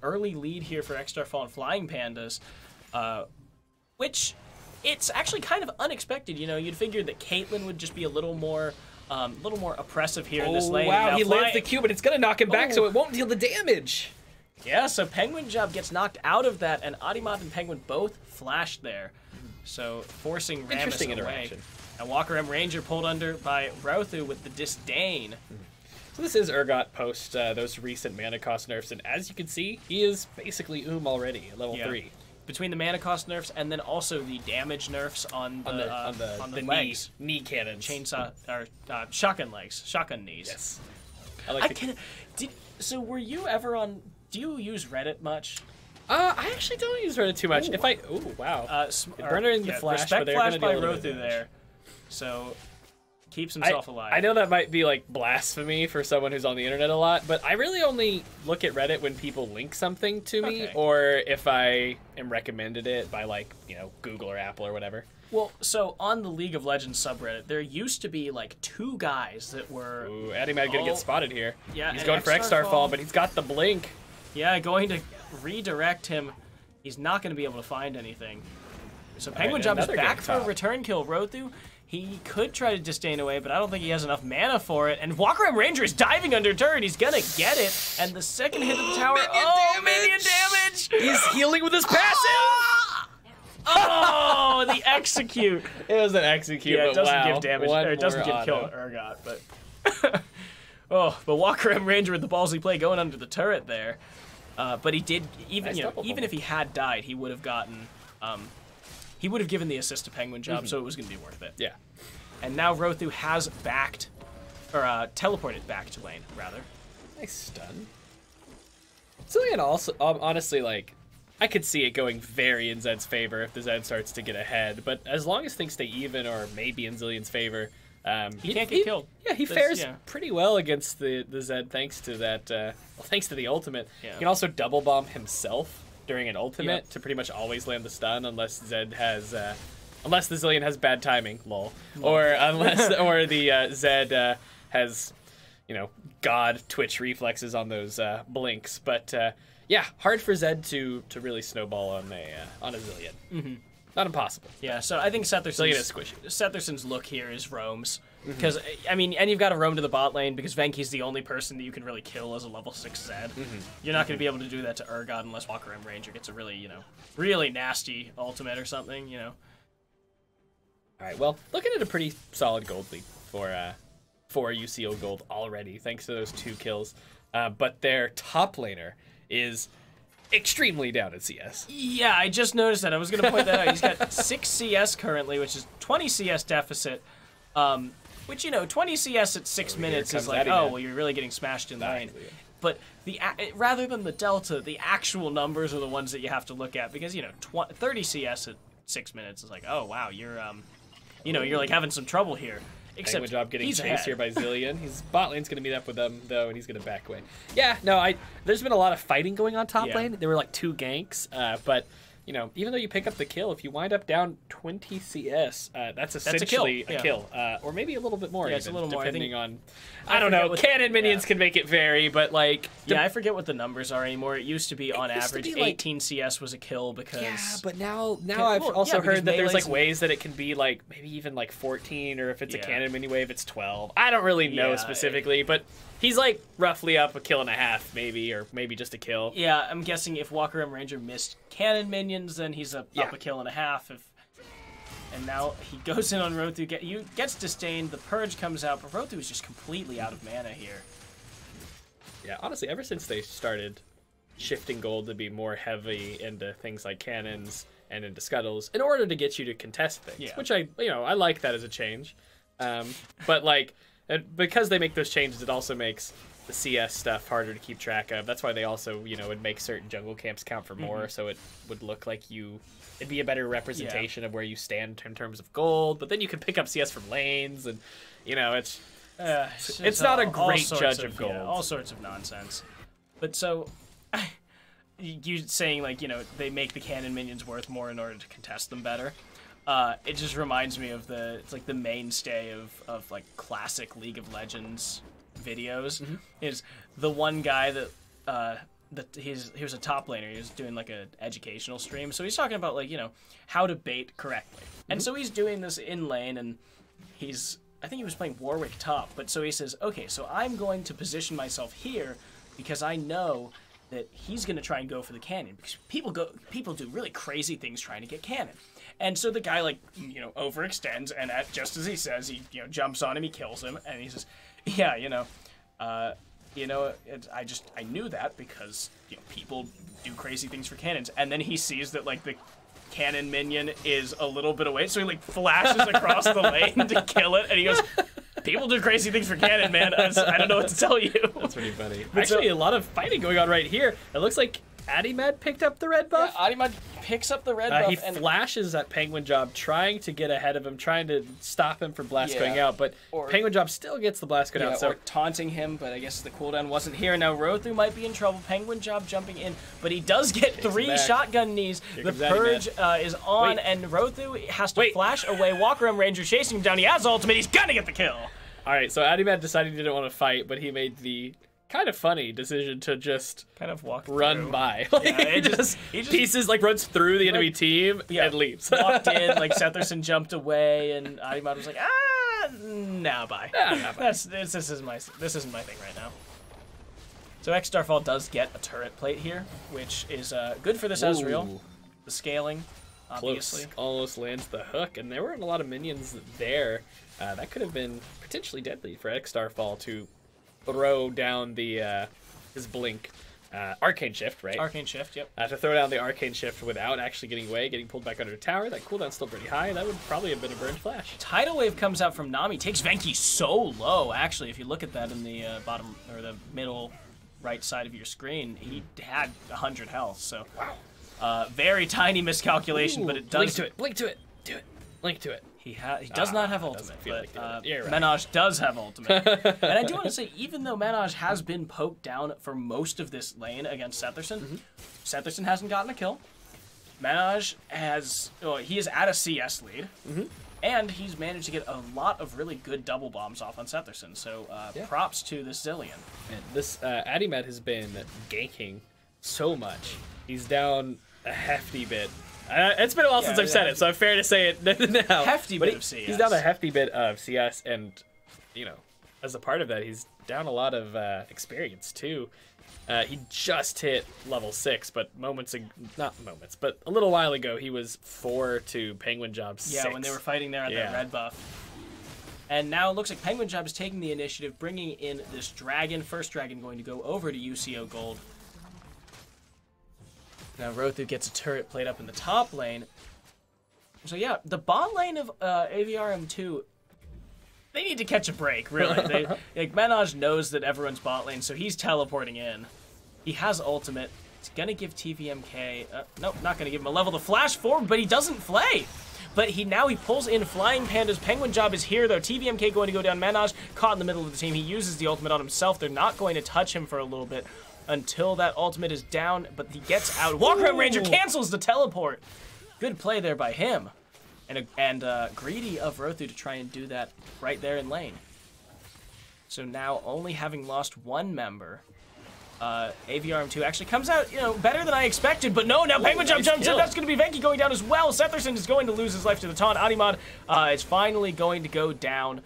early lead here for X-Star Fall and Flying Pandas, which it's actually kind of unexpected. You'd figure that Caitlyn would just be a little more oppressive here in this lane. Wow, he lands the Q, but it's going to knock him back, so it won't deal the damage. Yeah, so Penguin Job gets knocked out of that, and Adimat and Penguin both flashed there. So forcing Rammus away. And Walker M. Ranger pulled under by Rothu with the disdain. So this is Urgot post those recent mana cost nerfs, and as you can see, he is basically already at level 3. Between the mana cost nerfs and then also the damage nerfs on the legs, knee cannons, chainsaw or shotgun legs, shotgun knees. Yes, So were you ever on? Do you use Reddit much? I actually don't use Reddit too much. Burning the flash, respect but flash by Rothu there. So keeps himself alive. I know that might be like blasphemy for someone who's on the internet a lot, but I really only look at Reddit when people link something to me, or if I am recommended it by like Google or Apple or whatever. Well, so on the League of Legends subreddit, there used to be like 2 guys that were. Ooh, Addy Mad gonna get spotted here. Yeah, he's going for X-Star Fall, but he's got the blink. Yeah, going to redirect him. He's not going to be able to find anything. So Penguin Job is back for a return kill. Rothu, He could try to disdain away, but I don't think he has enough mana for it. And Walker M. Ranger is diving under turret. He's gonna get it. And the second hit of the tower. Minion damage! He's healing with his passive! Oh, the execute. It was an execute, yeah, it doesn't wow. give damage. Or it doesn't give kill to Urgot, but... but Walker M. Ranger with the ballsy play going under the turret there. But he did, even if he had died, he would have gotten... he would have given the assist to Penguin Job, so it was going to be worth it. Yeah. And now Rothu has backed, or teleported back to lane, rather. Nice stun. Zillion also, honestly, like, I could see it going very in Zed's favor if the Zed starts to get ahead, but as long as things stay even or maybe in Zillion's favor, he can't get killed. Yeah, he fares pretty well against the Zed thanks to that, thanks to the ultimate. Yeah. He can also double bomb himself during an ultimate to pretty much always land the stun unless Zed has, unless the Zillion has bad timing, lol. Or unless, or the Zed has, you know, god Twitch reflexes on those blinks. But yeah, hard for Zed to really snowball on a Zillion. Mm-hmm. Not impossible. Yeah, so I think Setherson's look here is roams. Because, I mean, and you've got to roam to the bot lane because Venki's the only person that you can really kill as a level 6 Zed. You're not going to be able to do that to Urgot unless Walker M. Ranger gets a really, you know, really nasty ultimate or something, you know. All right, well, looking at a pretty solid gold lead for UCO Gold already, thanks to those 2 kills. But their top laner is extremely down at CS. Yeah, I just noticed that. I was going to point that out. He's got 6 CS currently, which is 20 CS deficit. Which, you know, 20 CS at 6 minutes is like, oh, well, you're really getting smashed in lane. But rather than the delta, the actual numbers are the ones that you have to look at because, you know, 30 CS at 6 minutes is like, oh, wow, you're, you know, you're like having some trouble here. Except job getting chased here by Zillion. His bot lane's gonna meet up with them though, and he's gonna back away. Yeah, no, there's been a lot of fighting going on top lane. There were like 2 ganks, but you know, even though you pick up the kill, if you wind up down 20 CS, that's essentially a kill. Or maybe a little bit more. Yeah, it's a little more. Depending on, I don't know. Cannon minions can make it vary, but like, I forget what the numbers are anymore. It used to be on average 18 CS was a kill because. Yeah, but now I've also heard that there's like ways that it can be like maybe even like 14, or if it's a cannon mini wave, it's 12. I don't really know specifically, but. He's like roughly up a kill and a half, maybe, or maybe just a kill. Yeah, I'm guessing if Walker M. Ranger missed cannon minions, then he's up a kill and a half. And now he goes in on Rothu, gets disdained, the Purge comes out, but Rothu is just completely out of mana here. Yeah, honestly, ever since they started shifting gold to be more heavy into things like cannons and into scuttles, in order to get you to contest things, which I like that as a change. But like... And because they make those changes, it also makes the CS stuff harder to keep track of. That's why they also, you know, would make certain jungle camps count for more, so it would look like it'd be a better representation of where you stand in terms of gold. But then you can pick up CS from lanes, and you know, it's not a great judge of gold. Yeah, all sorts of nonsense. But so, you saying like, you know, they make the cannon minions worth more in order to contest them better. It just reminds me of it's like the mainstay of like classic League of Legends videos is the one guy that he was a top laner. He was doing like a educational stream, so he's talking about like, you know, how to bait correctly. And so he's doing this in lane, and I think he was playing Warwick top, but so he says, okay, so I'm going to position myself here because I know that he's going to try and go for the cannon because people do really crazy things trying to get cannon. And so the guy, like, you know, overextends, and just as he says, he, you know, jumps on him, he kills him, and he says, yeah, I knew that because, you know, people do crazy things for cannons. And then he sees that, like, the cannon minion is a little bit away, so he, like, flashes across the lane to kill it, and he goes, people do crazy things for cannon, man. I don't know what to tell you. That's pretty funny. Actually, a lot of fighting going on right here. It looks like Adimed picked up the red buff. Yeah, Adimed picks up the red buff. He flashes at Penguin Job, trying to get ahead of him, trying to stop him from blast going out, but Penguin Job still gets the blast going out. So. Or taunting him, but I guess the cooldown wasn't here. Now Rothu might be in trouble. Penguin Job jumping in, but he does get 3 shotgun knees. The Purge is on, and Rothu has to flash away. Walker M. Ranger chasing him down. He has ultimate. He's gonna get the kill. All right, so Adimed decided he didn't want to fight, but he made the kind of funny decision to just kind of run through. by. Like, Yeah, he just pieces like runs through the enemy team and leaves. Walked in, like Setherson jumped away, and Adimad was like, nah, bye. This isn't my thing right now. So X-Starfall does get a turret plate here, which is good for this Ezreal. The scaling, obviously. Close. Almost lands the hook, and there weren't a lot of minions there. That could have been potentially deadly for X-Starfall to throw down the his blink. Arcane Shift, right? Arcane Shift, yep. To throw down the Arcane Shift without actually getting away, getting pulled back under a tower. That cooldown's still pretty high. That would probably have been a burned flash. Tidal Wave comes out from Nami, takes Venki so low, actually. If you look at that in the bottom, or the middle right side of your screen, he had 100 health, so... Wow. Very tiny miscalculation, but it does... Blink to it. Do it. Link to it. He does not have ultimate, but right. Menage does have ultimate. And I do want to say, even though Menage has been poked down for most of this lane against Setherson, Setherson hasn't gotten a kill. Menage has... he is at a CS lead. And he's managed to get a lot of really good double bombs off on Setherson, so props to this Zillion. And this Adimad has been ganking so much. He's down a hefty bit. It's been a while since I've said it, so I'm fair to say it now. Hefty bit of CS. He's down a hefty bit of CS, and, you know, as a part of that, he's down a lot of experience, too. He just hit level 6, but but a little while ago, he was 4 to Penguin Job 6. Yeah, when they were fighting there at that red buff. And now it looks like Penguin Job is taking the initiative, bringing in this dragon. First dragon going to go over to UCO Gold. Now Rothu gets a turret played up in the top lane. So yeah, the bot lane of AVRM2, they need to catch a break, really. Menage knows that everyone's bot lane, so he's teleporting in. He has ultimate. He's going to give TVMK... nope, not going to give him a level to flash forward, but he doesn't flay. But he pulls in Flying Pandas. Penguin Job is here, though. TVMK going to go down. Menage caught in the middle of the team. He uses the ultimate on himself. They're not going to touch him for a little bit until that ultimate is down, but he gets out. Walker Ranger cancels the teleport. Good play there by him. And greedy of Rothu to try and do that right there in lane. So now, only having lost one member, AVRM2 actually comes out, better than I expected, but no, now Penguin Jump jumps in. That's going to be Venki going down as well. Setherson is going to lose his life to the taunt. Adimad is finally going to go down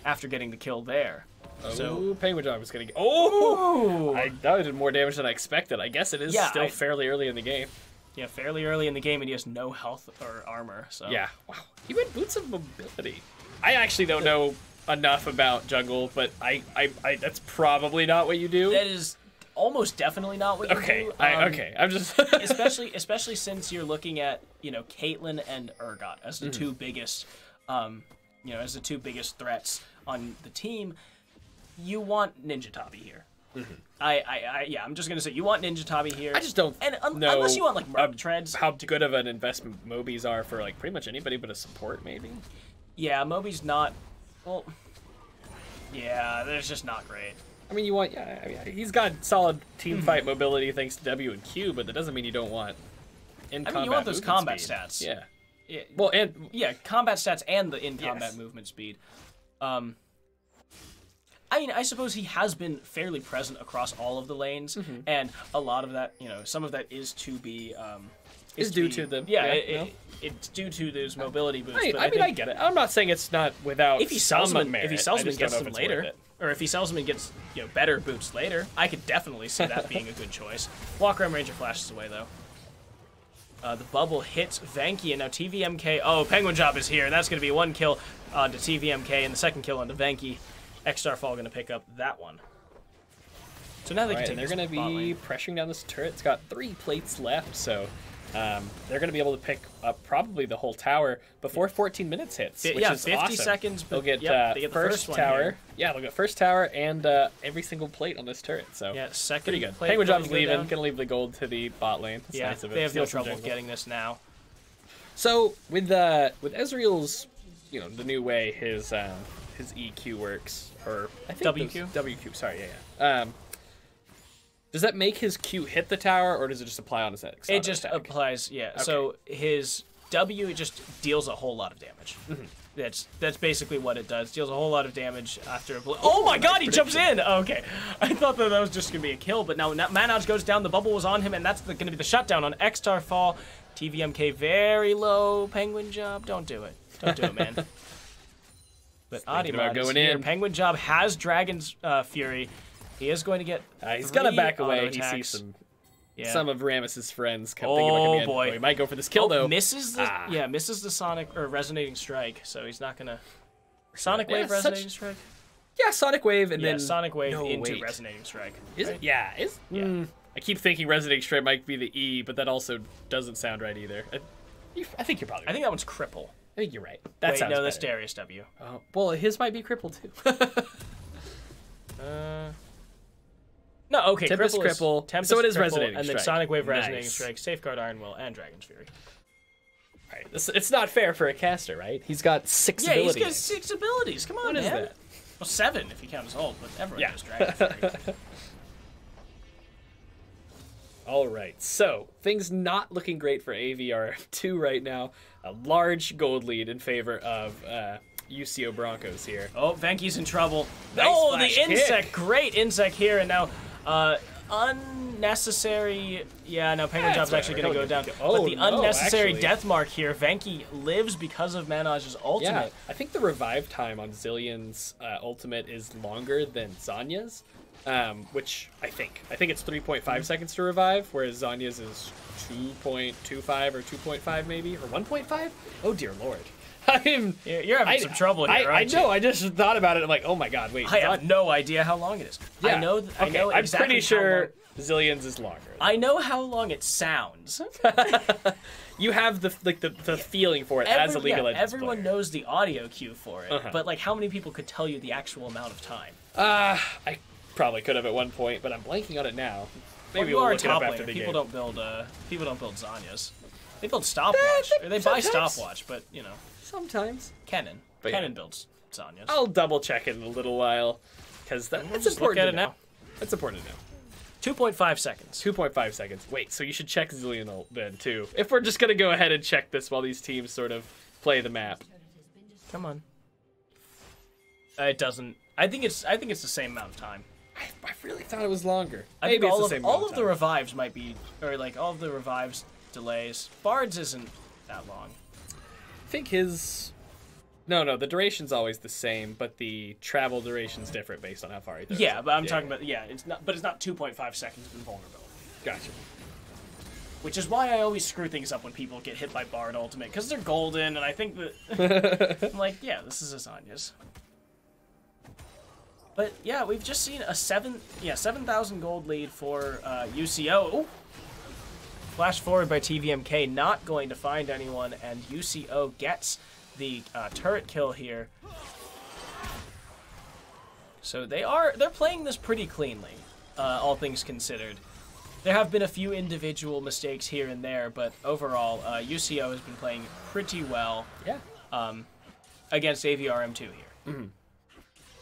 after getting the kill there. So Penguin Jump is going to get... Oh! That did more damage than I expected. I guess it is still fairly early in the game. Yeah, fairly early in the game, and he has no health or armor, so... Yeah, wow. He went Boots of Mobility. I actually don't know enough about jungle, but I that's probably not what you do. That is almost definitely not what you do. Okay, I'm just... especially since you're looking at, Caitlyn and Urgot as the two biggest, threats on the team. You want Ninja Tabi here. I'm just gonna say you want Ninja Tabi here. I just don't know unless you want like Merc Treads. How good of an investment Mobies are for like pretty much anybody but a support, maybe. Yeah, Mobi's not. Well, yeah, they're just not great. I mean, he's got solid team fight mobility thanks to W and Q, but that doesn't mean you don't want. You want those combat stats. Yeah. Well, and combat stats and the in-combat movement speed. I suppose he has been fairly present across all of the lanes, and a lot of that, some of that is to be... is due to them. Yeah, it's due to those mobility boosts. I get it. I'm not saying it's not without if he sells them, merit. If he sells them and gets them later, or if he sells them and gets better boots later, I could definitely see that being a good choice. Walker Ranger flashes away, though. The bubble hits Venki, and now TVMK... Oh, Penguin Job is here, and that's going to be one kill onto TVMK, and the second kill onto Venki. X-Starfall going to pick up that one. So now they can take they're going to be pressuring down this turret. It's got 3 plates left, so they're going to be able to pick up probably the whole tower before 14 minutes hits, which is 50 awesome. seconds. They'll get, they get first the tower. Here. Yeah, they'll get first tower and every single plate on this turret. So second pretty good. Plate Penguin Job's leaving. Going to leave the gold to the bot lane. That's nice of it. They have no trouble getting this now. So with Ezreal's, the new way his EQ works, or I think WQ. Sorry, yeah. Does that make his Q hit the tower, or does it just apply on his X? It just applies, yeah. Okay. So his W just deals a whole lot of damage. That's basically what it does. Deals a whole lot of damage after a Oh my god, he jumps in! Okay. I thought that was just going to be a kill, but now Manaj goes down, the bubble was on him, and that's going to be the shutdown on X-Star Fall. TVMK very low. Penguin Job, don't do it. Don't do it, man. But Adimad going in. Penguin Job has Dragon's Fury. He is going to get he's going to back away. He sees some of Rammus's friends thinking about coming in. Boy. Oh, he might go for this kill, though. Misses the Sonic or Resonating Strike, so he's not going to... Sonic Wave, Resonating Strike? Yeah, Sonic Wave, and then... Sonic Wave into Resonating Strike. Is it? Yeah. I keep thinking Resonating Strike might be the E, but that also doesn't sound right either. I think you're probably right. I think that one's Cripple. I think you're right. That sounds no, that's Darius W. Oh, well, his might be Cripple, too. No, okay, Cripple. Tempest, so it is Cripple, Resonating and Strike. then Sonic Wave, Resonating Strike, Safeguard Iron Will, and Dragon's Fury. All right, it's not fair for a caster, right? He's got 6 abilities. Yeah, he's got 6 abilities. Come on, man. What is that? Well, 7 if you count his ult, but everyone knows Dragon's Fury. All right, so things not looking great for AVR2 right now. A large gold lead in favor of UCO Broncos here. Oh, Venky's in trouble. Nice the insect. Great insect here, and now unnecessary. Yeah, no, Penguin Job's actually going to go down. But the unnecessary death mark here, Venky lives because of Manaj's ultimate. Yeah, I think the revive time on Zillion's ultimate is longer than Zanya's. Which I think it's 3.5 seconds to revive, whereas Zanya's is 2.25 or 2.5 maybe, or 1.5. Oh dear lord, you're having some trouble here. I know. I just thought about it. I'm like, oh my god, wait. I have no idea how long it is. Yeah. I know exactly. I'm pretty sure Zillion's is longer. I know how long it sounds. You have the feeling for it as a League of Legends everyone player. knows the audio cue for it, but like, how many people could tell you the actual amount of time? I probably could have at one point, but I'm blanking on it now. Maybe we'll look it up after the game. People don't build Zanyas. They build stopwatch, or they buy stopwatch, but you know. Sometimes. Kennen builds Zanyas. I'll double check it in a little while, because that's important. Look at it now. That's important to know. 2.5 seconds. 2.5 seconds. Wait, so you should check Zillion ult then too. If we're just gonna go ahead and check this while these teams sort of play the map. Come on. It doesn't. I think it's the same amount of time. I really thought it was longer. I think all of the revives might be, or like all of the revives delays. Bard's isn't that long. I think his. No, the duration's always the same, but the travel duration's different based on how far he throws. Yeah, but I'm talking about it's not 2.5 seconds of invulnerability. Gotcha. Which is why I always screw things up when people get hit by Bard Ultimate, because they're golden, and I think that I'm like, yeah, this is Azanya's. But yeah, we've just seen a 7,000 gold lead for UCO. Ooh. Flash forward by TVMK, not going to find anyone, and UCO gets the turret kill here. So they're playing this pretty cleanly, all things considered. There have been a few individual mistakes here and there, but overall, UCO has been playing pretty well. Yeah. Against AVRM2 here. Mm-hmm.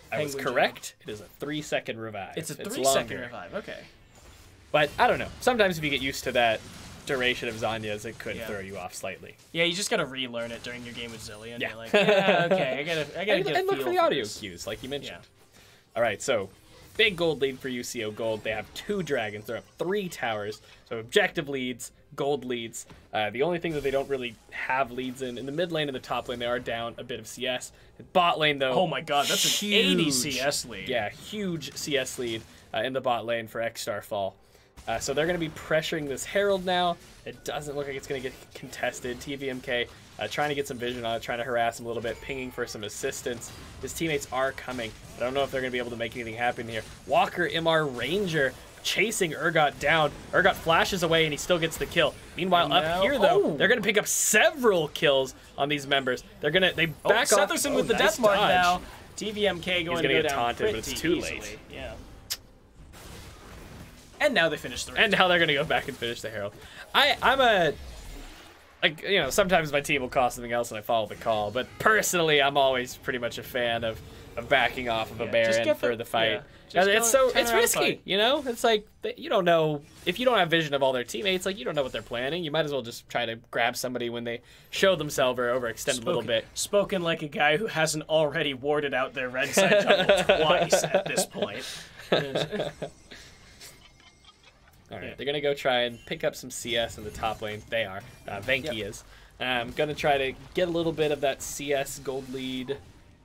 I was correct. It is a 3-second revive. It's a 3-second revive. Okay. But I don't know. Sometimes if you get used to that duration of Zanya's, it could throw you off slightly. Yeah, you just gotta relearn it during your game with Zillion. Yeah. You're like, yeah, okay, I gotta get a look feel for the audio this. cues, like you mentioned. Yeah. All right, so big gold lead for UCO Gold. They have 2 dragons. They're up 3 towers. So objective leads, gold leads. The only thing that they don't really have leads in the mid lane and the top lane, they are down a bit of CS. Bot lane, though. Oh my god, that's an 80 CS lead. Yeah, huge CS lead in the bot lane for X-Star Fall. So they're going to be pressuring this Herald now. It doesn't look like it's going to get contested. TVMK trying to get some vision on it, trying to harass him a little bit, pinging for some assistance. His teammates are coming. I don't know if they're going to be able to make anything happen here. Walker, MR, Ranger chasing Urgot down. Urgot flashes away and he still gets the kill. Meanwhile, up here though, they're going to pick up several kills on these members. They back off. Setherson with the death mark now. TVMK going to go get down taunted, but it's too easily. late. Yeah. And now they finish the race. And now they're going to go back and finish the Herald. Sometimes my team will call something else and I follow the call, but personally, I'm always pretty much a fan of of backing off of a Baron for the fight. Yeah. It's risky, you know? It's like, you don't know, if you don't have vision of all their teammates, like, you don't know what they're planning. You might as well just try to grab somebody when they show themselves or overextend a little bit. Spoken like a guy who hasn't already warded out their red side jungle twice at this point. All right, they're going to go try and pick up some CS in the top lane. They are. Venki is. Going to try to get a little bit of that CS gold lead.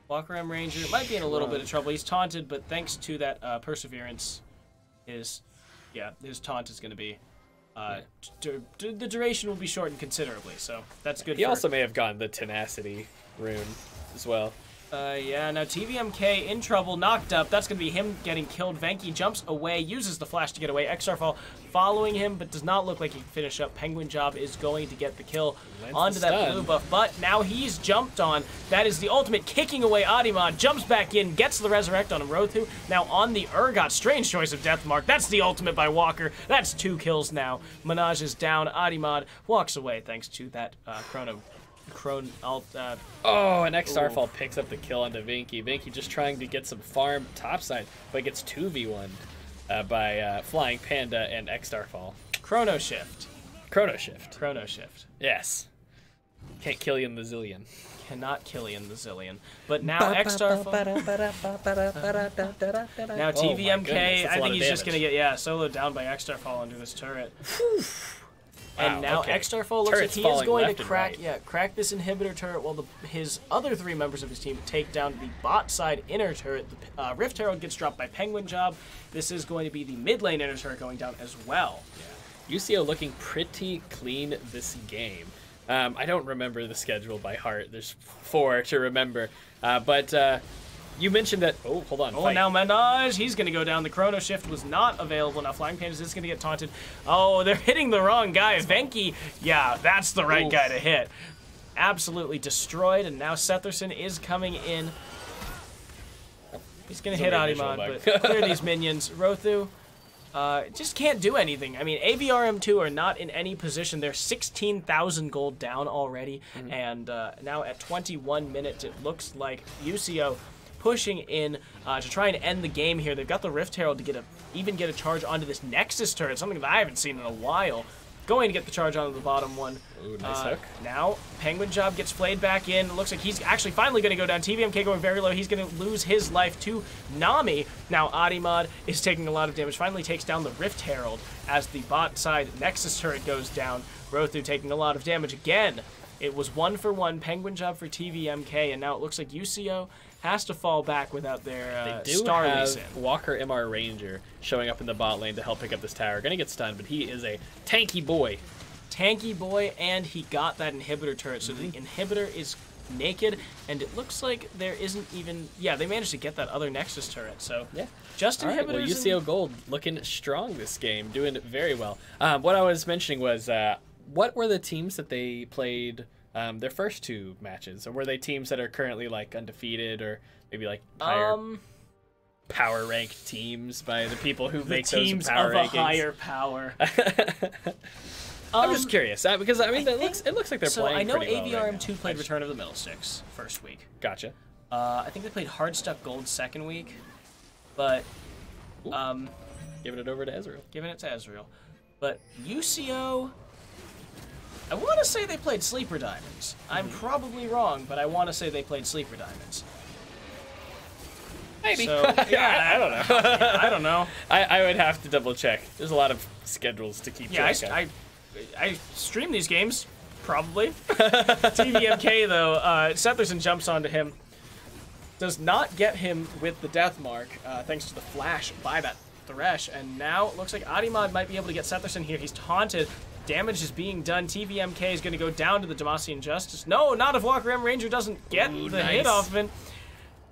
Walker M Ranger might be in a little bit of trouble. He's taunted, but thanks to that Perseverance, his taunt is going to be the duration will be shortened considerably. So that's good. He also may have gotten the tenacity rune as well. Now TVMK in trouble, knocked up. That's going to be him getting killed. Venki jumps away, uses the flash to get away. Starfall following him, but does not look like he can finish up. Penguin Job is going to get the kill onto that blue buff, but now he's jumped on. That is the ultimate, kicking away Adimad, jumps back in, gets the resurrect on him. Rothu now on the Urgot. Strange choice of death mark. That's the ultimate by Walker. That's 2 kills now. Minaj is down. Adimad walks away thanks to that chrono. And Starfall picks up the kill onto Venki. Venki just trying to get some farm topside, but gets 2v1 by Flying Panda and Starfall. Chrono Shift. Yes. Can't kill you in the zillion. Cannot kill you in the zillion. But now Starfall. Now TVMK, I think he's just going to get soloed down by Starfall under this turret. And now Starfall looks like he is going to crack this inhibitor turret while his other 3 members of his team take down the bot side inner turret. The Rift Herald gets dropped by Penguin Job. This is going to be the mid lane inner turret going down as well. Yeah. UCO looking pretty clean this game. I don't remember the schedule by heart. There's 4 to remember. You mentioned that. Oh, hold on. Now Minaj, he's going to go down. The Chrono Shift was not available. Now Flying Pandas is going to get taunted. Oh, they're hitting the wrong guy. Venki, that's the right guy to hit. Absolutely destroyed. And now Setherson is coming in. He's going to hit Adimad, but clear these minions. Rothu just can't do anything. I mean, AVRM2 are not in any position. They're 16,000 gold down already. And now at 21 minutes, it looks like UCO pushing in to try and end the game here. They've got the Rift Herald to even get a charge onto this Nexus turret, something that I haven't seen in a while. Going to get the charge onto the bottom one. Ooh, nice hook. Now, Penguin Job gets flayed back in. It looks like he's actually finally going to go down. TVMK going very low. He's going to lose his life to Nami. Now, Adimad is taking a lot of damage. Finally takes down the Rift Herald as the bot side Nexus turret goes down. Rothu taking a lot of damage again. It was 1-for-1 Penguin Job for TVMK, and now it looks like UCO has to fall back without their star have Walker MR Ranger showing up in the bot lane to help pick up this tower. Gonna get stunned, but he is a tanky boy. And he got that inhibitor turret, so the inhibitor is naked, and it looks like there isn't even... Yeah, they managed to get that other Nexus turret, so... Yeah. Just inhibitors... Well, UCO Gold looking strong this game, doing very well. What I was mentioning was, what were the teams that they played... their first 2 matches, or were they teams that are currently like undefeated, or maybe like higher power ranked teams by the people who make those teams power of rankings? A higher power. I'm just curious because I mean it looks like they're playing. I know pretty well AVRM2 right now. played Return of the Middlesticks first week. Gotcha. I think they played Hardstuck Gold second week, but giving it over to Ezreal. Giving it to Ezreal, but UCO. I want to say they played Sleeper Diamonds. I'm probably wrong, but I want to say they played Sleeper Diamonds. Maybe. So, I don't know. I don't know. I would have to double check. There's a lot of schedules to keep track of. I stream these games, probably. TVMK, though, Setherson jumps onto him. Does not get him with the death mark, thanks to the flash by that Thresh. And now it looks like Adimad might be able to get Setherson here. He's taunted. Damage is being done. TVMK is going to go down to the Demacian Justice. No, not if Walker M Ranger doesn't get hit off of him.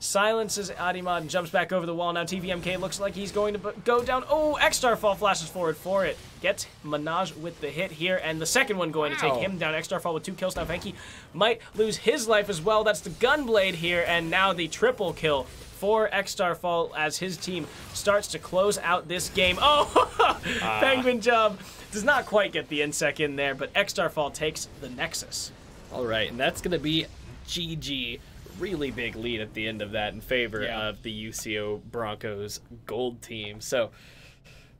Silences Adimad and jumps back over the wall. Now TVMK looks like he's going to go down. Oh, Starfall flashes forward for it. Gets Minaj with the hit here, and the second one going to take him down. Starfall with 2 kills. Now Venki might lose his life as well. That's the Gunblade here, and now the triple kill for Starfall as his team starts to close out this game. Oh, Penguin Job does not quite get the insec in there, but Starfall takes the Nexus. All right, and that's going to be GG really big lead at the end of that in favor of the UCO Broncos gold team. So,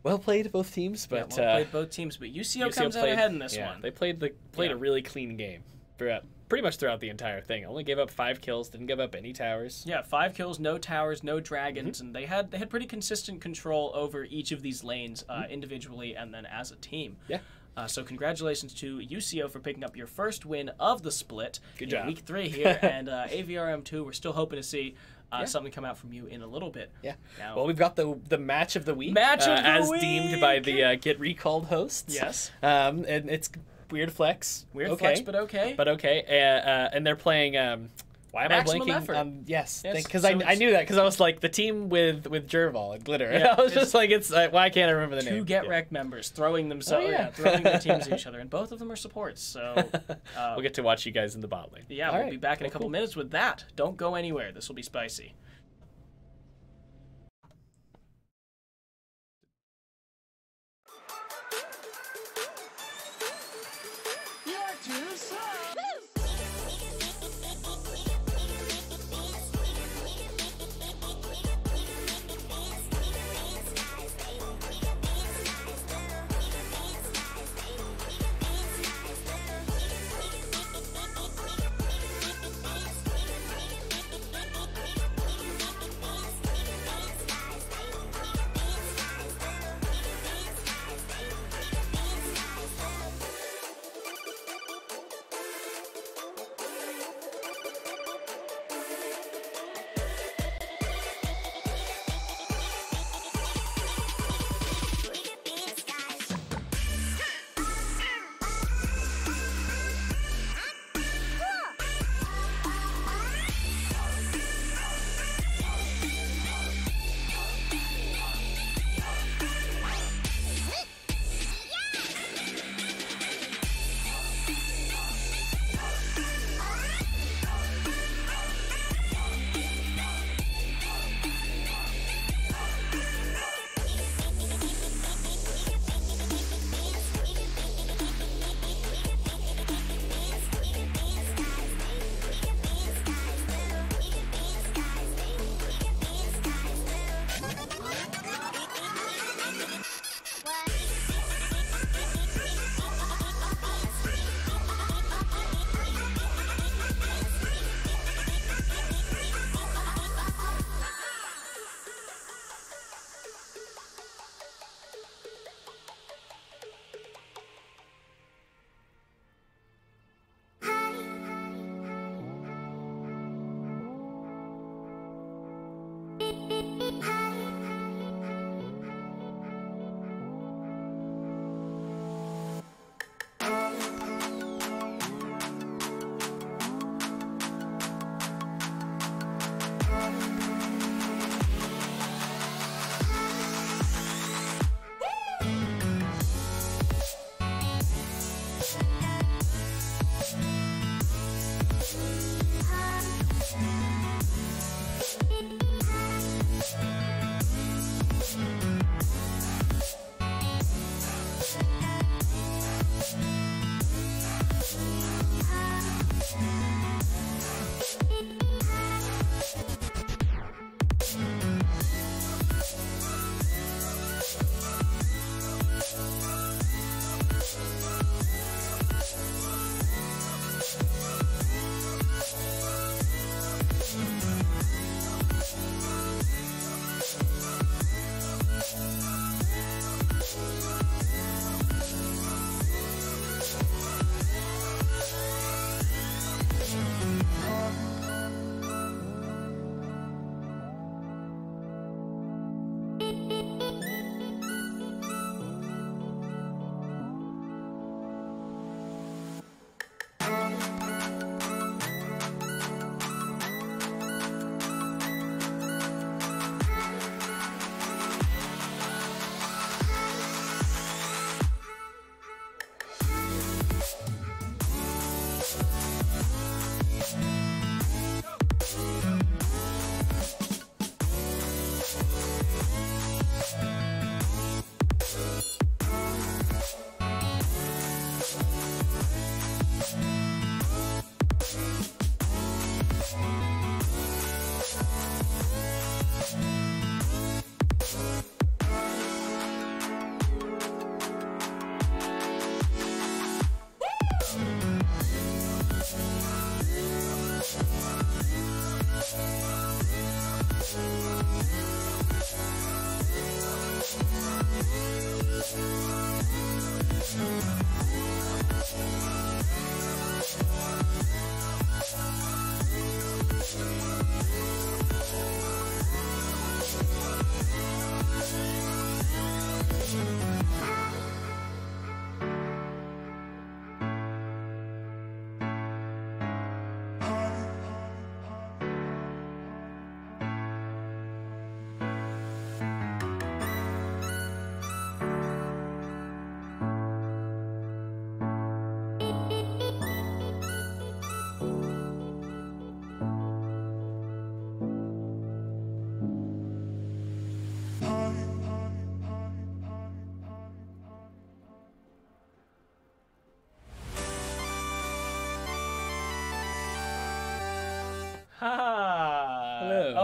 well played both teams, but well played both teams. But UCO comes out ahead in this one. They played a really clean game pretty much throughout the entire thing. Only gave up 5 kills, didn't give up any towers. Yeah, 5 kills, no towers, no dragons, and they had pretty consistent control over each of these lanes individually and then as a team. Yeah. So congratulations to UCO for picking up your first win of the split. Good job. Week 3 here, and AVRM2, we're still hoping to see something come out from you in a little bit. Yeah. Now, well, we've got the match of the week. As deemed by the Get Recalled hosts. Yes. And it's weird flex. Flex, but okay. But okay. And they're playing... why am Maximum I blanking? Effort. Yes, because I knew that because I was like the team with Jerval and Glitter. Yeah, I was just like, why can't I remember the name? 2 Get Wrecked members throwing themselves, throwing their teams at each other, and both of them are supports. So we'll get to watch you guys in the bot lane. Yeah, we'll be back in a couple minutes with that. Don't go anywhere. This will be spicy.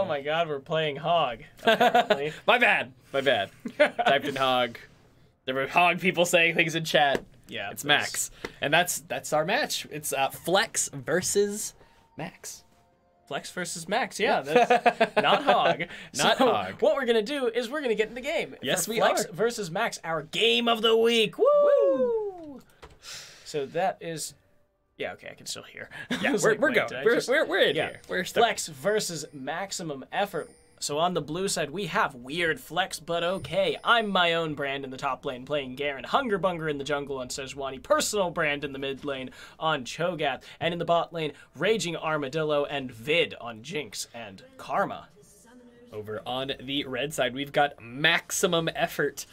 my god, we're playing Hog, apparently. My bad. Typed in Hog. There were Hog people saying things in chat. Yeah, it's Max. And that's our match. It's Flex versus Max. Flex versus Max, yeah. That's not Hog. Not Hog. What we're going to do is we're going to get in the game. Yes, we Flex are. versus Max, our game of the week. Woo! So that is... Yeah, okay, I can still hear. Yeah, we're going. We're in here. We're starting. Flex versus maximum effort. So on the blue side, we have Weird Flex, but okay. I'm my own brand in the top lane, playing Garen. Hungerbunger in the jungle on Sejuani. Personal brand in the mid lane on Cho'Gath. And in the bot lane, Raging Armadillo and Vid on Jinx and Karma. Over on the red side, we've got Maximum Effort,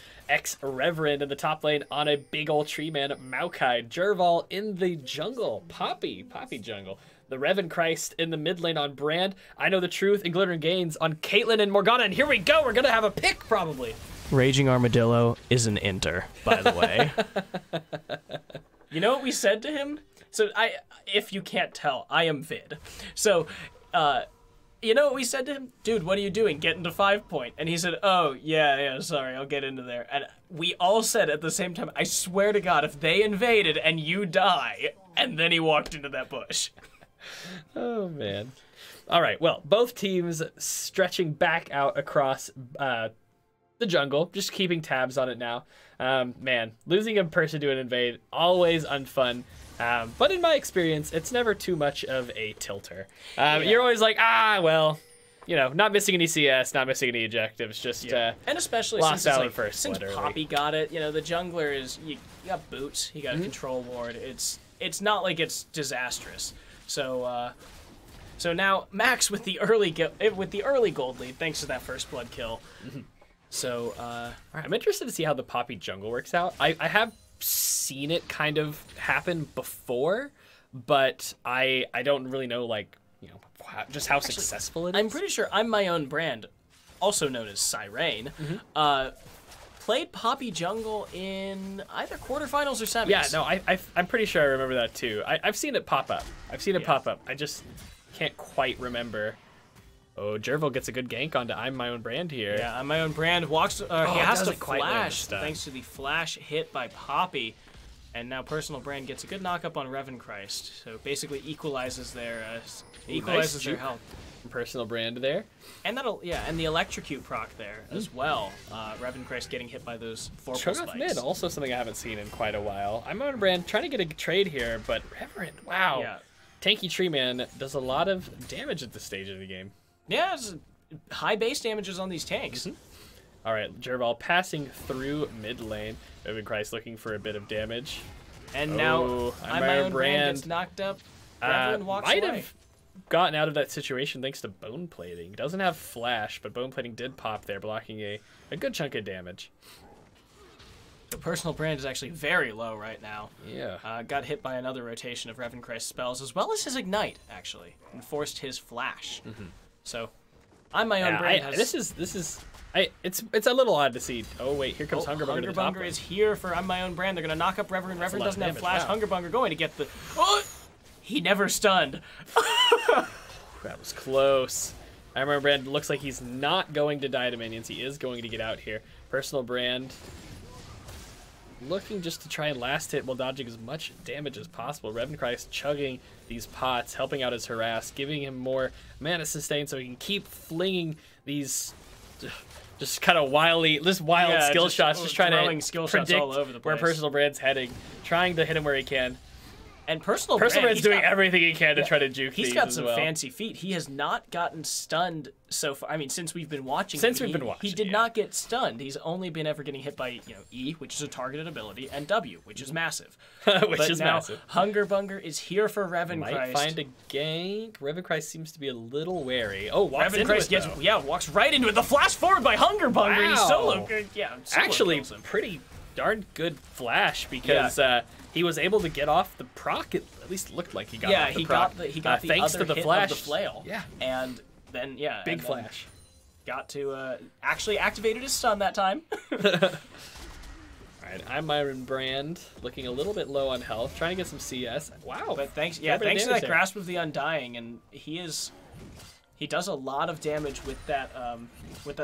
Reverend in the top lane on a big old tree man, Maokai. Jerval in the jungle, Poppy jungle. The Revan Christ in the mid lane on Brand. I Know the Truth and Glittering Gains on Caitlyn and Morgana. And here we go. We're going to have a pick, probably. Raging Armadillo is an inter, by the way. You know what we said to him? So, if you can't tell, I am Vid. So, you know what we said to him? Dude, what are you doing? Get into 5 point. And he said, oh, yeah, sorry, I'll get into there. And we all said at the same time, I swear to God, if they invaded and you die, and then he walked into that bush. Oh, man. All right, well, both teams stretching back out across the jungle, just keeping tabs on it now. Man, losing a person to an invade, always unfun. But in my experience, it's never too much of a tilter. You're always like, well, you know, not missing any CS, not missing any objectives, just and especially lost since, out like, first. Since Poppy got it, you know, the jungler is you got boots, he got a control ward. It's not like it's disastrous. So so now Max with the early gold lead, thanks to that first blood kill. So all right, I'm interested to see how the Poppy jungle works out. I have seen it kind of happen before, but I don't really know, like, you know, just how successful it is. I'm pretty sure I'm my own brand, also known as Siren. Played Poppy jungle in either quarterfinals or semis. Yeah, no, I'm pretty sure I remember that too. I've seen it pop up. Pop up. I just can't quite remember. Oh, Jerval gets a good gank onto I'm my own brand here. Yeah, I'm my own brand. Walks. He has to flash thanks to the flash hit by Poppy. And now Personal Brand gets a good knock-up on Revan Christ. So basically equalizes their their health. Personal Brand there. And and the electrocute proc there as well. Revan Christ getting hit by those 4+ spikes. Mid, also something I haven't seen in quite a while. I'm my own brand, trying to get a trade here, but Reverend, wow. Yeah. Tanky Tree Man does a lot of damage at this stage of the game. Yeah, it's high base damages on these tanks. All right, Jerval passing through mid lane. Revan Christ looking for a bit of damage. And now I'm my own brand gets knocked up. Reverend walks away. Might have gotten out of that situation thanks to bone plating. Doesn't have flash, but bone plating did pop there, blocking a good chunk of damage. The Personal Brand is actually very low right now. Yeah. Got hit by another rotation of Revan Christ spells, as well as his Ignite, actually, and forced his flash. So, I'm my own brand. It's a little odd to see. Oh wait, here comes Hungerbunger. Hungerbunger is here for I'm my own brand. They're gonna knock up Reverend. Reverend doesn't have flash. Wow. Hungerbunger going to get the. Oh! He never stunned. That was close. I'm my own brand looks like he's not going to die to minions. He is going to get out here. Personal Brand looking just to try and last hit while dodging as much damage as possible. Revan Christ chugging these pots, helping out his harass, giving him more mana sustain so he can keep flinging these just kind of wild skill shots, just trying to predict all over the place. Where Personal Brand's heading, trying to hit him where he can. And Personal Brand's doing everything he can to try to juke these. He's got some fancy feet. He has not gotten stunned so far. I mean, since we've been watching. He did not get stunned. He's only been ever getting hit by E, which is a targeted ability, and W, which is massive. Massive. Hungerbunger is here for Revan Christ. Might find a gank. Revan Christ seems to be a little wary. Oh, Revan Christ walks right into it. The flash forward by Hungerbunger. Wow. He's solo good. Yeah, actually pretty darn good flash because. He was able to get off the proc. It at least looked like he got off the proc. He got the thanks other to the hit flash. Of the flail. Yeah. And then, big flash. Got to, actually activated his stun that time. All right, I'm my own brand, looking a little bit low on health, trying to get some CS. Wow. But thanks to that grasp of the Undying, and he is He does a lot of damage with that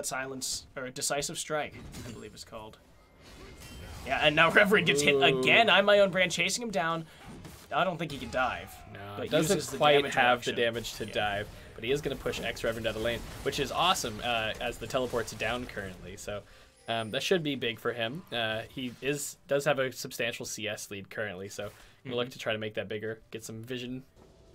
silence, or decisive strike, I believe it's called. Yeah, and now Reverend gets hit again. I'm my own brand chasing him down. I don't think he can dive. No, but he doesn't quite have the damage to dive, but he is going to push X Reverend out of the lane, which is awesome as the teleport's down currently. So that should be big for him. He does have a substantial CS lead currently, so we'll look to try to make that bigger, get some vision.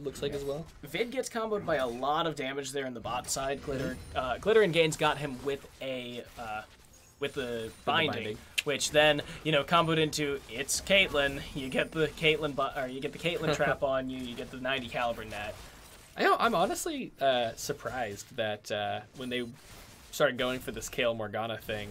Looks like as well. Vid gets comboed by a lot of damage there in the bot side. Glitter and Gains got him with the binding, which then comboed into it's Caitlyn. You get the Caitlyn trap on you. You get the 90 caliber net. I'm honestly surprised that when they started going for this Kayle Morgana thing,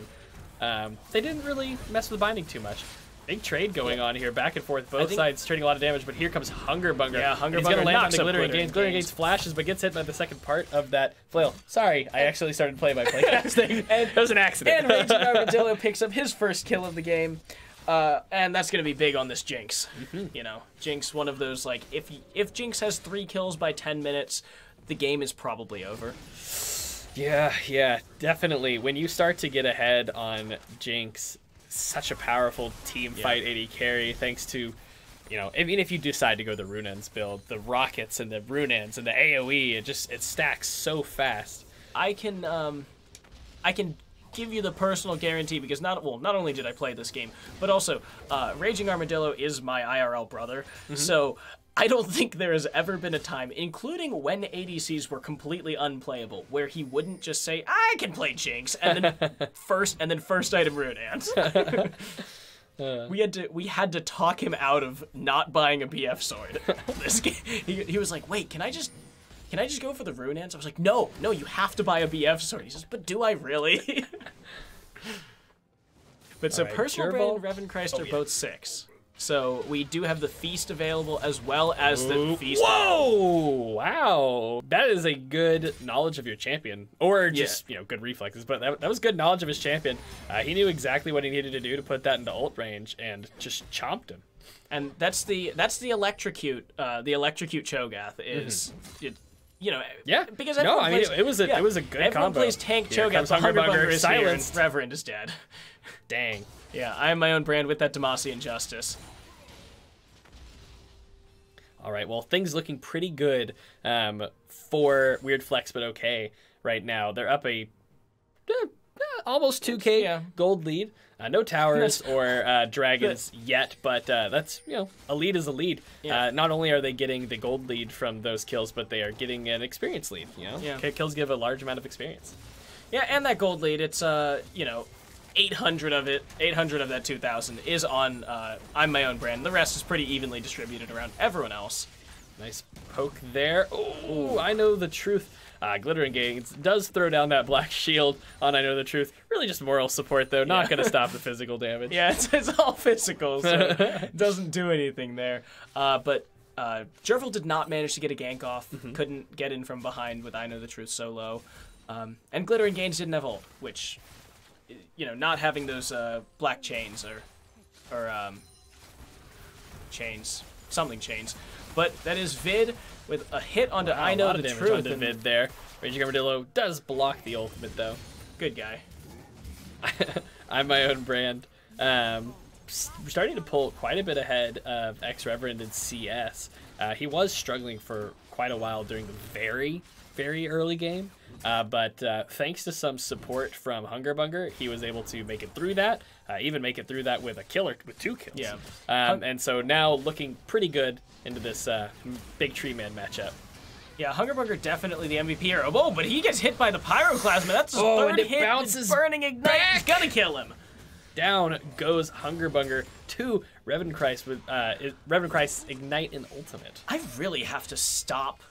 they didn't really mess with binding too much. Big trade going on here, back and forth, both sides trading a lot of damage, but here comes Hungerbunger. Yeah, Hungerbunger He's going to land on the Glitter and Gains. Glitter and Gains flashes, but gets hit by the second part of that flail. Sorry, I actually started play-by-play casting. And it was an accident. And Raging Armadillo picks up his first kill of the game, and that's going to be big on this Jinx. Jinx, one of those, like, if Jinx has 3 kills by 10 minutes, the game is probably over. Yeah, definitely. When you start to get ahead on Jinx, such a powerful team fight AD carry, thanks to, even if you decide to go the Runeends build, the rockets and the Runeends and the AoE, it stacks so fast. I can give you the personal guarantee because not only did I play this game, but also Raging Armadillo is my IRL brother, so I don't think there has ever been a time, including when ADCs were completely unplayable, where he wouldn't just say, I can play Jinx, and then first item Runeans. We had to talk him out of not buying a BF sword. This game, he was like, wait, can I just go for the Runeans? I was like, no, you have to buy a BF sword. He says, but do I really? But so Personal Brand and Revenchrist are both 6. So we do have the Feast available as well as the Feast. Whoa! Wow, that is a good knowledge of your champion, or just good reflexes. But that was good knowledge of his champion. He knew exactly what he needed to do to put that into ult range, and just chomped him. And that's the electrocute. The electrocute Cho'Gath is. Because it was a good everyone combo. Plays tank Cho'Gath. Hungerbunger is silenced. Reverend is dead. Dang. Yeah, I am my own brand with that Demacian Justice. All right, well, things looking pretty good for Weird Flex, but okay right now. They're up a almost 2K gold lead. No towers or dragons yet, but that's, a lead is a lead. Yeah. Not only are they getting the gold lead from those kills, but they are getting an experience lead, Kills give a large amount of experience. Yeah, and that gold lead, it's, 800 of that 2,000 is on I'm my own brand. The rest is pretty evenly distributed around everyone else. Nice poke there. Oh, I know the truth. Glitter and Gains does throw down that black shield on I know the truth. Really just moral support, though. Not going to stop the physical damage. Yeah, it's all physical, so it doesn't do anything there. But Jervil did not manage to get a gank off. Couldn't get in from behind with I know the truth solo. And Glitter and Gains didn't have ult, which... not having those black chains or chains, but that is Vid with a hit onto I know the truth. Onto Vid there. Raging Armadillo does block the ultimate though. Good guy. I'm my own brand. Starting to pull quite a bit ahead of X Reverend in CS. He was struggling for quite a while during the very, very early game. But thanks to some support from Hungerbunger, he was able to make it through that, even make it through that with a killer, with 2 kills. Yeah. And so now looking pretty good into this big tree man matchup. Yeah, Hungerbunger definitely the MVP hero. Oh, but he gets hit by the Pyroclasma. That's his third hit. Bounces burning ignite. He's gonna kill him. Down goes Hungerbunger to Revenchrist with Revenchrist's Ignite and Ultimate. I really have to stop.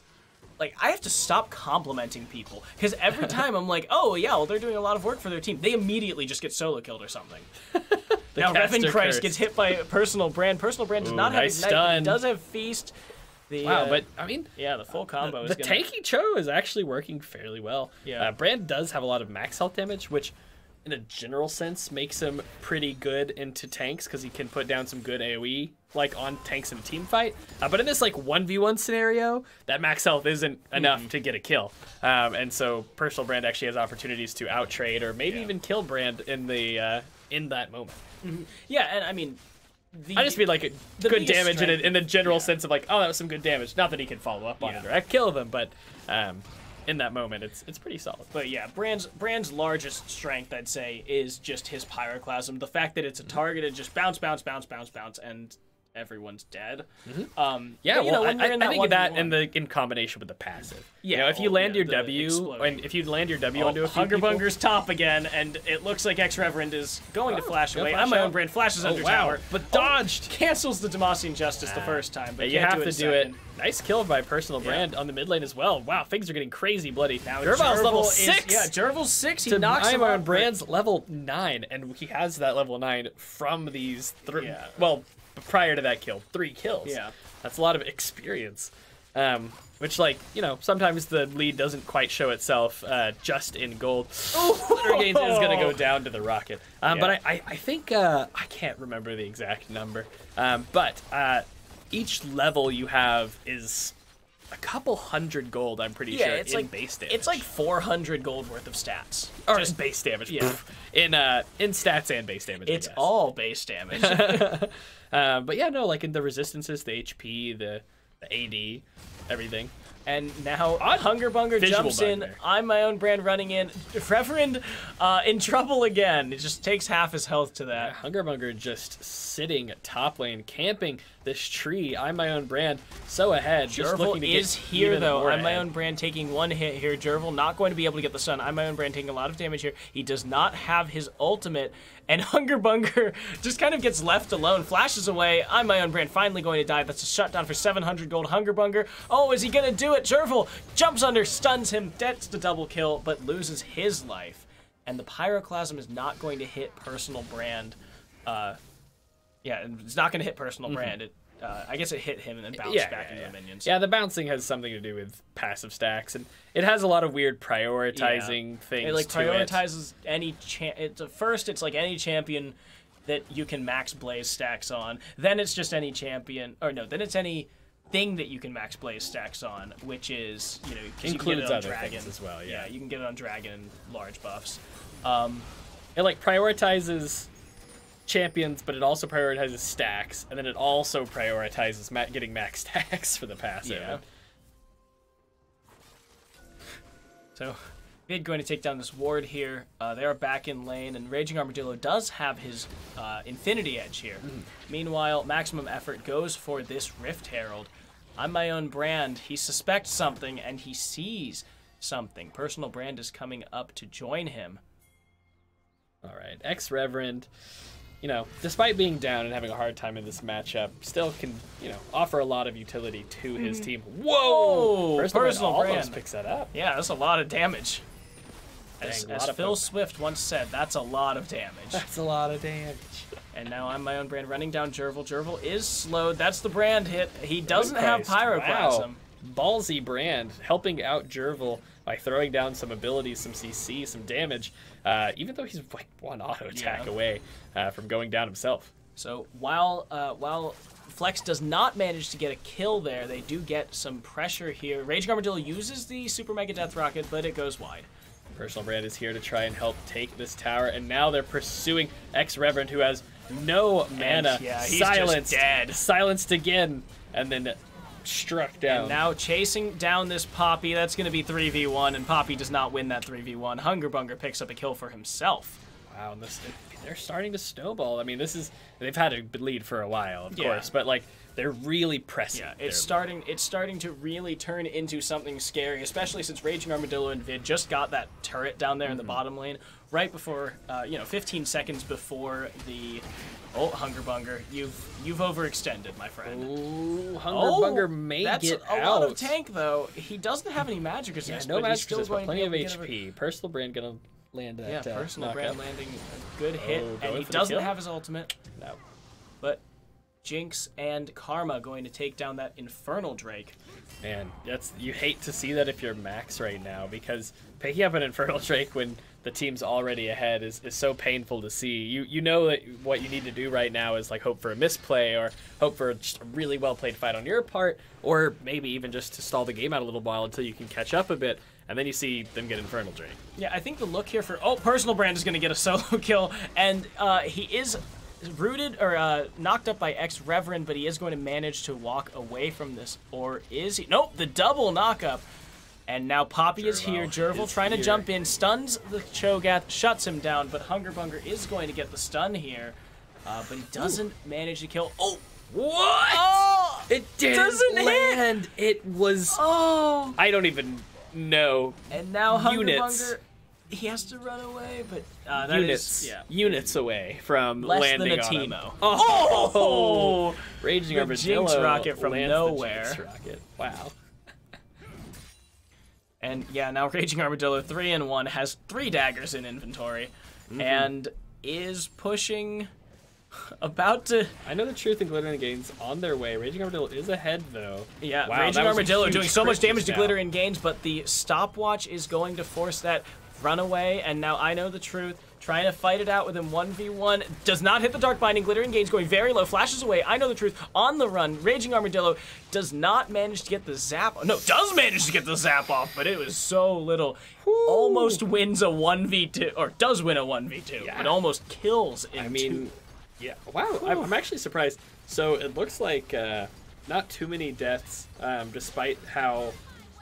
I have to stop complimenting people, because every time I'm like, oh, yeah, well, they're doing a lot of work for their team, they immediately just get solo killed or something. Now, Revenchrist gets hit by Personal Brand. Personal Brand does not have Ignite, but he does have Feast. But, I mean... Yeah, the full combo is tanky Cho is actually working fairly well. Yeah. Brand does have a lot of max health damage, which in a general sense, makes him pretty good into tanks because he can put down some good AoE like on tanks in a team fight. But in this like 1v1 scenario, that max health isn't enough to get a kill. And so Personal Brand actually has opportunities to outtrade or maybe even kill Brand in the in that moment. Yeah, and I mean, I just mean like a good damage in the general sense of like, oh, that was some good damage. Not that he can follow up on a direct kill them, but in that moment, it's pretty solid. But yeah, Brand's largest strength, I'd say, is just his Pyroclasm. The fact that it's a targeted just bounce, and everyone's dead. Yeah, well, I think that in combination with the passive. Yeah, you know, if you land your W, and if you land your W onto a few Hungerbunger's top again, and it looks like Ex-Reverend is going to flash away. I'm my own Brand flashes under tower, but dodged. Cancels the Demacian Justice the first time, but you have to do it. Nice kill by Personal Brand on the mid lane as well. Wow, things are getting crazy bloody. Now Jerval's level 6. Yeah, Jerval's 6. He knocks him out. Brand's level 9, and he has that level 9 from these well, prior to that kill, 3 kills. Yeah, that's a lot of experience. Which, like, you know, sometimes the lead doesn't quite show itself just in gold. Glitter Gains is going to go down to the Rocket. But I think, I can't remember the exact number, but each level you have is a couple hundred gold, I'm pretty sure, it's like base damage. It's like 400 gold worth of stats. Or just base damage. Yeah. In stats and base damage, it's all base damage. But yeah, no, like in the resistances, the HP, the AD, everything. And now Hungerbunger jumps in. I'm my own Brand running in. Reverend in trouble again. It just takes half his health to that. Yeah, Hungerbunger just sitting top lane, camping this tree. I'm my own Brand so ahead. Just looking to get is here though. I'm my ahead. own Brand taking one hit here. Jerval not going to be able to get the stun. I'm my own Brand taking a lot of damage here. He does not have his ultimate. And Hungerbunger just kind of gets left alone, flashes away. I'm my own Brand finally going to die. That's a shutdown for 700 gold. Hungerbunger. Oh, is he going to do it? Jerval jumps under, stuns him, gets the double kill, but loses his life. And the Pyroclasm is not going to hit Personal Brand. Yeah, it's not going to hit Personal Brand. I guess it hit him and then bounced back into the minions. Yeah, the bouncing has something to do with passive stacks, and it has a lot of weird prioritizing things. It like prioritizes any first it's like any champion that you can max blaze stacks on. Then it's just any champion, or no, then it's any thing that you can max blaze stacks on, which is, you know, includes you can get it on other Dragon things as well. Yeah, you can get it on Dragon and large buffs. It like prioritizes champions, but it also prioritizes stacks, and then it also prioritizes getting max stacks for the passive. Yeah. So, Vid going to take down this ward here. They are back in lane, and Raging Armadillo does have his Infinity Edge here. Meanwhile, maximum effort goes for this Rift Herald. I'm my own Brand. He suspects something, and he sees something. Personal Brand is coming up to join him. All right, Ex-Reverend, you know, despite being down and having a hard time in this matchup, still can, you know, offer a lot of utility to his team. Whoa! Personal Brand almost picks that up. Yeah, that's a lot of damage. As of Phil Swift once said, that's a lot of damage. That's a lot of damage. And now I'm my own Brand running down Jerval. Jerval is slowed. That's the Brand hit. He doesn't have Pyroclasm. Wow. Ballsy Brand helping out Jerval by throwing down some abilities, some CC, some damage, even though he's like one auto attack away from going down himself. So while Flex does not manage to get a kill there, they do get some pressure here. Raging Armadillo uses the Super Mega Death Rocket, but it goes wide. Personal Brand is here to try and help take this tower, and now they're pursuing Ex-Reverend, who has no mana. He's silenced, just dead. Silenced again, and then struck down. And now chasing down this Poppy. That's going to be 3v1, and Poppy does not win that 3v1. Hungerbunger picks up a kill for himself. Wow, and they're starting to snowball. I mean, they've had a lead for a while, of course, but like they're really pressing. Yeah, it's starting to really turn into something scary, especially since Raging Armadillo and Vid just got that turret down there in the bottom lane right before, 15 seconds before the. Oh, Hungerbunger, you've overextended, my friend. Ooh, Hungerbunger may get out. That's a lot of tank, though. He doesn't have any magic resist, no but magic he's still resist, going plenty to be of HP. Personal Brand gonna land that. Yeah, Personal knockout. Brand landing a good hit, and he for the doesn't kill? have his ultimate. No. But Jinx and Karma going to take down that Infernal Drake. Man, you hate to see that if you're Max right now, because picking up an Infernal Drake when the team's already ahead is so painful to see. You know that what you need to do right now is like hope for a misplay or hope for just a really well played fight on your part, or maybe even just to stall the game out a little while until you can catch up a bit, and then you see them get Infernal Drain. Yeah, I think the look here for Personal Brand is going to get a solo kill, and he is rooted or knocked up by Reverend, but he is going to manage to walk away from this, or is he? Nope, the double knockup. And now Poppy is here. Jervil trying to jump in, stuns the Cho'Gath, shuts him down, but Hungerbunger is going to get the stun here. But he doesn't manage to kill. Oh! What? Oh! It doesn't land. It was... Oh! I don't even know. And now Units. Hungerbunger, he has to run away, but... Units away from less landing than a on him. Teemo. Oh! Raging The Armadillo Jinx Rocket from lands nowhere. The Jinx Rocket. Wow. And yeah, now Raging Armadillo 3-1 has 3 daggers in inventory, and is pushing, about to... I know the truth and Glitter and Gains on their way. Raging Armadillo is ahead, though. Yeah, wow, Raging Armadillo doing so much damage to now. Glitter and Gains, but the stopwatch is going to force that runaway, and now I know the truth. Trying to fight it out with him 1v1. Does not hit the Dark Binding. Glitter and Gains going very low. Flashes away. I know the truth. On the run. Raging Armadillo does not manage to get the zap. No, does manage to get the zap off, but it was so little. Woo. Almost wins a 1v2, or does win a 1v2, but almost kills in 2. Yeah. Wow. I'm actually surprised. So it looks like not too many deaths, despite how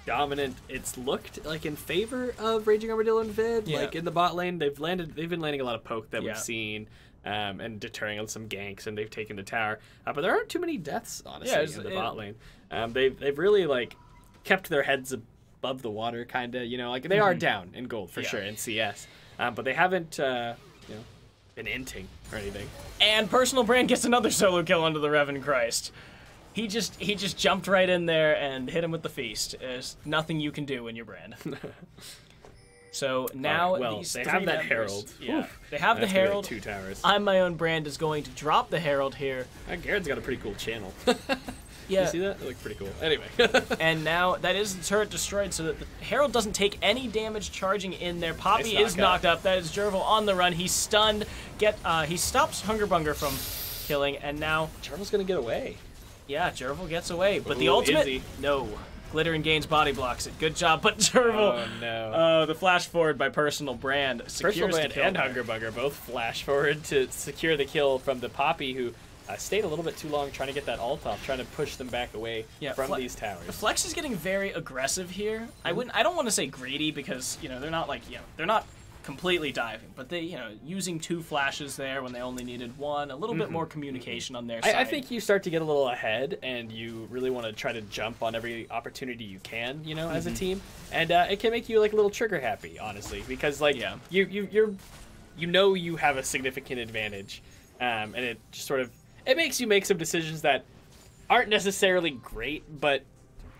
dominant it's looked, like in favor of Raging Armadillo and Vid. Yeah. Like in the bot lane, they've been landing a lot of poke that we've seen, and deterring some ganks, and they've taken the tower. But there aren't too many deaths, honestly, in the bot lane. They've really like kept their heads above the water, kind of. You know, like they are down in gold for sure in CS, but they haven't been inting or anything. And Personal Brand gets another solo kill onto the Revan Christ. He just jumped right in there and hit him with the feast. There's nothing you can do when you're Brand. So now these they 3 have that members, Herald. Yeah, they have the Herald. 2 towers. I'm My Own Brand is going to drop the Herald here. Garrett's got a pretty cool channel. Yeah. You see that? It looks pretty cool. Anyway. And now that is the turret destroyed, so that the Herald doesn't take any damage charging in there. Poppy is knocked up. That is Jervil on the run. He's stunned. He stops Hungerbunger from killing, and now Jervil's gonna get away. Yeah, Jervil gets away, but the ultimate... No. Glitter and Gains body blocks it. Good job, but Jervil... Oh, no. The flash forward by Personal Brand secures the kill. And Hungerbunger both flash forward to secure the kill from the Poppy, who stayed a little bit too long trying to get that ult off, trying to push them back away from these towers. The Flex is getting very aggressive here. I don't want to say greedy because, they're not like, they're not completely diving, but they, using 2 flashes there when they only needed 1, a little bit more communication on their side. I think you start to get a little ahead, and you really want to try to jump on every opportunity you can, as a team, and it can make you like a little trigger happy, honestly, because like you have a significant advantage, and it just sort of makes you make some decisions that aren't necessarily great, but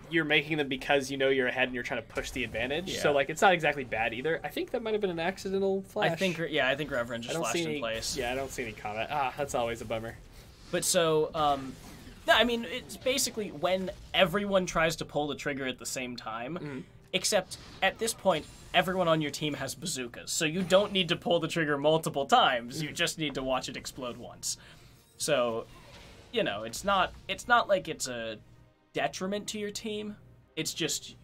you're making them because you're ahead and you're trying to push the advantage. So like it's not exactly bad either. I think that might have been an accidental flash. I think Reverend just flashed in place. Yeah, I don't see any comment. That's always a bummer. But so I mean, it's basically when everyone tries to pull the trigger at the same time, except at this point everyone on your team has bazookas. So you don't need to pull the trigger multiple times. You just need to watch it explode once. So, it's not like it's a detriment to your team. It's just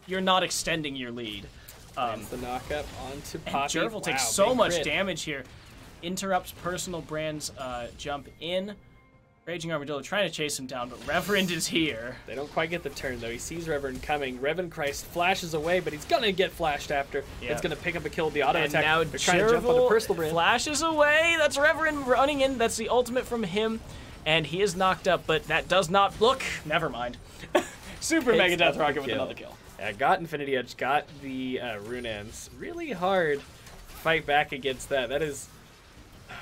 you're not extending your lead. The knockup onto Poppy. And Jervil takes so much damage here. Interrupts Personal Brand's jump in. Raging Armadillo trying to chase him down, but Reverend is here. They don't quite get the turn, though. He sees Reverend coming. Reverend Christ flashes away, but he's going to get flashed after. Yeah. It's going to pick up a kill with the auto attack. Now they're trying to jump on the Personal Brand. Flashes away. That's Reverend running in. That's the ultimate from him. And he is knocked up, but that does not look. Never mind. Super Mega Death Rocket with another kill. Yeah, got Infinity Edge, got the Runeans. Really hard fight back against that. That is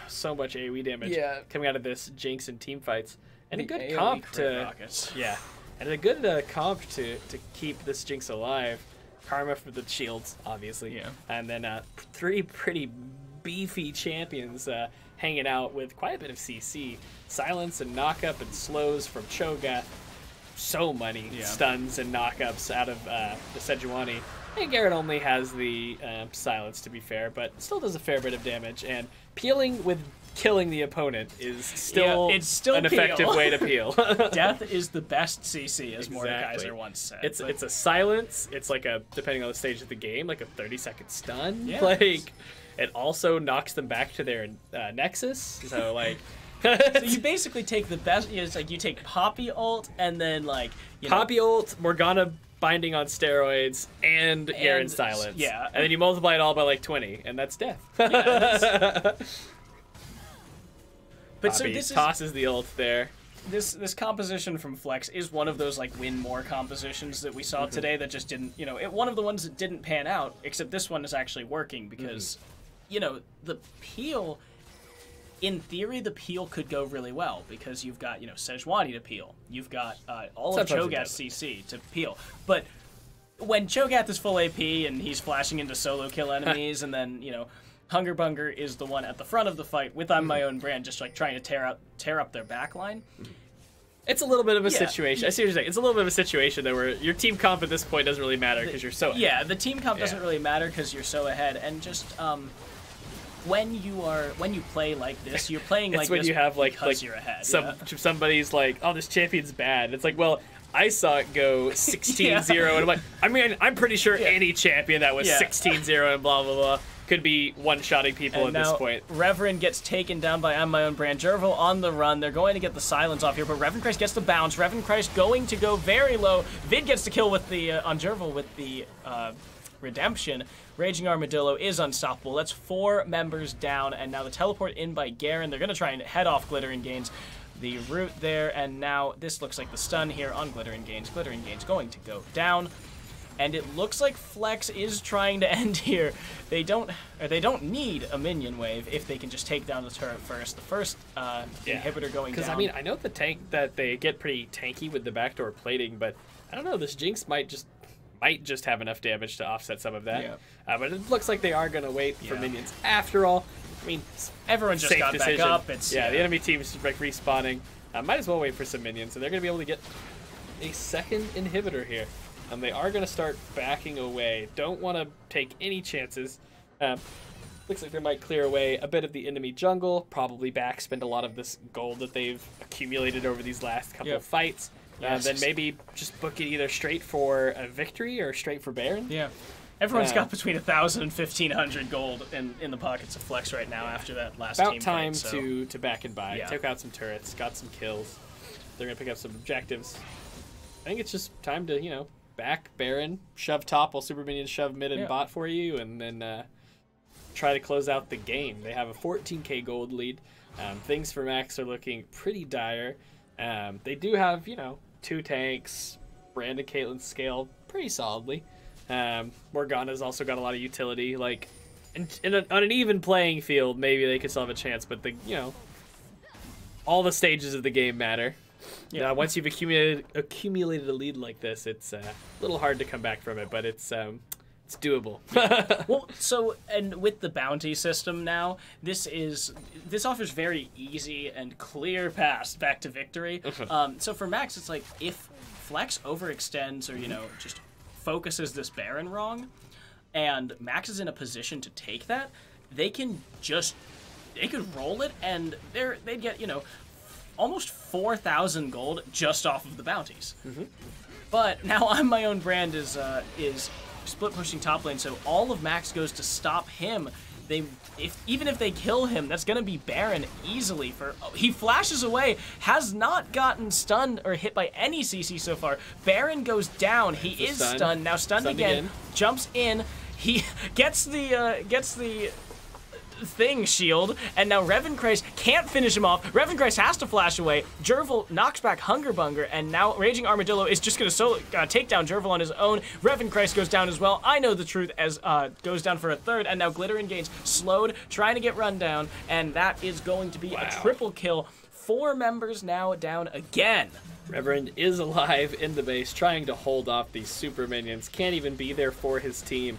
so much AoE damage coming out of this Jinx and team fights. And a good comp to and a good comp to keep this Jinx alive. Karma for the shields, obviously. Yeah. And then 3 pretty beefy champions hanging out with quite a bit of CC. Silence and knockup and slows from Cho'Gath. So many stuns and knockups out of the Sejuani. And Garen only has the silence, to be fair, but still does a fair bit of damage. And peeling with killing the opponent is still, it's still an effective way to peel. Death is the best CC, as Mordekaiser once said. It's a silence. It's like a, depending on the stage of the game, like a 30-second stun. Yeah, like, it also knocks them back to their Nexus. So, like... So you basically take the best. It's like you take Poppy ult and then like Poppy ult, Morgana binding on steroids, and Garen silence. Yeah, and then you multiply it all by like 20, and that's death. Yeah, but Poppy so this tosses the ult there. This composition from Flex is one of those like win more compositions that we saw today that just didn't, one of the ones that didn't pan out. Except this one is actually working because, the peel. In theory, the peel could go really well because you've got, Sejuani to peel. You've got all of Cho'Gath's CC to peel. But when Cho'Gath is full AP and he's flashing into solo kill enemies and then, Hungerbunger is the one at the front of the fight with I'm My Own Brand just like trying to tear up their backline. It's a little bit of a situation. I see what you're saying. It's a little bit of a situation that where your team comp at this point doesn't really matter because you're so ahead. Yeah, the team comp doesn't really matter because you're so ahead. And just... when you play like this, you're playing like when this you have like you're ahead. Somebody's like, oh, this champion's bad. It's like, well, I saw it go 16-0, and I'm like, I'm pretty sure any champion that was 16-0 and blah blah blah could be one-shotting people and at this point. Reverend gets taken down by I'm My Own Brand. Jervil on the run. They're going to get the silence off here, but Reverend Christ gets the bounce. Reverend Christ going to go very low. Vid gets the kill with the on Jervil with the redemption. Raging Armadillo is unstoppable. That's 4 members down, and now the teleport in by Garen. They're going to try and head off Glittering Gains. The root there, and now this looks like the stun here on Glittering Gains. Glittering Gains going to go down, and it looks like Flex is trying to end here. They don't need a minion wave if they can just take down the turret first. The first inhibitor going down. Because, I mean, I know that they get pretty tanky with the backdoor plating, but I don't know, this Jinx might just have enough damage to offset some of that. Yeah. But it looks like they are going to wait for minions after all. I mean, everyone just got back up. The enemy team is like respawning. Might as well wait for some minions, and they're going to be able to get a second inhibitor here. And they are going to start backing away. Don't want to take any chances. Looks like they might clear away a bit of the enemy jungle, probably backspend a lot of this gold that they've accumulated over these last couple of fights. Then maybe just book it either straight for a victory or straight for Baron. Yeah. Everyone's got between 1,000 and 1,500 gold in the pockets of Flex right now after that last team time fight, to back and buy. Took out some turrets, got some kills. They're going to pick up some objectives. I think it's just time to, back Baron, shove top while super minions shove mid and bot for you, and then try to close out the game. They have a 14k gold lead. Things for Max are looking pretty dire. They do have, 2 tanks. Brand and Caitlyn scale pretty solidly. Morgana's also got a lot of utility. Like, on an even playing field, maybe they could still have a chance, but all the stages of the game matter. Yeah. Once you've accumulated a lead like this, it's a little hard to come back from it, but it's doable. Well, so, and with the bounty system now, this offers very easy and clear paths back to victory. So for Max, it's like if Flex overextends or just focuses this Baron wrong, and Max is in a position to take that, they could roll it, and they'd get almost 4,000 gold just off of the bounties. But now I'm My Own Brand is split pushing top lane, so all of Max goes to stop him. Even if they kill him, that's gonna be Baron easily. He flashes away, has not gotten stunned or hit by any CC so far. Baron goes down. He is stunned now, stunned again. Jumps in. He gets the thing shield, and now Revenkreis can't finish him off. Revenkreis has to flash away. Jervil knocks back Hungerbunger, and now Raging Armadillo is just going to take down Jervil on his own. Revenkreis goes down as well. I Know the Truth as goes down for a third, and now Glittering Gains slowed, trying to get run down, and that is going to be a triple kill. 4 members now down again. Reverend is alive in the base, trying to hold off these super minions. Can't even be there for his team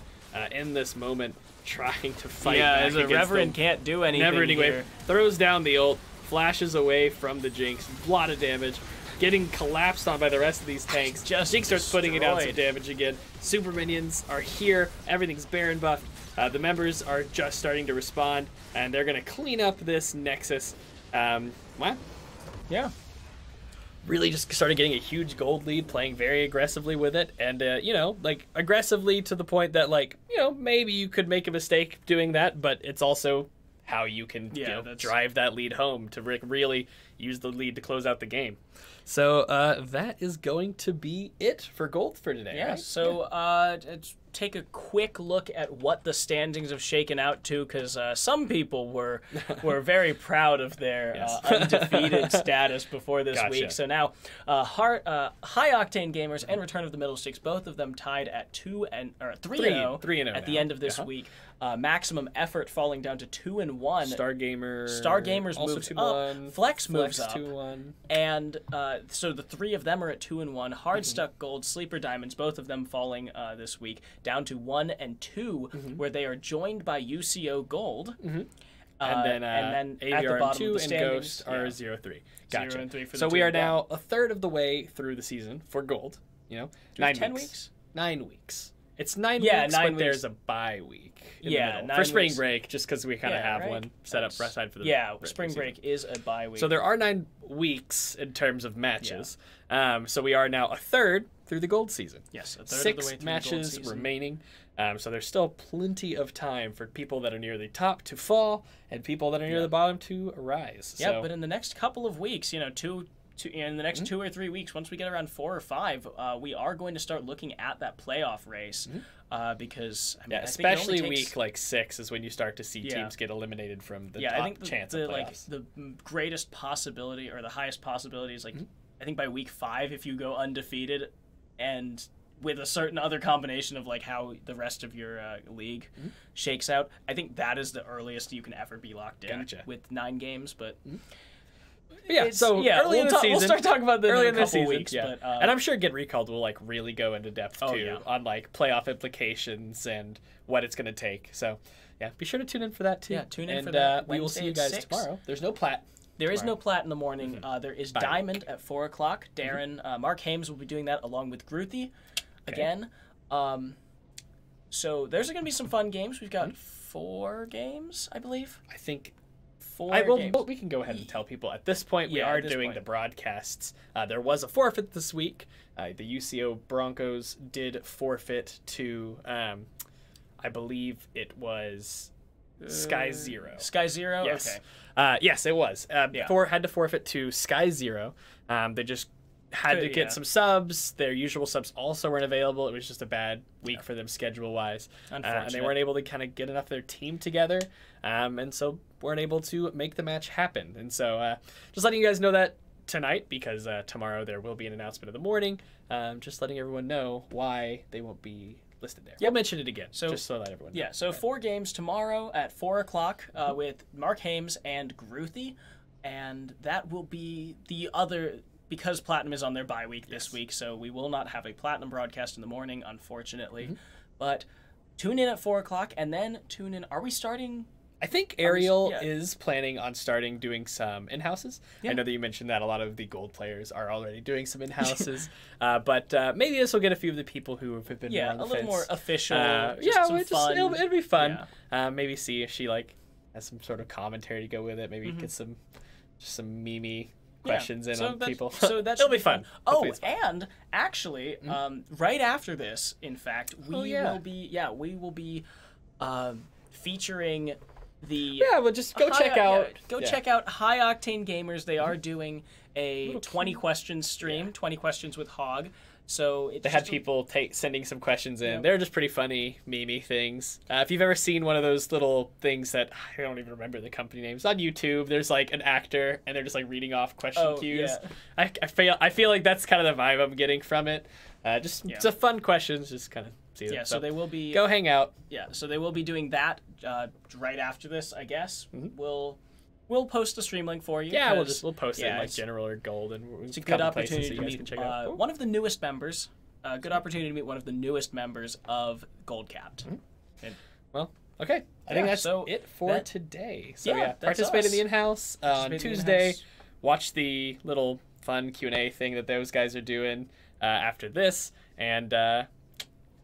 in this moment. Trying to fight back as a Reverend can't do anything here. Throws down the ult, flashes away from the Jinx, a lot of damage. getting collapsed on by the rest of these tanks. Jing starts putting it out some damage again. Super minions are here. Everything's Baron buffed. The members are just starting to respond, and they're going to clean up this Nexus. Wow. Yeah. Really just started getting a huge gold lead, playing very aggressively with it, and you know, like aggressively to the point that, like, you know, maybe you could make a mistake doing that, but it's also how you can drive that lead home to really use the lead to close out the game. So that is going to be it for gold for today. Yeah. Right? So take a quick look at what the standings have shaken out to, because some people were very proud of their undefeated status before this week. So now High Octane Gamers and Return of the Middlesticks, both of them tied at 3-0 at the end of this week. Maximum Effort falling down to 2-1. Stargamers moves up. Flex moves up. 2-1. And so the three of them are at 2-1. Hardstuck Gold, Sleeper Diamonds, both of them falling this week down to 1 and 2, where they are joined by UCO Gold. And then AVR at the bottom 2 of the and standings, Ghost are 0-3. Gotcha. 0 and 3 for the so two we are of them. now a third of the way through the season for gold. You know, 10 weeks. 9 weeks. It's 9 weeks, but there's a bye week in the middle. For spring break, just because we kind of have one set up aside for the spring break is a bye week. So there are 9 weeks in terms of matches. So we are now a third through the gold season. Yes, a third 6 of the way through matches the gold season. remaining. So there's still plenty of time for people that are near the top to fall and people that are near the bottom to rise. Yeah, but in the next couple of weeks, you know, in the next 2 or 3 weeks, once we get around 4 or 5, we are going to start looking at that playoff race because I mean, especially week like 6 is when you start to see teams get eliminated from the top chance of playoffs. The greatest possibility or the highest possibility is like I think by week 5 if you go undefeated and with a certain other combination of like how the rest of your league shakes out, I think that is the earliest you can ever be locked in with 9 games, but. Early in the season, we'll start talking about the early in a couple weeks. But, and I'm sure Get Recalled will like really go into depth too on like playoff implications and what it's going to take. So yeah, be sure to tune in for that too. Yeah, tune in and, for that. We will see you guys tomorrow. There's no plat. There is no plat in the morning. There is Diamond at 4 o'clock. Darren, Mark Hames will be doing that along with Groothy again. So there's going to be some fun games. We've got 4 games, I believe. I think 4 games. We can go ahead and tell people at this point we are doing the broadcasts. There was a forfeit this week. The UCO Broncos did forfeit to, I believe it was Sky Zero. Sky Zero? Yes. Okay. Yes, it was. Had to forfeit to Sky Zero. They just had to get some subs. Their usual subs also weren't available. It was just a bad week for them schedule-wise. And they weren't able to kind of get enough of their team together. And so weren't able to make the match happen. And so just letting you guys know that tonight, because tomorrow there will be an announcement in the morning. Just letting everyone know why they won't be listed there. We'll mention it again, just so that everyone knows. Yeah, so 4 games tomorrow at 4 o'clock with Mark Hames and Groothy. And that will be the other... Because Platinum is on their bye week this week, so we will not have a Platinum broadcast in the morning, unfortunately. But tune in at 4 o'clock, and then tune in... Are we starting... I think Ariel is planning on starting doing some in-houses. I know that you mentioned that a lot of the gold players are already doing some in-houses. But maybe this will get a few of the people who have been more on the a little more official. Fun. It'll be fun. Maybe see if she like has some sort of commentary to go with it. Maybe get some meme questions in on people. So it'll be fun. Oh, and actually, right after this, in fact, we will be featuring the we'll just go check out check out High Octane Gamers. They are doing a 20 questions stream, 20 questions with Hog. So they had people sending some questions in. They're just pretty funny, meme things. If you've ever seen one of those little things that I don't even remember the company names on YouTube, there's like an actor and they're just like reading off question cues. Yeah. I feel like that's kind of the vibe I'm getting from it. It's a fun questions, just kind of see them. So they will be go hang out. Yeah, so they will be doing that right after this, I guess. We'll post a stream link for you. Yeah, we'll post it in like general or gold, and it's a good opportunity to meet one of the newest members. Good opportunity to meet one of the newest members of Gold Capped. Well, okay, I think that's it for today. So participate in the in-house on Tuesday. Watch the little fun Q&A thing that those guys are doing after this, and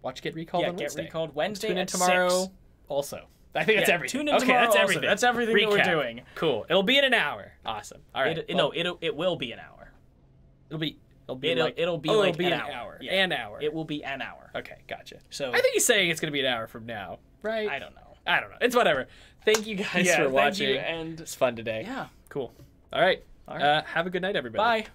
watch Get Recalled on Wednesday. Get Recalled Wednesday. Tune in tomorrow. 6. Also, I think that's everything. Tune in tomorrow. That's Also. everything. That's everything that we're doing. Cool. It'll be in an hour. Awesome. All right. It will be an hour. It'll be an hour. Yeah. An hour. It will be an hour. Okay, gotcha. So I think he's saying it's gonna be an hour from now, right? I don't know. It's whatever. Thank you guys for watching. And it's fun today. Yeah. Cool. All right. Have a good night, everybody. Bye.